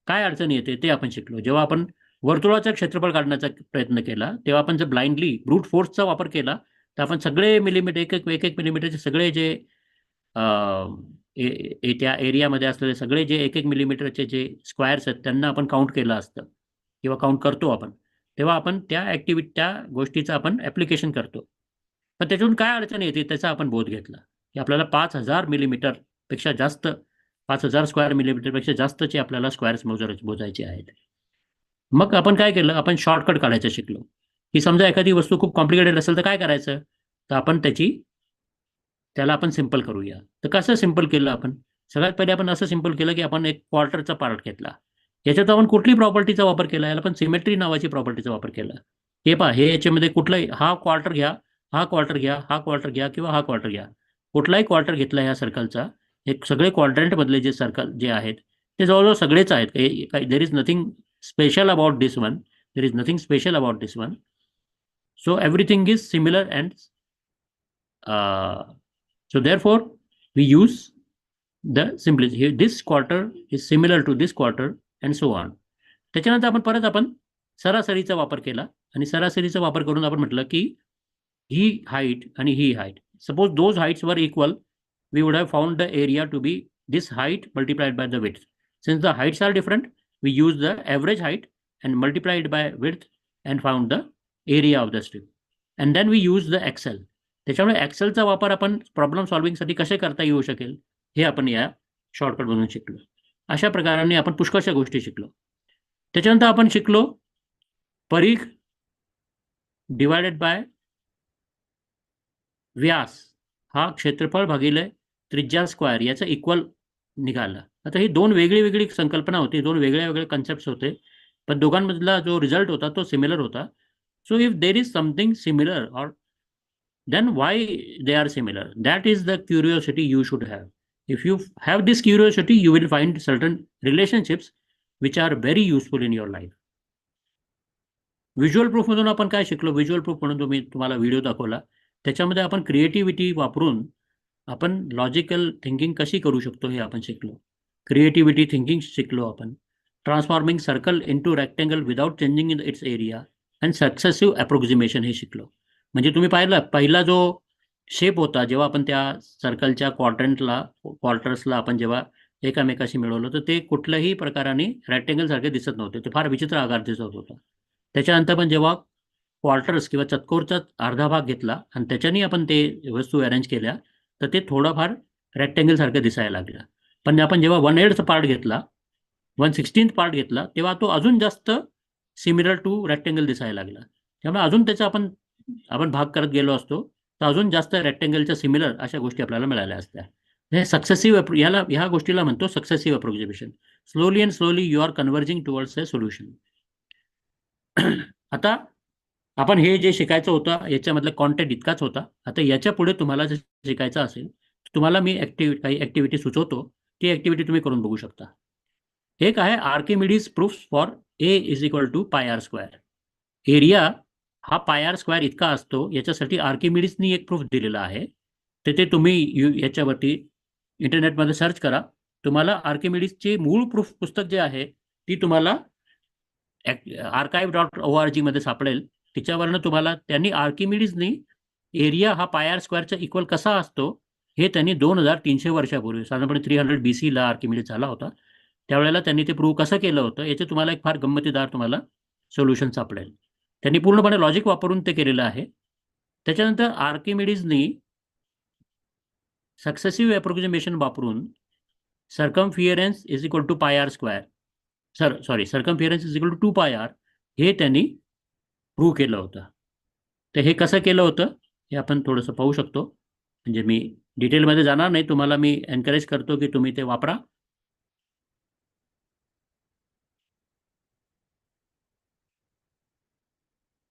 काय अडचण येते ते आपण शिकलो. जेव्हा आपण वर्तुळाचं क्षेत्रफळ काढण्याचा प्रयत्न केला, तेव्हा आपण जर ब्लाइंडली ब्रूट फोर्सचा वापर केला, तर आपण सगळे मिलीमीटर, एक एक मिलीमीटरचे सगळे जे त्या एरियामध्ये असलेले सगळे जे एक मिलीमीटरचे जे स्क्वेअर्स आहेत त्यांना आपण काउंट केलं असतं किंवा काउंट करतो आपण, तेव्हा आपण त्या गोष्टीचं आपण ॲप्लिकेशन करतो. पण त्याच्यातून काय अडचण येते त्याचा आपण बोध घेतला, की आपल्याला 5,000 मिलीमीटरपेक्षा जास्त, 5,000 स्क्वेअर मिलीमीटरपेक्षा जास्तचे आपल्याला स्क्वेअर्स मोजायचे आहेत. मग आपण काय केलं, आपण शॉर्टकट काढायचं शिकलो, की समजा एखादी वस्तू खूप कॉम्प्लिकेटेड असेल तर काय करायचं, तर आपण त्याला आपण सिंपल करूया. तर कसं सिंपल केलं आपण? सगळ्यात पहिले आपण असं सिंपल केलं, की आपण एक क्वार्टरचा पार्ट घेतला. याच्यात आपण कुठली प्रॉपर्टीचा वापर केला? याला आपण सिमेट्री नावाची प्रॉपर्टीचा वापर केला. हे पहा, हे याच्यामध्ये कुठलाही हा क्वार्टर घ्या, हा क्वार्टर घ्या, हा क्वार्टर घ्या किंवा हा क्वार्टर घ्या. कुठलाही क्वार्टर घेतला ह्या सर्कलचा, हे सगळे क्वाड्रंटमधले जे सर्कल जे आहेत ते जवळजवळ सगळेच आहेत. There is nothing special about this one. There is nothing special about this one. So everything is similar, and so therefore we use the simplicity. This quarter is similar to this quarter and so on. त्याच्यानंतर आपण परत सरासरीचा वापर केला आणि सरासरीचा वापर करून आपण म्हटलं की ही हाईट आणि ही हाईट, सपोज दोज हाईट्स वर equal, we would have found the area to be this height multiplied by the width. Since the heights are different, we use the average height and multiply it by width and found the area of the strip. And then we use the Excel. त्याच्यामुळे एक्सेलचा वापर आपण प्रॉब्लेम सॉल्व्हिंगसाठी कसे करता येऊ शकेल हे आपण या शॉर्टकट बनवून शिकलो. अशा प्रकाराने आपण पुष्कळशा गोष्टी शिकलो. त्याच्यानंतर आपण शिकलो परिघ डिवायडेड बाय व्यास हा क्षेत्रफळ भागिले त्रिज्या स्क्वेअर याचं इक्वल निघालं. आता ही दोन वेगळी संकल्पना होती, दोन वेगळे कन्सेप्ट होते, पण दोघांमधला जो रिझल्ट होता तो सिमिलर होता. So if there is something similar, और then why they are similar, that is the curiosity you should have. If you have this curiosity, you will find certain relationships which are very useful in your life. Visual proof मधून आपण काय शिकलो? व्हिज्युअल प्रूफ म्हणून तुम्हाला व्हिडिओ दाखवला, त्याच्यामध्ये आपण क्रिएटिव्हिटी वापरून आपण लॉजिकल थिंकिंग कशी करू शकतो हे आपण शिकलो. क्रिएटिव्हिटी थिंकिंग शिकलो आपण. Transforming circle into rectangle without changing in its area and successive approximation हे शिकलो. म्हणजे तुम्ही पाहिलं, पहिला जो शेप होता, जेव्हा आपण त्या सर्कलच्या क्वार्टर्सला आपण जेव्हा एकामेकाशी मिळवलं, तर ते कुठल्याही प्रकाराने रेक्टेंगल सारखे दिसत नव्हते, ते फार विचित्र आकार दिसत होता. त्याच्यानंतर पण जेव्हा क्वार्टर्स किंवा चतकोरचा अर्धा भाग घेतला आणि त्याच्याने आपण ते वस्तू अरेंज केल्या, तर ते थोडंफार रेक्टेंगल सारखं दिसायला लागलं. पण आपण जेव्हा 1/8 पार्ट घेतला, 1/16 पार्ट घेतला, तेव्हा तो अजून जास्त सिमिलर टू रेक्टेंगल दिसायला लागला. त्यामुळे अजून त्याचा आपण भाग करत गेलो असतो तर अजून जास्त रेक्टेंगलच्या सिमिलर अशा गोष्टी आपल्याला मिळाल्या असत्या. हे सक्सेसिव्ह, ह्या गोष्टीला म्हणतो successive approximation. Slowly and slowly you are converging towards a solution. आता आपण हे जे शिकायचं होतं याच्यामधलं कॉन्टेंट इतकाच होता. आता याच्या पुढे तुम्हाला जर शिकायचं असेल तुम्हाला मी काही ॲक्टिव्हिटी सुचवतो, ती ॲक्टिव्हिटी तुम्ही करून बघू शकता. एक आहे Archimedes proof for A is equal to pi r square. Area हा पाय आर स्क्वेअर इतका असतो, याच्यासाठी आर्किमिडीजनी एक प्रूफ दिलेला आहे. ते तुम्ही याच्यावरती इंटरनेटमध्ये सर्च करा. तुम्हाला आर्किमिडीजचे मूळ प्रूफ पुस्तक जे आहे ती तुम्हाला archive.org मध्ये सापडेल. तिच्यावरनं तुम्हाला त्यांनी आर्किमिडीजनी एरिया हा पाय आर स्क्वेअरचा इक्वल कसा असतो हे त्यांनी 2300 वर्षापूर्वी, साधारणपणे 300 BC ला आर्किमिडीज झाला होता, त्यावेळेला त्यांनी ते प्रूव्ह कसं केलं होतं याचे तुम्हाला एक फार गंमतीदार तुम्हाला सोल्युशन सापडेल. त्यांनी पूर्णपणे लॉजिक वापरून ते केलेलं आहे. त्याच्यानंतर आर्किमिडीजनी सक्सेसिव्ह अप्रोक्सिमेशन वापरून circumference is equal to pi r square, circumference is equal to 2 pi r हे त्यांनी प्रूव्ह केलं होतं. तर हे कसं केलं होतं हे आपण थोडंसं पाहू शकतो. म्हणजे मी डिटेलमध्ये जाणार नाही, तुम्हाला मी एनकरेज करतो की तुम्ही ते वापरा.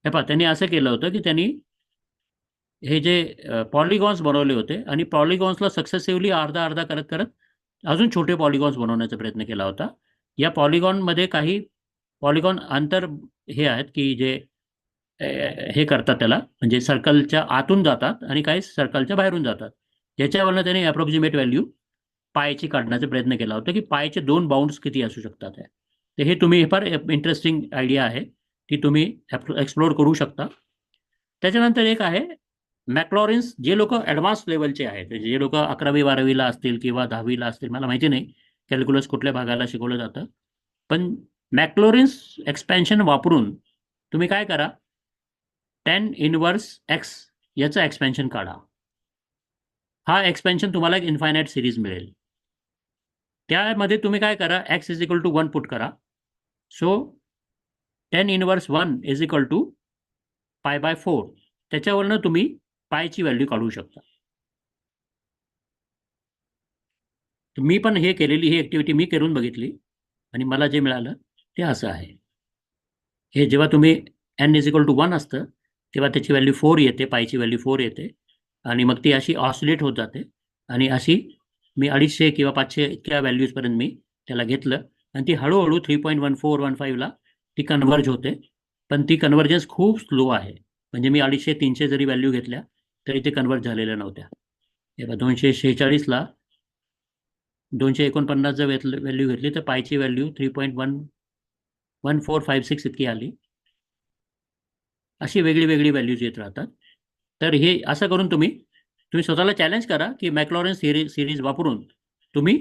हे पहा, त्यांनी असं केलं होतं की त्यांनी हे जे पॉलिगॉन्स बनवले होते आणि पॉलिगॉन्सला सक्सेसिव्हली अर्धा अर्धा करत करत अजून छोटे पॉलिगॉन्स बनवण्याचा प्रयत्न केला होता. या पॉलिगॉनमध्ये काही पॉलिगॉन आंतर हे आहेत की जे हे करतात त्याला, म्हणजे सर्कलच्या आतून जातात आणि काही सर्कलच्या बाहेरून जातात. याच्यावरनं त्याने अप्रॉक्सिमेट व्हॅल्यू पायची काढण्याचा प्रयत्न केला होता की पायचे 2 बाउंड्स किती असू शकतात. तर हे तुम्ही फार इंटरेस्टिंग आयडिया आहे, ती तुम्ही एक्सप्लोर करू शकता. त्याच्यानंतर एक आहे मॅक्लॉरिन्स, जे लोक ॲडव्हान्स लेवलचे आहेत, जे लोक 11वी 12वीला असतील किंवा 10वीला असतील, मला माहिती नाही कॅल्क्युलस कुठल्या भागाला शिकवलं जातं, पण मॅक्लॉरिन्स एक्सपेन्शन वापरून तुम्ही काय करा, tan इनव्हर्स एक्स याचं एक्सपेन्शन काढा. हा एक्सपेन्शन तुम्हाला एक इन्फायनाईट सिरीज मिळेल. त्यामध्ये तुम्ही काय करा, x is equal to 1 put करा. So tan inverse 1 is equal to π/4. त्याच्यावरनं तुम्ही पायची व्हॅल्यू काढू शकता. तर मी पण हे केलेली ही ॲक्टिव्हिटी मी करून बघितली आणि मला जे मिळालं ते असं आहे. हे जेव्हा तुम्ही n इज इक्वल टू 1 असतं तेव्हा त्याची व्हॅल्यू 4 येते, पायची व्हॅल्यू 4 येते आणि मग ती अशी ऑसिलेट होत जाते आणि अशी मी 250 किंवा 500 इतक्या व्हॅल्यूजपर्यंत मी त्याला घेतलं आणि ती हळूहळू 3.1415ला ती कन्व्हर्ज होते. पण ती कन्व्हर्जन्स खूप स्लो आहे. म्हणजे मी 250-300 जरी व्हॅल्यू घेतल्या तरी ते कन्व्हर्ट झालेल्या नव्हत्या. तेव्हा 246ला 249 जर व्हॅल्यू घेतली तर पायची व्हॅल्यू 3.1456 इतकी आली. अशी वेगळी वेगळी व्हॅल्यूज येत राहतात. तर हे असं करून तुम्ही स्वतःला चॅलेंज करा की मॅक्लॉरिन सिरीज वापरून तुम्ही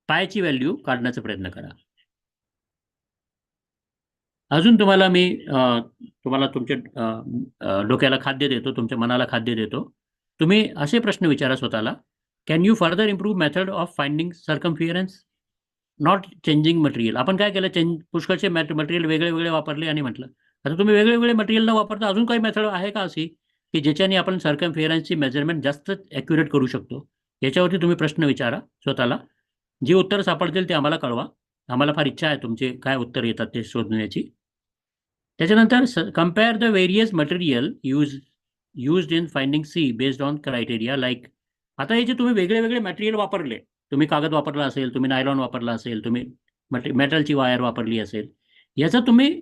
पायची व्हॅल्यू काढण्याचा प्रयत्न करा. अजून तुम्हाला मी तुम्हाला तुमच्या डोक्याला खाद्य देतो, तुमच्या मनाला खाद्य देतो. तुम्ही असे प्रश्न विचारा स्वतःला, can you further improve method of finding circumference not changing material. आपण काय केलं, पुष्कळचे मटेरियल वेगळे वेगळे वापरले आणि म्हटलं आता तुम्ही वेगळे वेगळे मटेरियल न वापरता अजून काही मेथड आहे का अशी की ज्याच्याने आपण सर्कम्फिअरन्सची मेजरमेंट जास्त ॲक्युरेट करू शकतो. याच्यावरती तुम्ही प्रश्न विचारा स्वतःला. जी उत्तर सापडतील ते आम्हाला कळवा. आम्हाला फार इच्छा आहे तुमचे काय उत्तर येतात ते शोधण्याची. त्याच्यानंतर compare the various material used in finding C based on criteria like. आता हे जे तुम्ही वेगळे वेगळे मटेरियल वापरले, तुम्ही कागद वापरला असेल, तुम्ही नायलॉन वापरला असेल, तुम्ही मेटलची वायर वापरली असेल, याचं तुम्ही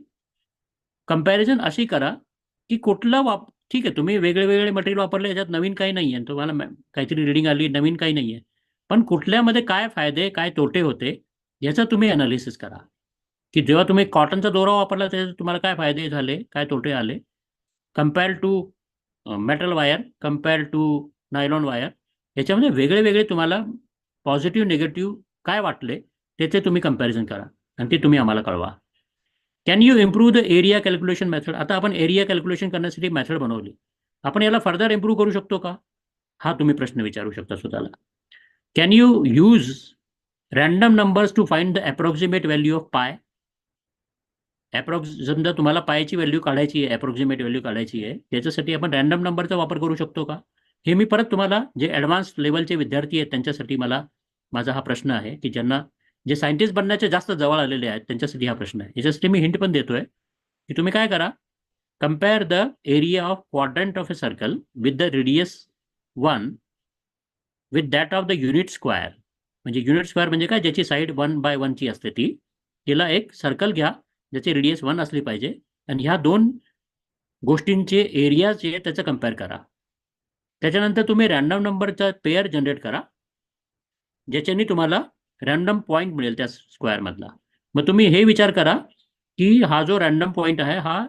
कंपॅरिझन अशी करा की कुठलं ठीक आहे, तुम्ही वेगळे वेगळे मटेरियल वापरले, याच्यात नवीन काही नाही आहे, तुम्हाला काहीतरी रिडिंग आली, नवीन काही नाही आहे, पण कुठल्यामध्ये काय फायदे काय तोटे होते याचं तुम्ही अनालिसिस करा. की जेव्हा तुम्ही कॉटनचा दोरा वापरला त्याचे तुम्हाला काय फायदे झाले, काय तोटे आले, compare to metal wire, compare to nylon wire, याच्यामध्ये वेगळे वेगळे तुम्हाला पॉझिटिव्ह निगेटिव्ह काय वाटले त्याचे तुम्ही कंपॅरिझन करा आणि ते तुम्ही आम्हाला कळवा. Can you improve the area calculation method. आता आपण एरिया कॅल्क्युलेशन करण्यासाठी मेथड बनवली, आपण याला फर्दर इम्प्रूव्ह करू शकतो का, हा तुम्ही प्रश्न विचारू शकता स्वतःला. Can you use random numbers to find the approximate value of pi. समजा तुम्हाला पायची व्हॅल्यू काढायची आहे, अप्रॉक्सिमेट व्हॅल्यू काढायची आहे, त्याच्यासाठी आपण रॅन्डम नंबरचा वापर करू शकतो का. हे मी परत तुम्हाला जे ॲडव्हान्स लेवलचे विद्यार्थी आहेत त्यांच्यासाठी माझा हा प्रश्न आहे की ज्यांना जे सायंटिस्ट बनण्याचे जास्त जवळ आलेले आहेत त्यांच्यासाठी हा प्रश्न आहे. याच्यासाठी मी हिंट पण देतोय की तुम्ही काय करा, compare the area of quadrant of a circle with the radius 1 with that of the unit square. म्हणजे युनिट स्क्वायर म्हणजे काय, ज्याची साईड 1/1 ची असते ती, तिला एक सर्कल घ्या ज्याची रेडियस 1 असली पाहिजे आणि ह्या दोन गोष्टींचे एरिया जे आहे त्याचं कम्पेअर करा. त्याच्यानंतर तुम्ही रॅन्डम नंबरचा पेअर जनरेट करा ज्याच्याने तुम्हाला रॅन्डम पॉईंट मिळेल त्या स्क्वेअरमधला. मग तुम्ही हे विचार करा की हा जो रॅन्डम पॉईंट आहे हा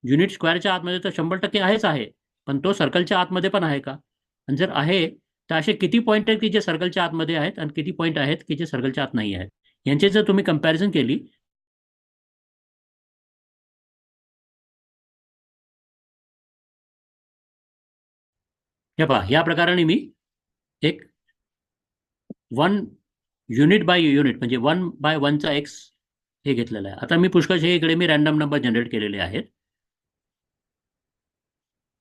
युनिट स्क्वेअरच्या आतमध्ये तर 100% आहेच आहे, पण तो सर्कलच्या आतमध्ये पण आहे का, आणि जर आहे तर असे किती पॉईंट आहेत की जे सर्कलच्या आतमध्ये आहेत आणि किती पॉईंट आहेत की जे सर्कलच्या आत नाही आहेत. यांची जर तुम्ही कंपॅरिझन केली हे पहा, या प्रकाराने मी एक 1 युनिट बाय युनिट म्हणजे 1/1चा एक्स हे घेतलेलं आहे. आता मी पुष्कळसे इकडे मी रॅन्डम नंबर जनरेट केलेले आहेत.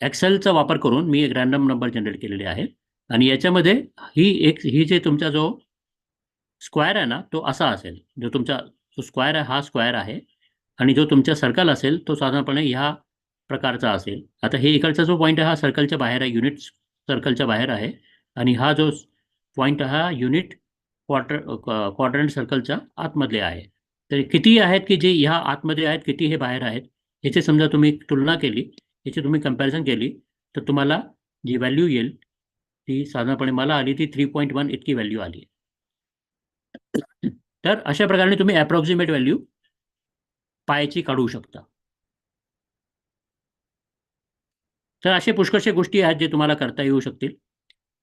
एक्सेलचा वापर करून मी एक रॅन्डम नंबर जनरेट केलेले आहेत आणि याच्यामध्ये ही जे तुमचा जो स्क्वेअर आहे ना तो असा असेल, जो तुमचा जो स्क्वेअर आहे हा स्क्वेअर आहे आणि जो तुमचा सर्कल असेल तो साधारणपणे ह्या प्रकारचा असेल. आता हे इकडचा जो पॉईंट आहे हा सर्कलच्या बाहेर आहे, युनिट सर्कलच्या बाहेर आहे. आणि हा जो पॉईंट हा युनिट क्वाड्रंट सर्कलच्या आतमध्ये आहे. तर किती आहेत की जे ह्या आतमध्ये आहेत, किती हे बाहेर आहेत, याची समजा तुम्ही तुलना केली, याची तुम्ही कम्पॅरिझन केली, तर तुम्हाला जी व्हॅल्यू येईल ती साधारणपणे मला आली ती 3.1 इतकी व्हॅल्यू आली. तर अशा प्रकारे तुम्ही अप्रॉक्सिमेट व्हॅल्यू पायची काढू शकता. तर असे पुष्कळशे गोष्टी आहेत जे तुम्हाला करता येऊ शकतील.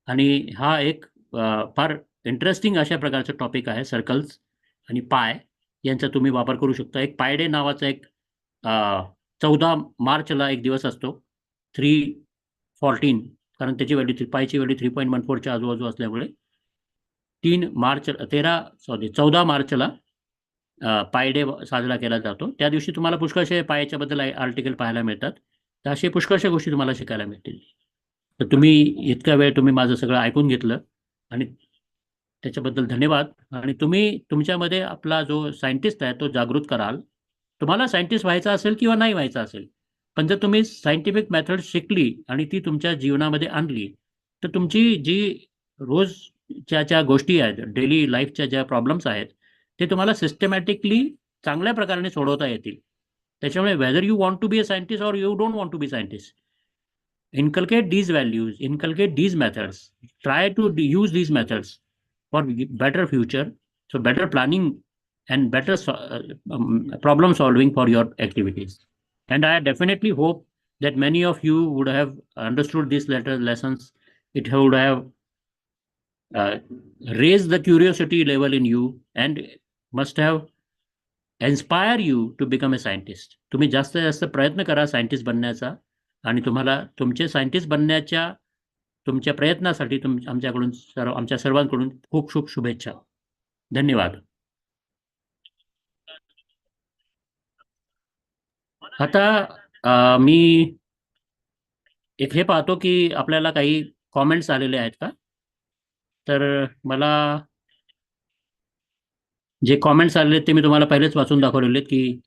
आणि हा एक फार इंटरेस्टिंग अशा प्रकारचा टॉपिक आहे, सर्कल्स आणि पाय यांचा तुम्ही वापर करू शकता. एक पाय डे नावाचा एक 14 मार्चला एक दिवस असतो, 3/14, कारण त्याची व्हॅल्यू पायची व्हॅल्यू 3.14च्या आजूबाजू असल्यामुळे 14 मार्चला पाय डे साजरा केला जातो. त्या दिवशी तुम्हाला पुष्कळशे पायाच्याबद्दल आर्टिकल पाहायला मिळतात. तर असे पुष्कळशा गोष्टी तुम्हाला शिकायला मिळतील. तर तुम्ही इतका वेळ तुम्ही माझं सगळं ऐकून घेतलं आणि त्याच्याबद्दल धन्यवाद. आणि तुम्ही तुमच्यामध्ये आपला जो सायंटिस्ट आहे तो जागृत कराल. तुम्हाला सायंटिस्ट व्हायचा असेल किंवा नाही व्हायचा असेल, पण जर तुम्ही सायंटिफिक मेथड शिकली आणि ती तुमच्या जीवनामध्ये आणली, तर तुमची जी रोजच्या ज्या गोष्टी आहेत, डेली लाईफच्या ज्या प्रॉब्लेम्स आहेत, ते तुम्हाला सिस्टमॅटिकली चांगल्या प्रकारे सोडवता येतील. त्याच्यामुळे whether you want to be a scientist or you don't want to be scientist, inculcate these values, inculcate these methods, try to use these methods for better future, so better planning and better problem solving for your activities. And I definitely hope that many of you would have understood these lessons. It would have raised the curiosity level in you and must have inspire you to become a scientist. तुम्ही जास्तीत जास्त प्रयत्न करा सायंटिस्ट बनण्याचा. आणि तुम्हाला तुमचे सायंटिस्ट बनण्याच्या तुमच्या प्रयत्नासाठी आमच्याकडून आमच्या सर्वांकडून खूप खूप शुभेच्छा. धन्यवाद. आता मी एक हे पाहतो की आपल्याला काही कॉमेंट्स आलेले आहेत का. तर मला जे कॉमेंट्स आलेले ते मी तुम्हाला पहिलेच वाचून दाखवलेले आहेत की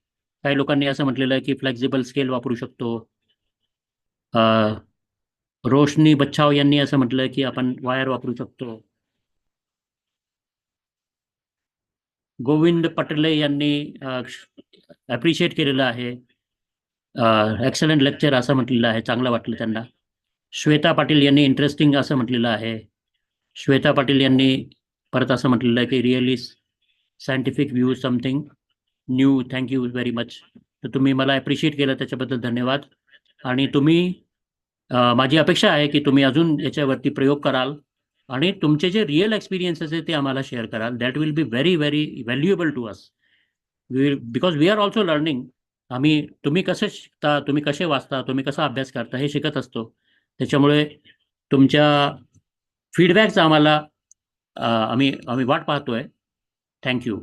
काही लोकांनी असं म्हटलेलं आहे की फ्लेक्झिबल स्केल वापरू शकतो. रोशनी बच्छाव यांनी असं म्हटलं की आपण वायर वापरू शकतो. गोविंद पटले यांनी ॲप्रिशिएट केलेलं आहे. एक्सलंट लेक्चर असं म्हटलेलं आहे, चांगलं वाटलं त्यांना. श्वेता पाटील यांनी इंटरेस्टिंग असं म्हटलेलं आहे. श्वेता पाटील यांनी परत असं म्हटलेलं आहे की really scientific view something new. Thank you very much. तर तुम्ही मला ॲप्रिशिएट केलं त्याच्याबद्दल धन्यवाद. आणि तुम्ही माझी अपेक्षा आहे की तुम्ही अजून याच्यावरती प्रयोग कराल आणि तुमचे जे रिअल एक्सपिरियन्सेस आहे ते आम्हाला शेअर कराल. That will be very very valuable to us, because we are also learning. तुम्ही कसे शिकता, तुम्ही कसे वाचता, तुम्ही कसा अभ्यास करता हे शिकत असतो. त्याच्यामुळे तुमच्या फीडबॅकचा आम्हाला आम्ही वाट पाहतोय. थँक्यू.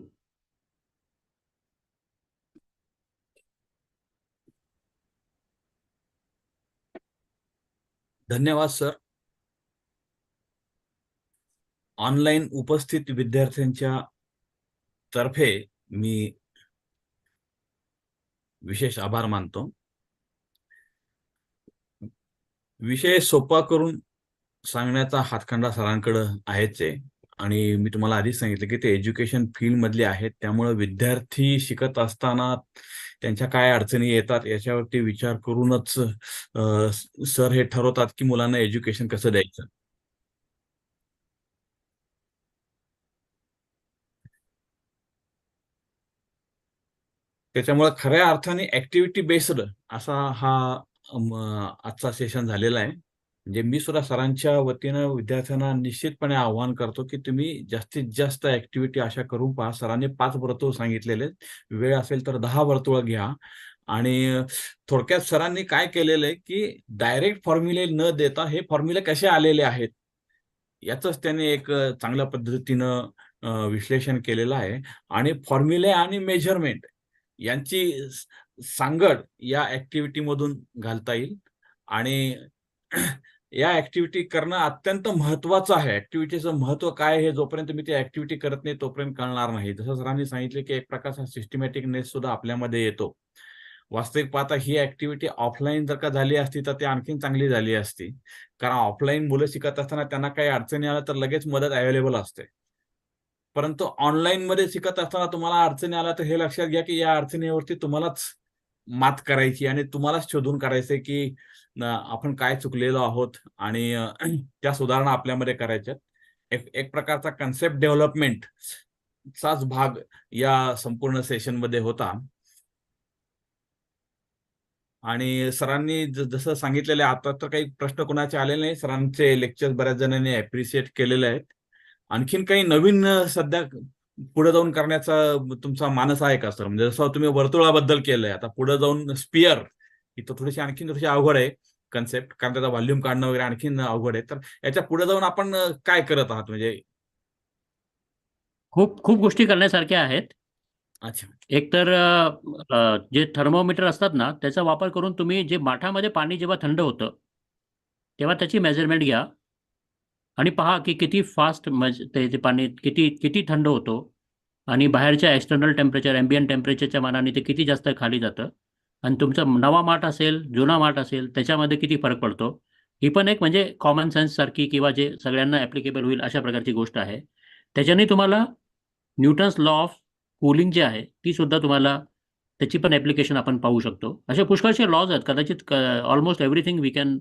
धन्यवाद सर. ऑनलाईन उपस्थित विद्यार्थ्यांच्या तर्फे मी विशेष आभार मानतो. विषय सोपा करून सांगण्याचा हातखंडा सरांकडे आहेच आहे. आणि मी तुम्हाला आधीच सांगितलं की ते एज्युकेशन फील्ड मधले आहेत, त्यामुळे विद्यार्थी शिकत असताना त्यांच्या काय अडचणी येतात याच्यावरती विचार करूनच सर हे ठरवतात की मुलांना एज्युकेशन कसं द्यायचं. त्याच्यामुळे खऱ्या अर्थाने ऍक्टिव्हिटी बेस्ड असा हा आजचा सेशन झालेला आहे. म्हणजे मी सुद्धा सरांच्या वतीनं विद्यार्थ्यांना निश्चितपणे आव्हान करतो की तुम्ही जास्तीत जास्त ऍक्टिव्हिटी अशा करून पहा. सरांनी 5 वर्तुळ सांगितलेले, वेळ असेल तर 10 वर्तुळ घ्या. आणि थोडक्यात सरांनी काय केलेलं आहे की डायरेक्ट फॉर्म्युले न देता हे फॉर्म्युले कसे आलेले आहेत याचंच त्यांनी एक चांगल्या पद्धतीनं विश्लेषण केलेलं आहे. आणि फॉर्म्युले आणि मेजरमेंट यांची सांगड या ऍक्टिव्हिटी मधून घालता येईल. आणि या ऍक्टिव्हिटी करणं अत्यंत महत्वाचं आहे. ऍक्टिव्हिटीचं महत्व काय हे जोपर्यंत मी ती ऍक्टिव्हिटी करत नाही तोपर्यंत कळणार नाही. जसं सरांनी सांगितले की एक प्रकारचा सिस्टमॅटिकनेस सुद्धा आपल्यामध्ये येतो. वास्तविक पाहता ही ऍक्टिव्हिटी ऑफलाईन जर का झाली असती तर ती आणखीन चांगली झाली असती. कारण ऑफलाईन मुलं शिकत असताना त्यांना काही अडचणी आल्या तर लगेच मदत अवेलेबल असते. परंतु ऑनलाईन मध्ये शिकत असताना तुम्हाला अडचणी आल्या तर हे लक्षात घ्या की या अडचणीवरती तुम्हालाच मात करायची आणि तुम्हालाच शोधून करायचंय की आपण काय चुकलेलो आहोत आणि त्या सुधारणा आपल्यामध्ये करायच्यात. एक प्रकारचा कन्सेप्ट डेव्हलपमेंट चाच भाग या संपूर्ण सेशनमध्ये होता. आणि सरांनी जसं सांगितलेलं आहे, आता तर काही प्रश्न कोणाचे आलेले नाही. सरांचे लेक्चर बऱ्याच जणांनी अप्रिशिएट केलेले आहेत. आणखीन काही नवीन सध्या पुढे जाऊन करण्याचा तुमचा मानस आहे का सर? म्हणजे जसं तुम्ही वर्तुळाबद्दल केलंय, आता पुढे जाऊन स्पियर इथं आणखीन थोडीशी अवघड आहे कन्सेप्ट, कारण त्याचा व्हॉल्यूम काढणं वगैरे आणखीन अवघड आहे. तर याच्या पुढे जाऊन आपण काय करत आहात म्हणजे? खूप खूप गोष्टी करण्यासारख्या आहेत. अच्छा. एक तर जे थर्मोमीटर असतात ना, त्याचा वापर करून तुम्ही जे माठामध्ये पाणी जेव्हा थंड होतं तेव्हा त्याची मेजरमेंट घ्या आणि पहा की किती फास्ट ते पाणी किती किती थंड होतो आणि बाहेरच्या एक्सटर्नल टेम्परेचर एम्बियंट टेम्परेचरच्या मानाने ते किती जास्त खाली जातं आणि तुमचा नवा माठ असेल जुना माठ असेल त्याच्यामध्ये किती फरक पडतो. ही पण एक म्हणजे कॉमन सेन्स सारखी किंवा जे सगळ्यांना ॲप्लिकेबल होईल अशा प्रकारची गोष्ट आहे. त्याच्याने तुम्हाला न्यूटन्स लॉ ऑफ कूलिंग जे आहे ती सुद्धा तुम्हाला त्याची पण ॲप्लिकेशन आपण पाहू शकतो. असे पुष्कळसे लॉज आहेत. कदाचित almost everything we can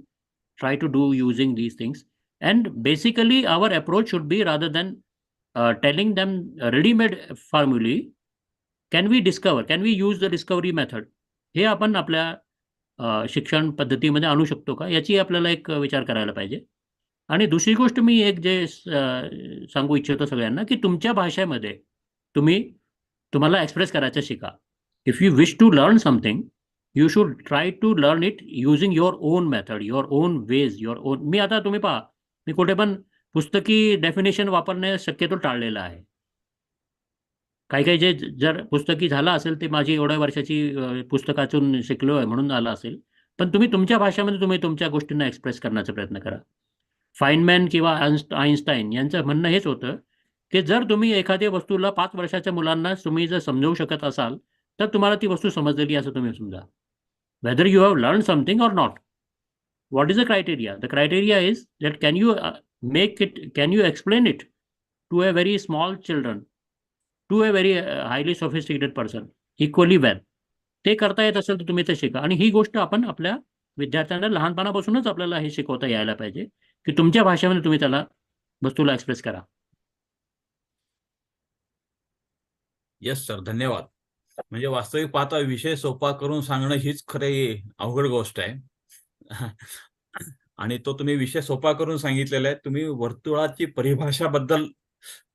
try to do using these things. And basically, our approach should be rather than telling them ready-made formulae, can we use the discovery method? हे आपण आपल्या शिक्षण पद्धतीमध्ये आणू शकतो का याची आपल्याला एक विचार करायला पाहिजे. आणि दुसरी गोष्ट मी एक जे सांगू इच्छितो सगळ्यांना की तुमच्या भाषेमध्ये तुम्हाला एक्सप्रेस करायचं शिका. If you wish to learn something you should try to learn it using your own method, your own ways, your own. मी आता तुम्ही पहा, मी कुठे पण पुस्तकी डेफिनेशन वापरणे शक्यतो टाळलेलं आहे. काही काही जे जर पुस्तकी झालं असेल ते माझी एवढ्या वर्षाची पुस्तकातून शिकलो आहे म्हणून आलं असेल. पण तुम्ही तुमच्या भाषेमध्ये तुम्ही तुमच्या गोष्टींना एक्सप्रेस करण्याचा प्रयत्न करा. फाइनमॅन किंवा आइन्स्टाईन यांचं म्हणणं हेच होतं की जर तुम्ही एखाद्या वस्तूला 5 वर्षाच्या मुलांना तुम्ही जर समजावू शकत असाल तर तुम्हाला ती वस्तू समजलेली असं तुम्ही समजा. Whether you have learned something or not. What is the criteria? The criteria is that can you explain it to a very small children, to a very highly sophisticated person equally well. ते करता येत असेल तर तुम्ही ते शिका. आणि ही गोष्ट आपण आपल्या विद्यार्थ्यांना लहानपणापासूनच आपल्याला हे शिकवता यायला पाहिजे की तुमच्या भाषेमध्ये तुम्ही त्याला वस्तूला एक्सप्रेस करा. येस सर, धन्यवाद. म्हणजे वास्तविक पाहता विषय सोपा करून सांगणं हीच खरी अवघड गोष्ट आहे. आणि तो तुम्ही विषय सोपा करून सांगितलेला आहे. तुम्ही वर्तुळाची परिभाषाबद्दल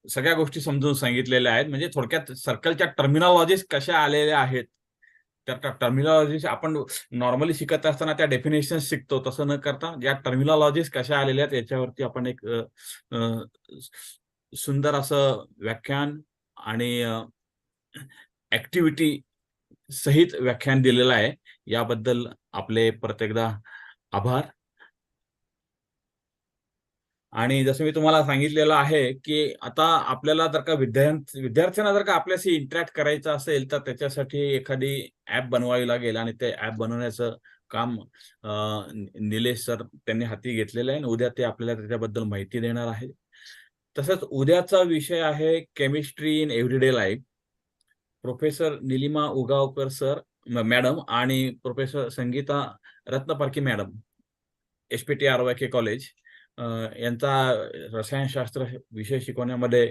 सगळ्या गोष्टी समजून सांगितलेल्या आहेत. म्हणजे थोडक्यात सर्कलच्या टर्मिनॉलॉजीज कशा आलेल्या आहेत, त्या टर्मिनॉलॉजीज आपण नॉर्मली शिकत असताना त्या डेफिनेशन शिकतो, तसं न करता या टर्मिनॉलॉजीज कशा आलेल्या आहेत याच्यावरती आपण एक सुंदर असं व्याख्यान आणि ऍक्टिव्हिटी सहित व्याख्यान दिलेलं आहे. याबद्दल आपले परत एकदा आभार. आणि जसं मी तुम्हाला सांगितलेलं आहे की आता आपल्याला जर का विद्यार्थ्यांना जर का आपल्याशी इंटरॅक्ट करायचं असेल तर त्याच्यासाठी एखादी ऍप बनवावी लागेल आणि ते ऍप बनवण्याचं काम निलेश सर त्यांनी हाती घेतलेलं आहे आणि उद्या ते आपल्याला त्याच्याबद्दल माहिती देणार आहे. तसंच उद्याचा विषय आहे chemistry in everyday life. Professor Nilima Ugaonkar sir madam आणि professor Sangita Ratnaparkhi madam, SPTRYK college यांचा रसायनशास्त्र विषय शिकवण्यामध्ये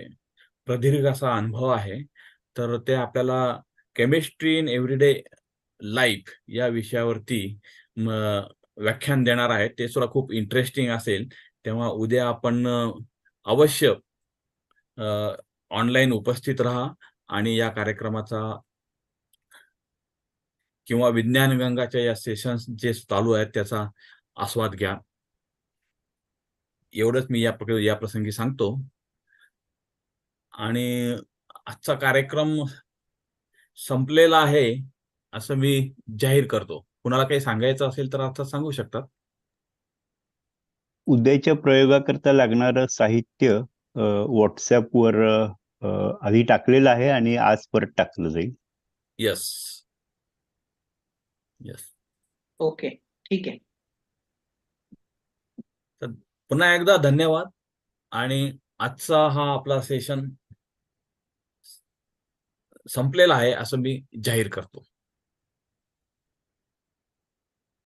प्रदीर्घ असा अनुभव आहे. तर ते आपल्याला केमिस्ट्री इन एव्हरीडे लाईफ या विषयावरती व्याख्यान देणार आहेत. ते सुद्धा खूप इंटरेस्टिंग असेल. तेव्हा उद्या आपण अवश्य ऑनलाईन उपस्थित राहा आणि या कार्यक्रमाचा किंवा विज्ञान गंगाच्या या सेशन्स जे चालू आहेत त्याचा आस्वाद घ्या. एवढंच मी या प्रसंगी सांगतो. आणि आजचा कार्यक्रम संपलेला आहे असं मी जाहीर करतो. कुणाला काही सांगायचं असेल तर आता सांगू शकतात. उद्याच्या प्रयोगाकरता लागणारं साहित्य व्हॉट्सअपवर आधी टाकलेलं आहे आणि आज परत टाकलं जाईल. येस. येस. ओके, ठीक आहे. पुन्हा एकदा धन्यवाद आणि आजचा हा आपला सेशन संपलेला आहे असं मी जाहीर करतो.